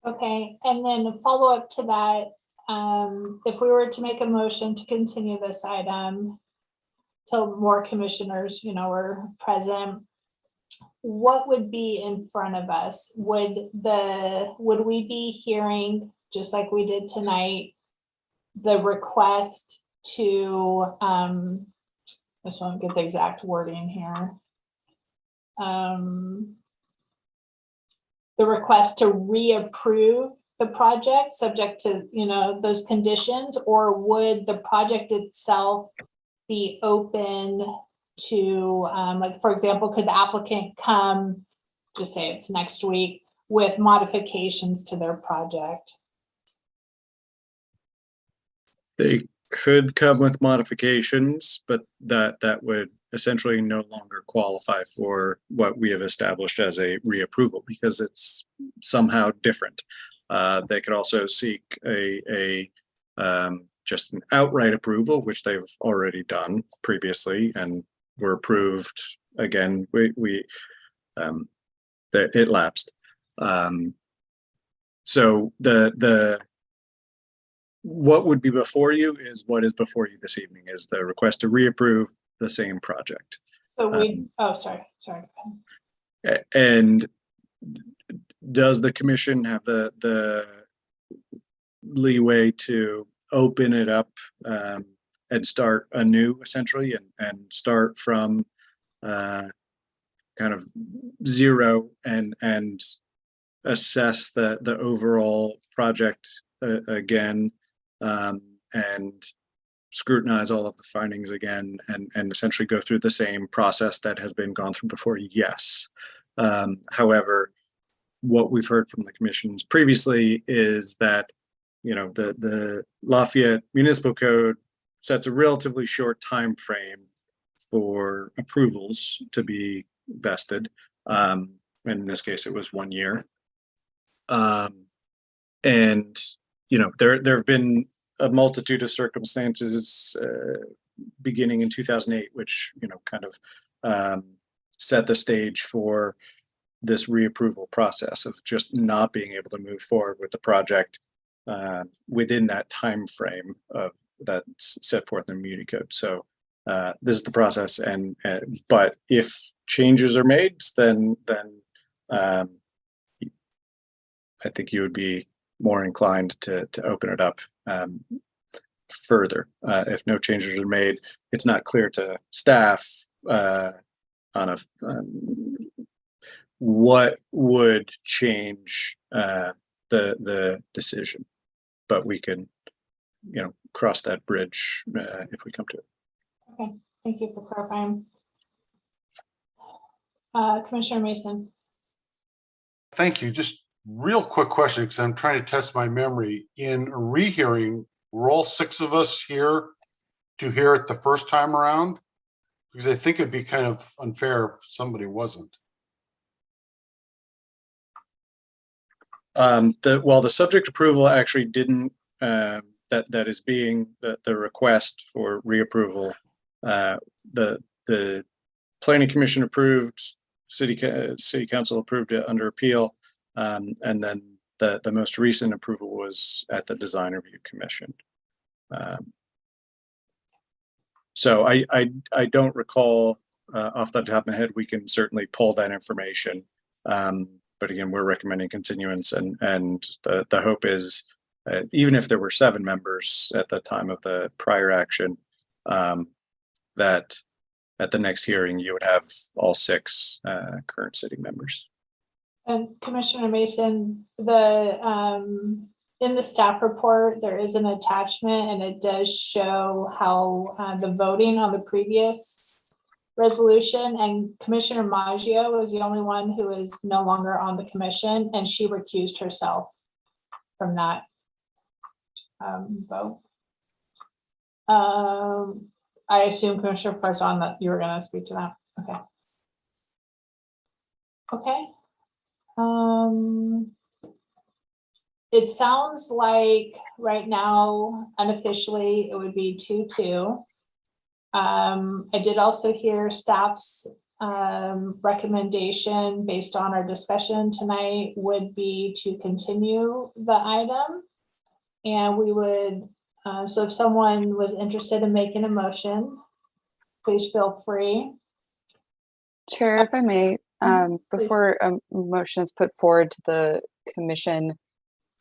Okay, and then a follow up to that, if we were to make a motion to continue this item till more commissioners, are present, what would be in front of us? Would we be hearing, just like we did tonight, the request to, I just want to get the exact wording here. The request to reapprove the project subject to, those conditions, or would the project itself be open to, like, for example, could the applicant come, just say it's next week, with modifications to their project? They could come with modifications, but that would essentially no longer qualify for what we have established as a reapproval because it's somehow different. They could also seek just an outright approval, which they've already done previously and were approved. Again, it lapsed. So what would be before you is what is before you this evening is the request to reapprove the same project. So sorry. And does the commission have the leeway to open it up and start anew essentially and start from kind of zero and assess the overall project again and scrutinize all of the findings again and essentially go through the same process that has been gone through before? Yes. However, what we've heard from the commissions previously is that, you know, the Lafayette Municipal Code sets a relatively short time frame for approvals to be vested. And in this case, it was 1 year. And, you know, there have been a multitude of circumstances beginning in 2008, which, you know, kind of set the stage for this reapproval process of just not being able to move forward with the project within that time frame of that's set forth in the Muni Code. So this is the process, but if changes are made, then I think you would be more inclined to open it up further. If no changes are made, it's not clear to staff on what would change the decision, but we can, you know, cross that bridge if we come to it. Okay, thank you for clarifying. Commissioner Mason. Thank you. Just real quick question, because I'm trying to test my memory. In a rehearing, were all 6 of us here to hear it the first time around? Because I think it'd be kind of unfair if somebody wasn't. The subject approval actually didn't, that is being the request for reapproval. The planning commission approved, city council approved it under appeal. And then the most recent approval was at the design review commission. So I don't recall off the top of my head. We can certainly pull that information. But again, we're recommending continuance, and the hope is even if there were 7 members at the time of the prior action, that at the next hearing you would have all 6 current sitting members. And Commissioner Mason, in the staff report, there is an attachment and it does show how the voting on the previous resolution, and Commissioner Maggio is the only one who is no longer on the commission, and she recused herself from that vote. I assume Commissioner Farzan that you were going to speak to that. Okay. Okay. It sounds like right now, unofficially, it would be 2-2. I did also hear staff's recommendation based on our discussion tonight would be to continue the item. And we would, so if someone was interested in making a motion, please feel free. Chair, if I may, before a motion is put forward to the commission,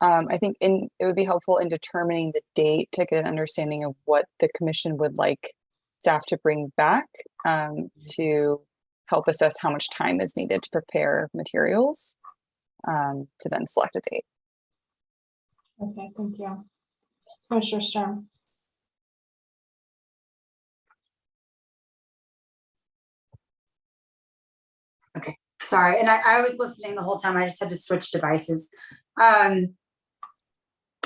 I think it would be helpful in determining the date to get an understanding of what the commission would like staff to bring back to help assess how much time is needed to prepare materials to then select a date. Okay, thank you. Commissioner Sturm. Okay, sorry. And I was listening the whole time. I just had to switch devices. I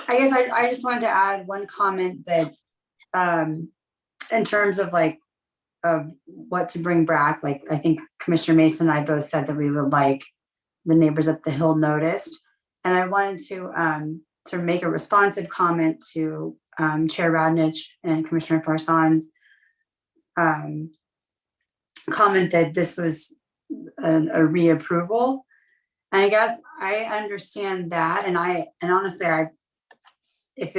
guess I just wanted to add one comment that in terms of like of what to bring back. Like, I think Commissioner Mason and I both said that we would like the neighbors up the hill noticed. And I wanted to make a responsive comment to Chair Radnich and Commissioner Farson's comment that this was a reapproval. And I guess I understand that, and honestly, if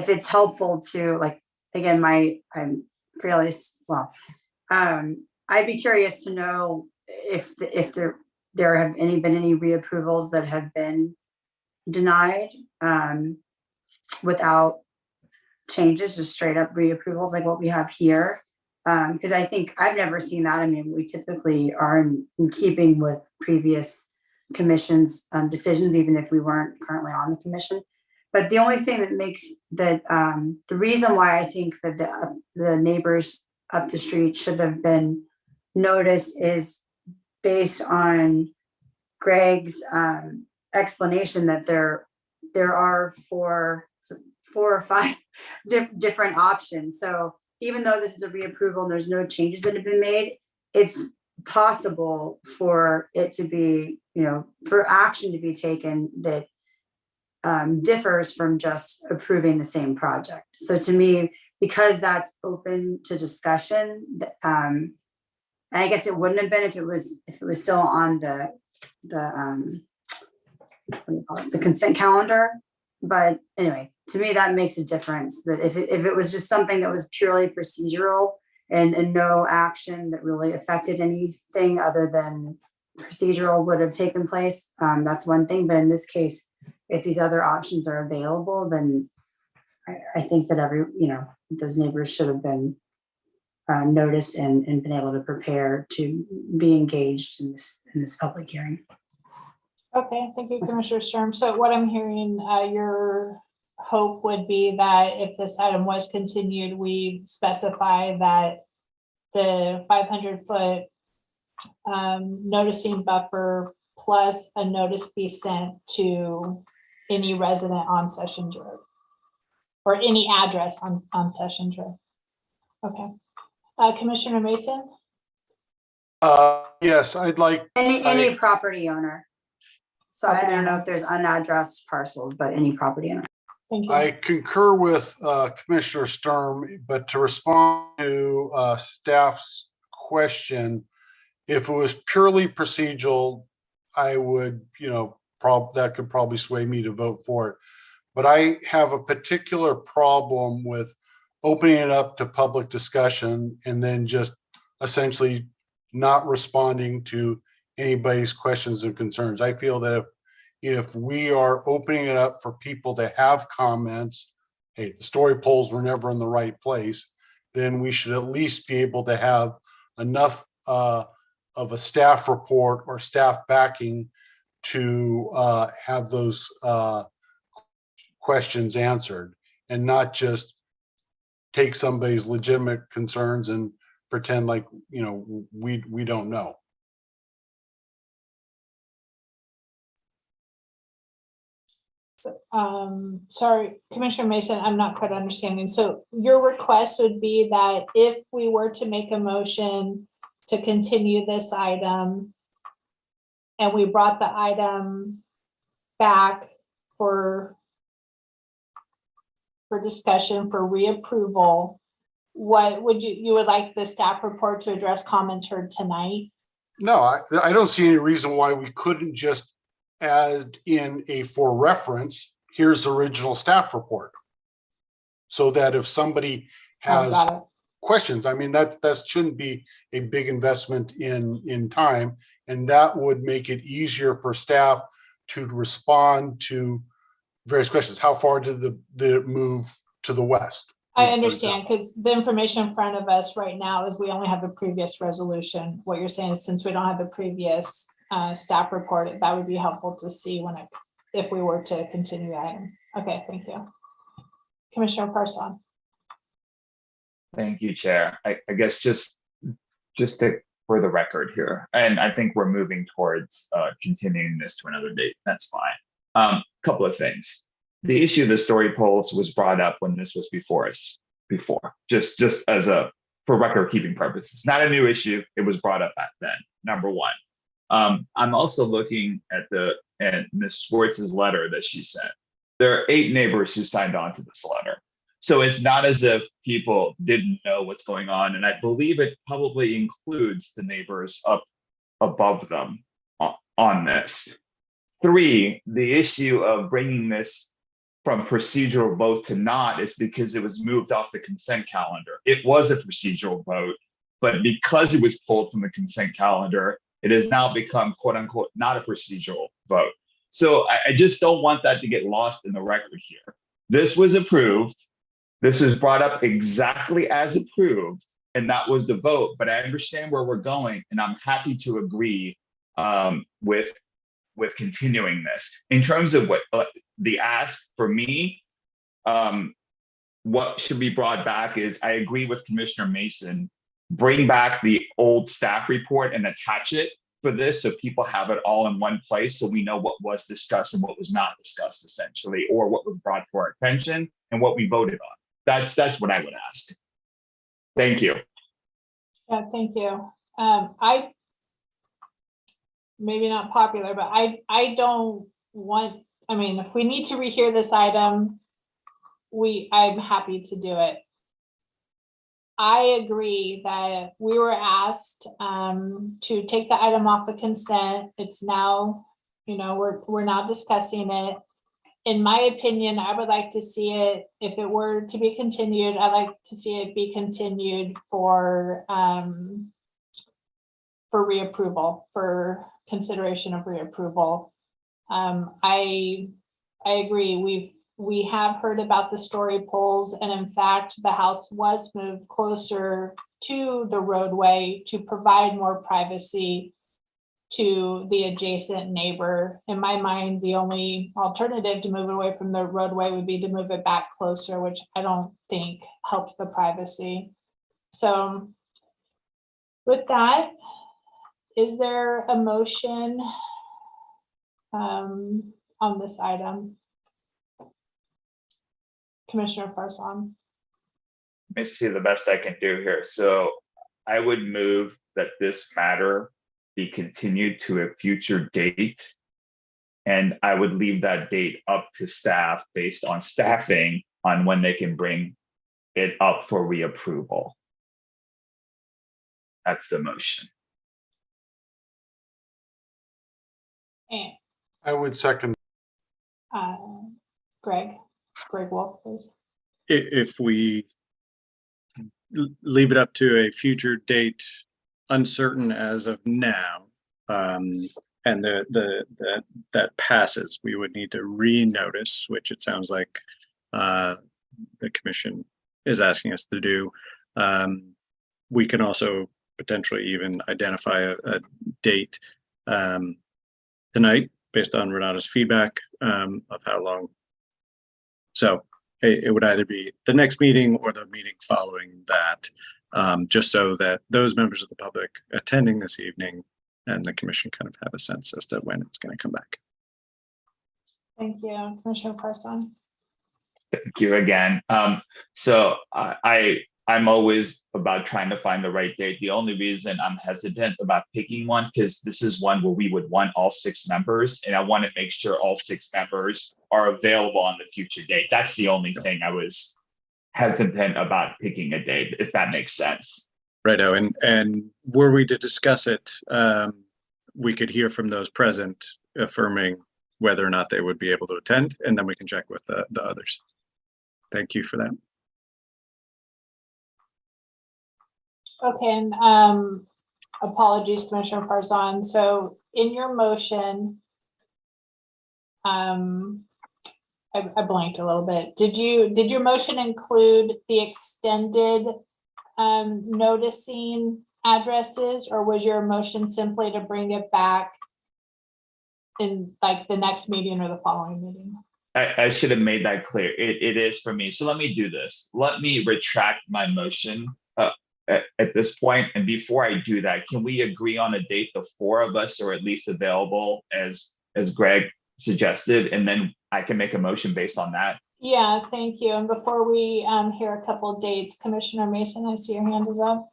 it's helpful to, like, again, I'm fairly well. I'd be curious to know if there have been any reapprovals that have been denied without changes, just straight up reapprovals like what we have here. Because I think I've never seen that. I mean, we typically are in keeping with previous commissions' decisions, even if we weren't currently on the commission. But the only thing that makes that the reason why I think that the neighbors up the street should have been noticed is based on Greg's explanation that there are four or five different options. So even though this is a reapproval and there's no changes that have been made, it's possible for it to be, for action to be taken that differs from just approving the same project. So to me, because that's open to discussion, and I guess it wouldn't have been if it was still on the consent calendar. But anyway, to me, that makes a difference. That if it was just something that was purely procedural and no action that really affected anything other than procedural would have taken place, that's one thing. But in this case, if these other options are available, then I think that those neighbors should have been noticed and been able to prepare to be engaged in this public hearing. Okay, thank you, Commissioner Sturm. So what I'm hearing, your hope would be that if this item was continued, we specify that the 500-foot noticing buffer plus a notice be sent to any resident on Sessions Road or any address on Sessions Road. Okay. Commissioner Mason? Yes, I'd like. Any property owner. So I don't know if there's unaddressed parcels, but any property owner. Thank you. I concur with Commissioner Sturm, but to respond to staff's question, if it was purely procedural, I would, that could probably sway me to vote for it. But I have a particular problem with opening it up to public discussion and then just essentially not responding to anybody's questions and concerns. I feel that if we are opening it up for people to have comments, hey, the story polls were never in the right place, then we should at least be able to have enough of a staff report or staff backing to have those questions answered and not just take somebody's legitimate concerns and pretend like, we don't know. Sorry, Commissioner Mason, I'm not quite understanding. So your request would be that if we were to make a motion to continue this item and we brought the item back for discussion for reapproval, what would you would like the staff report to address comments heard tonight? No, I don't see any reason why we couldn't just add in for reference, here's the original staff report. So that if somebody has questions, I mean, that shouldn't be a big investment in time. And that would make it easier for staff to respond to various questions. How far did it move to the west? I understand, because the information in front of us right now is we only have the previous resolution. What you're saying is since we don't have the previous staff report, that would be helpful to see if we were to continue the item. Okay, thank you. Commissioner Parson. Thank you, Chair. I guess just for the record here, and I think we're moving towards continuing this to another date. That's fine. Couple of things. The issue of the story polls was brought up when this was before us. before, just as for record keeping purposes. Not a new issue. It was brought up back then, number one. I'm also looking at Ms. Schwartz's letter that she sent. There are 8 neighbors who signed on to this letter. So it's not as if people didn't know what's going on. And I believe it probably includes the neighbors up above them on this. 3, the issue of bringing this from procedural vote to not is because it was moved off the consent calendar. It was a procedural vote, but because it was pulled from the consent calendar, it has now become quote unquote not a procedural vote. So I just don't want that to get lost in the record here. This was approved. This is brought up exactly as approved, and that was the vote. But I understand where we're going, and I'm happy to agree with continuing this. In terms of what the ask for me, what should be brought back is, I agree with Commissioner Mason, bring back the old staff report and attach it for this so people have it all in one place, so we know what was discussed and what was not discussed, essentially, or what was brought to our attention and what we voted on. That's what I would ask. Thank you. Yeah, thank you. I, maybe not popular, but I don't want, I mean, if we need to rehear this item, I'm happy to do it. I agree that we were asked to take the item off the consent. It's now, we're now discussing it. In my opinion, I would like to see it, if it were to be continued, I'd like to see it be continued for reapproval, for consideration of reapproval. I agree. We have heard about the story poles, and in fact, the house was moved closer to the roadway to provide more privacy to the adjacent neighbor. In my mind, the only alternative to move away from the roadway would be to move it back closer, which I don't think helps the privacy. So with that, is there a motion on this item? Commissioner Farson. Let me see the best I can do here. So I would move that this matter be continued to a future date. And I would leave that date up to staff based on staffing on when they can bring it up for reapproval. That's the motion. And I would second. Greg Wolf, please. If we leave it up to a future date, uncertain as of now, and that passes, we would need to renotice, which it sounds like the commission is asking us to do. We can also potentially even identify a date tonight based on Renata's feedback of how long. So it would either be the next meeting or the meeting following that, just so that those members of the public attending this evening and the commission kind of have a sense as to when it's going to come back. Thank you, Commissioner Parson. Thank you again. So I'm always about trying to find the right date. The only reason I'm hesitant about picking one, because this is one where we would want all 6 members, and I want to make sure all 6 members are available on the future date. That's the only thing I was hesitant about picking a date, if that makes sense. Righto, and were we to discuss it, we could hear from those present affirming whether or not they would be able to attend, and then we can check with the others. Thank you for that. Okay, and apologies, Commissioner Farzan. So in your motion, I blanked a little bit. Did your motion include the extended noticing addresses, or was your motion simply to bring it back in like the next meeting or the following meeting? I should have made that clear. It is for me. So let me do this. Let me retract my motion at this point. And before I do that, can we agree on a date the 4 of us are at least available as Greg suggested, and then I can make a motion based on that? Yeah, thank you. And before we hear a couple of dates, Commissioner Mason, I see your hand is up.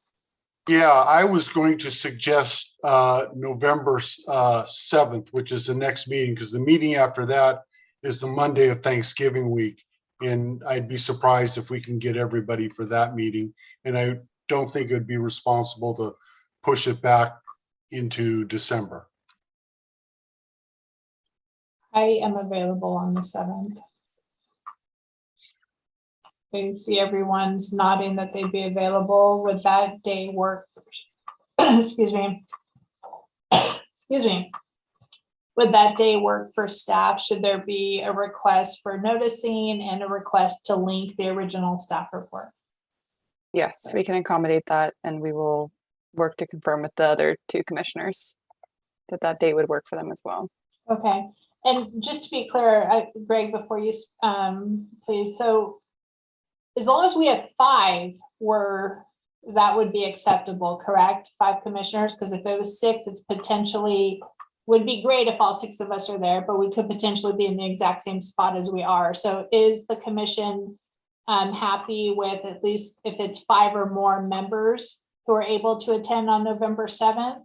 Yeah, I was going to suggest November 7th, which is the next meeting, because the meeting after that is the Monday of Thanksgiving week. And I'd be surprised if we can get everybody for that meeting. And I don't think it would be responsible to push it back into December. I am available on the 7th. I see everyone's nodding that they'd be available. Would that day work? Excuse me. Excuse me. Would that day work for staff? Should there be a request for noticing and a request to link the original staff report? Yes, we can accommodate that, and we will work to confirm with the other two commissioners that that date would work for them as well. Okay, and just to be clear, Greg, before you, please, so as long as we had 5, that would be acceptable, correct? 5 commissioners, because if it was 6, it's potentially, would be great if all 6 of us are there, but we could potentially be in the exact same spot as we are. So is the commission happy with, at least if it's 5 or more members who are able to attend on November 7th?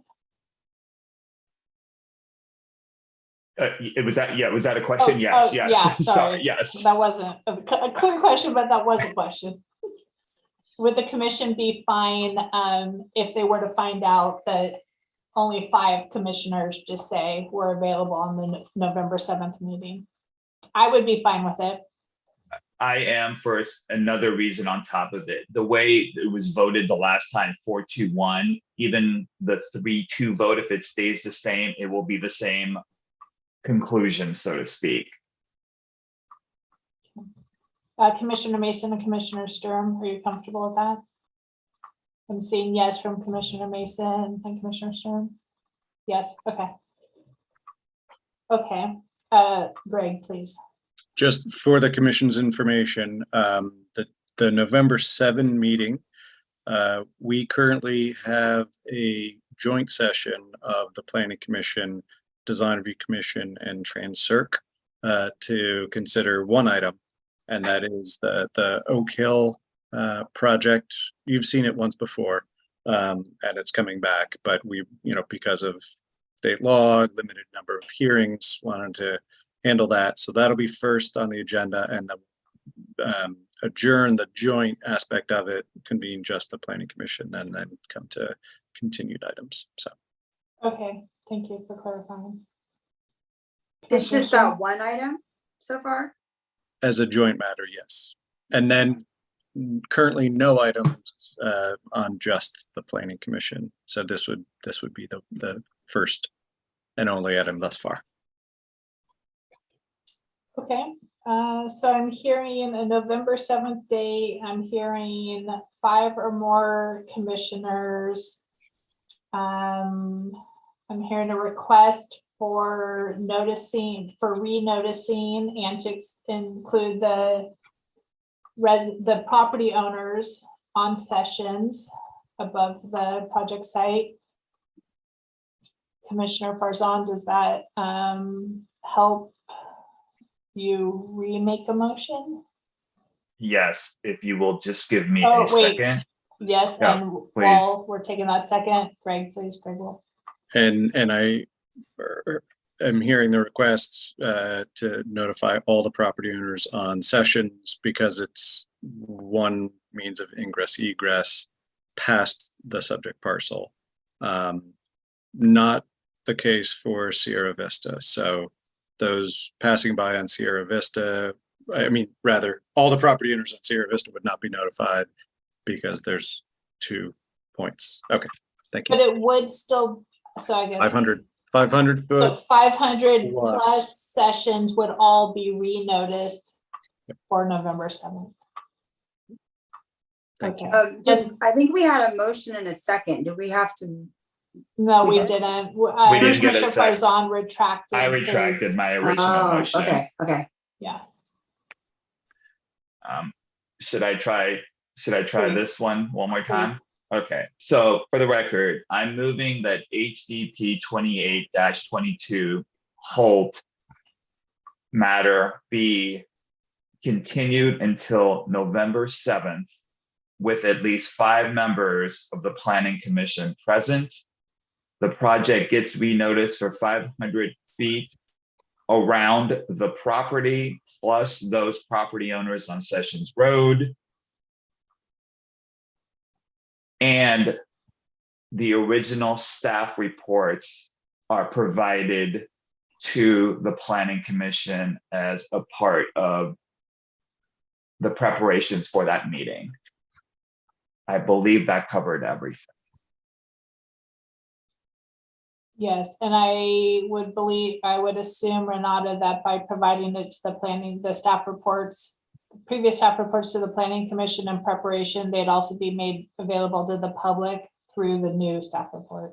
Was that a question? Yes, yes. Yeah, sorry. Yes. That wasn't a clear question, but that was a question. Would the commission be fine if they were to find out that only 5 commissioners just say we're available on the November 7th meeting? I would be fine with it. I am, for another reason on top of it. The way it was voted the last time, 4-2-1, even the 3-2 vote, if it stays the same, it will be the same conclusion, so to speak. Commissioner Mason and Commissioner Sturm, are you comfortable with that? I'm seeing yes from Commissioner Mason and Commissioner Sturm. Yes, okay. Okay, Greg, please. Just for the commission's information, the November 7 meeting, we currently have a joint session of the Planning Commission, Design Review Commission, and TransCirc to consider one item, and that is the Oak Hill project. You've seen it once before, and it's coming back, but we, because of state law, limited number of hearings, wanted to handle that. So that'll be first on the agenda, and then adjourn the joint aspect of it, convene just the Planning Commission, and then come to continued items. So. Okay, thank you for clarifying. It's just that one item so far? As a joint matter, yes. And then currently no items on just the Planning Commission. So this would be the first and only item thus far. Okay, so I'm hearing a November 7th date. I'm hearing 5 or more commissioners. I'm hearing a request for renoticing and to include the property owners on sessions above the project site. Commissioner Farzan, does that help you remake a motion? Yes, if you will just give me a second. Yes, Yeah, and please. while we're taking that second, Greg, please, Greg will. And I am hearing the requests to notify all the property owners on sessions because it's one means of ingress egress past the subject parcel. Not the case for Sierra Vista. So those passing by on Sierra Vista, rather all the property owners on Sierra Vista would not be notified because there's 2 points. Okay, thank you. But it would still, so I guess. 500 foot. So 500 plus. plus sessions would all be re-noticed for November 7th. Thank Okay. I think we had a motion in a second. Do we have to? No, we did? didn't. We didn't get a Commissioner second. Farzan retracted. I retracted his- my original Oh, motion. okay. Yeah. Should I try Please. this one more time? Please. Okay, so for the record, I'm moving that HDP 28-22 Holt matter be continued until November 7th with at least 5 members of the Planning Commission present. The project gets renoticed for 500 feet around the property, plus those property owners on Sessions Road. And the original staff reports are provided to the Planning Commission as a part of the preparations for that meeting. I believe that covered everything. Yes, and I would assume, Renata, that by providing it to the staff reports, previous staff reports to the Planning Commission in preparation, they'd also be made available to the public through the new staff report.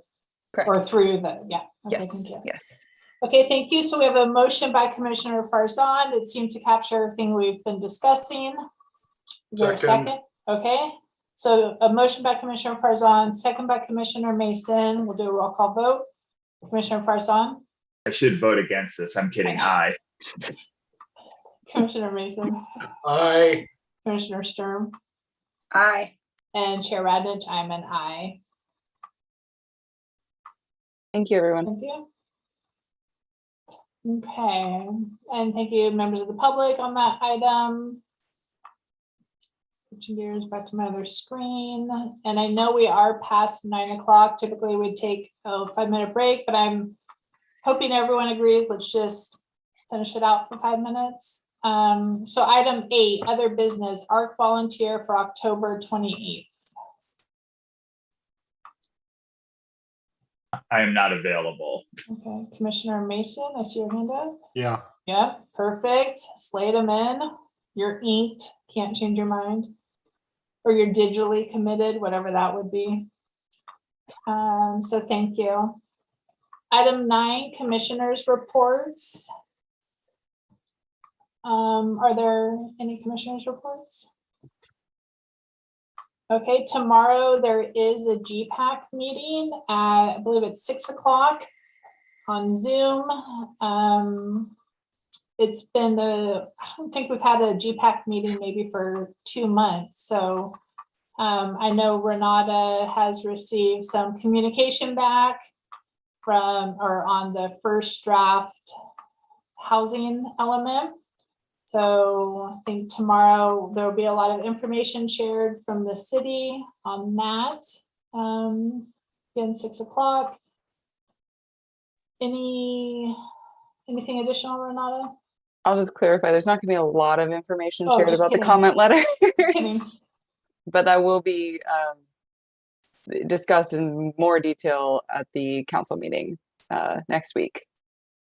Correct. Or through the, yeah. Okay, Yes, thank you. yes. Okay, thank you. So we have a motion by Commissioner Farzan. It seems to capture everything we've been discussing. Is there a Second. second? Okay, so a motion by Commissioner Farzan, second by Commissioner Mason. We'll do a roll call vote. Commissioner Farzan, I should vote against this. I'm kidding. Aye. Commissioner Mason, Aye. Commissioner Sturm, Aye. and Chair Radnich, I'm an aye. Thank you, everyone. Thank you. Okay, and thank you, members of the public on that item. Switching gears back to my other screen, and I know we are past 9 o'clock. Typically we'd take a 5-minute break, but I'm hoping everyone agrees. Let's just finish it out for 5 minutes. So item 8, other business, ARC volunteer for October 28th. I am not available. Okay, Commissioner Mason, I see your hand up. Yeah. Yeah, perfect. Slate them in. You're inked, can't change your mind. Or you're digitally committed, whatever that would be. So thank you. Item 9, commissioners' reports. Are there any commissioners' reports? Okay, tomorrow there is a GPAC meeting at, I believe it's 6 o'clock on Zoom. It's been I don't think we've had a GPAC meeting maybe for 2 months. So I know Renata has received some communication back on the first draft housing element. So I think tomorrow there will be a lot of information shared from the city on that. Again, 6 o'clock. Anything additional, Renata? I'll just clarify, there's not gonna be a lot of information Oh, shared just about the kidding. comment letter. Just kidding. But that will be discussed in more detail at the council meeting next week.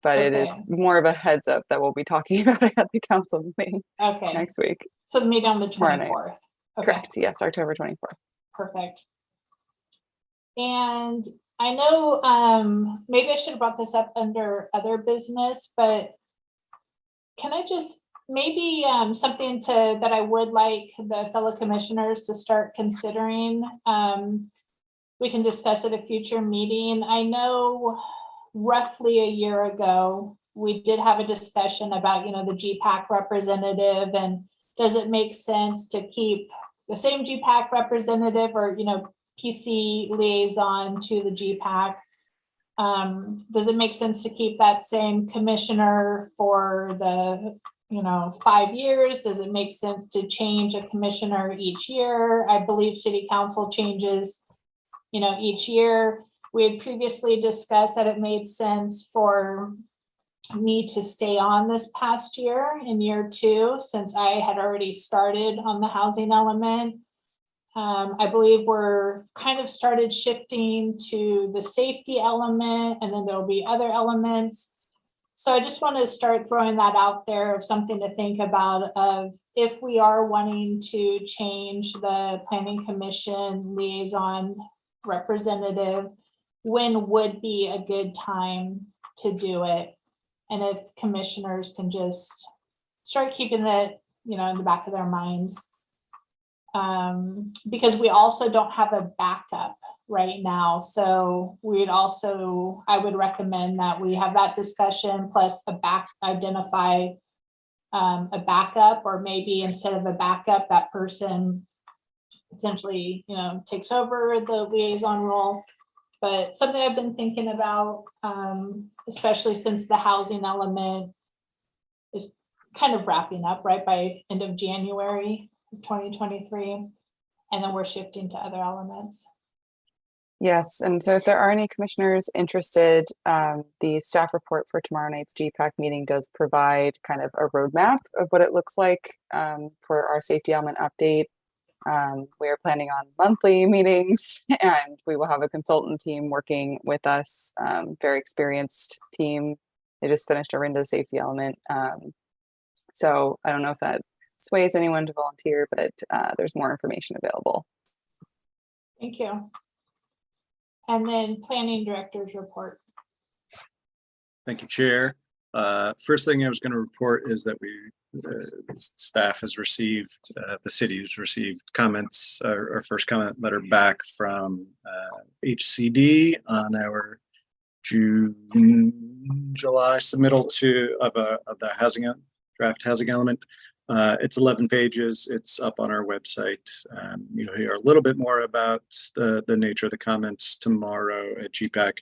But it is Okay. more of a heads up that we'll be talking about it at the council meeting Okay, next week. so the meeting on the Tomorrow night. 24th. Okay. Correct, yes, October 24th. Perfect. And I know, maybe I should have brought this up under other business, but can I just, maybe something that I would like the fellow commissioners to start considering. We can discuss at a future meeting. I know roughly a year ago, we did have a discussion about, the GPAC representative, and does it make sense to keep the same GPAC representative or, PC liaison to the GPAC? Does it make sense to keep that same commissioner for the, 5 years? Does it make sense to change a commissioner each year? I believe city council changes, each year. We had previously discussed that it made sense for me to stay on this past year in year 2, since I had already started on the housing element. I believe we're kind of started shifting to the safety element, and then there'll be other elements. So I just want to start throwing that out there of something to think about, of if we are wanting to change the planning commission liaison representative, when would be a good time to do it? And if commissioners can just start keeping that, in the back of their minds. Because we also don't have a backup right now. So I would recommend that we have that discussion plus identify a backup, or maybe instead of a backup, that person potentially, takes over the liaison role. But something I've been thinking about, especially since the housing element is kind of wrapping up right by end of January 2023, and then we're shifting to other elements. Yes, and so if there are any commissioners interested, the staff report for tomorrow night's GPAC meeting does provide kind of a roadmap of what it looks like for our safety element update. We are planning on monthly meetings, and we will have a consultant team working with us, very experienced team. They just finished a RINDA safety element. So I don't know if that sways anyone to volunteer, but there's more information available. Thank you. And then planning director's report. Thank you, Chair. First thing I was going to report is that staff has received, the city has received comments, our first comment letter back from HCD on our July submittal of the draft housing element. It's 11 pages. It's up on our website. You'll hear a little bit more about the nature of the comments tomorrow at GPAC.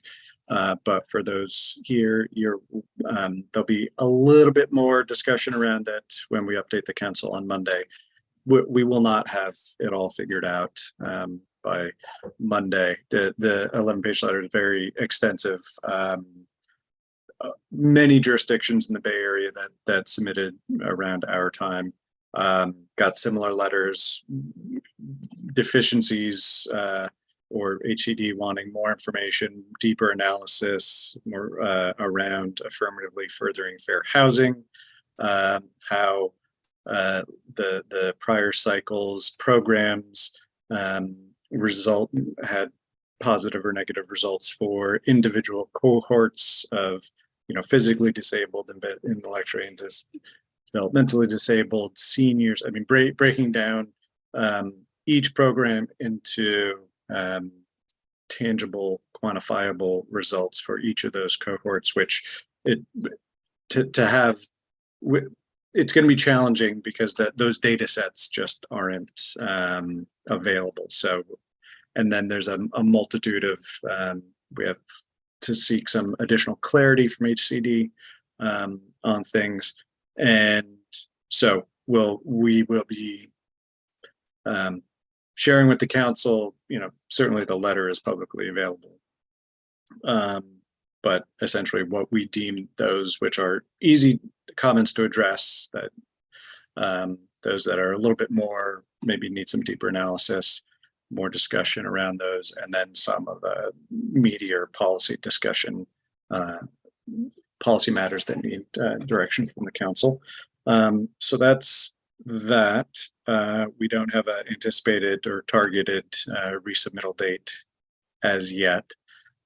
But for those here, there'll be a little bit more discussion around it when we update the council on Monday. We will not have it all figured out by Monday. The 11-page letter is very extensive. Many jurisdictions in the Bay Area that submitted around our time got similar letters, deficiencies, or HCD wanting more information, deeper analysis, more around affirmatively furthering fair housing, how the prior cycles programs had positive or negative results for individual cohorts of physically disabled and intellectually and developmentally disabled seniors. I mean, breaking down each program into tangible, quantifiable results for each of those cohorts, which to have, it's going to be challenging because those data sets just aren't available. So, and then there's a multitude of, we have to seek some additional clarity from HCD on things. And so we will be sharing with the council, certainly the letter is publicly available. But essentially what we deem those which are easy comments to address, that those that are a little bit more, maybe need some deeper analysis, more discussion around those, and then some of the meatier policy discussion, policy matters that need direction from the council. So that's that. We don't have an anticipated or targeted resubmittal date as yet.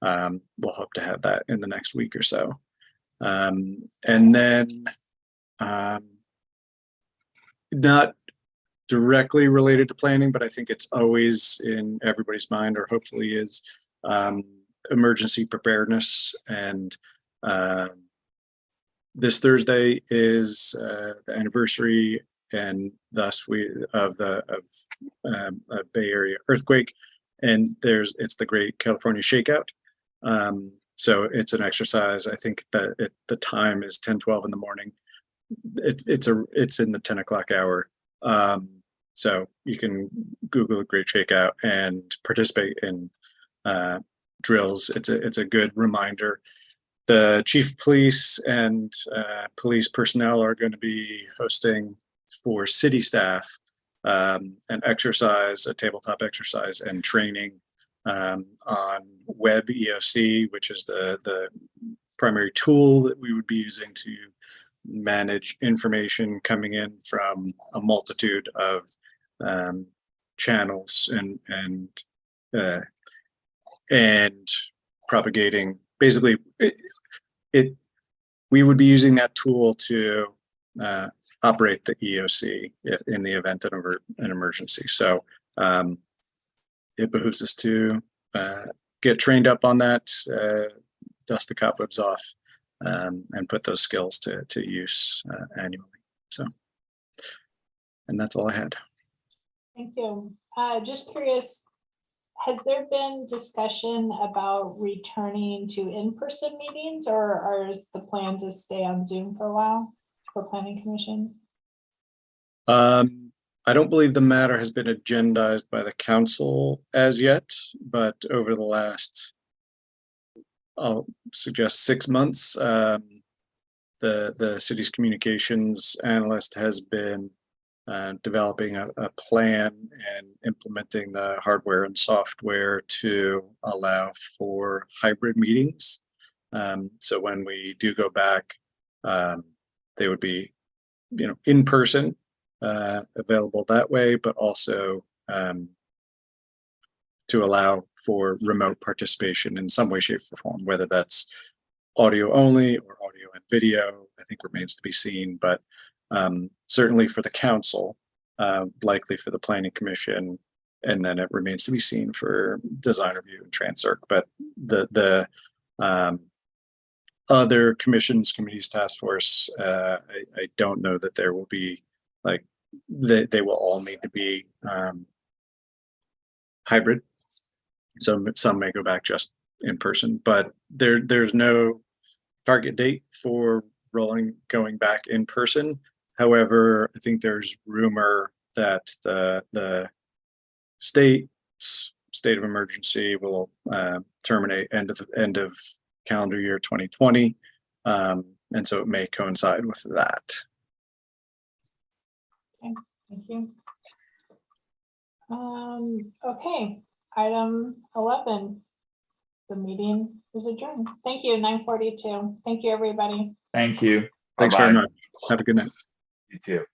We'll hope to have that in the next week or so. And then not directly related to planning, but I think it's always in everybody's mind, or hopefully is, emergency preparedness. And this Thursday is the anniversary, and thus of a Bay Area earthquake, and it's the Great California Shakeout. So it's an exercise. I think that the time is 10:12 in the morning. It's in the 10 o'clock hour. So you can Google Great Shakeout and participate in drills. It's a good reminder. The chief of police and police personnel are going to be hosting for city staff an exercise, a tabletop exercise and training on Web EOC, which is the primary tool that we would be using to manage information coming in from a multitude of channels and propagating. Basically, we would be using that tool to operate the EOC in the event of an emergency. So it behooves us to get trained up on that, dust the cobwebs off, and put those skills to use annually. So, and that's all I had. Thank you. Just curious, has there been discussion about returning to in-person meetings, or is the plan to stay on Zoom for a while for planning commission? I don't believe the matter has been agendized by the council as yet, but over the last, I'll suggest 6 months, the city's communications analyst has been developing a plan and implementing the hardware and software to allow for hybrid meetings. So when we do go back, they would be, in person, available that way, but also to allow for remote participation in some way, shape, or form, whether that's audio only or audio and video, I think remains to be seen, but certainly for the council, likely for the planning commission, and then it remains to be seen for design review and Transurc. But the other commissions, committees, task force, I don't know that there will be they will all need to be hybrid. So some may go back just in person, but there's no target date for going back in person. However, I think there's rumor that the state of emergency will terminate end of calendar year 2020, and so it may coincide with that. Okay, thank you. Okay, item 11. The meeting is adjourned. Thank you, 9:42. Thank you, everybody. Thank you. Thanks Bye-bye. very much. Have a good night. You too.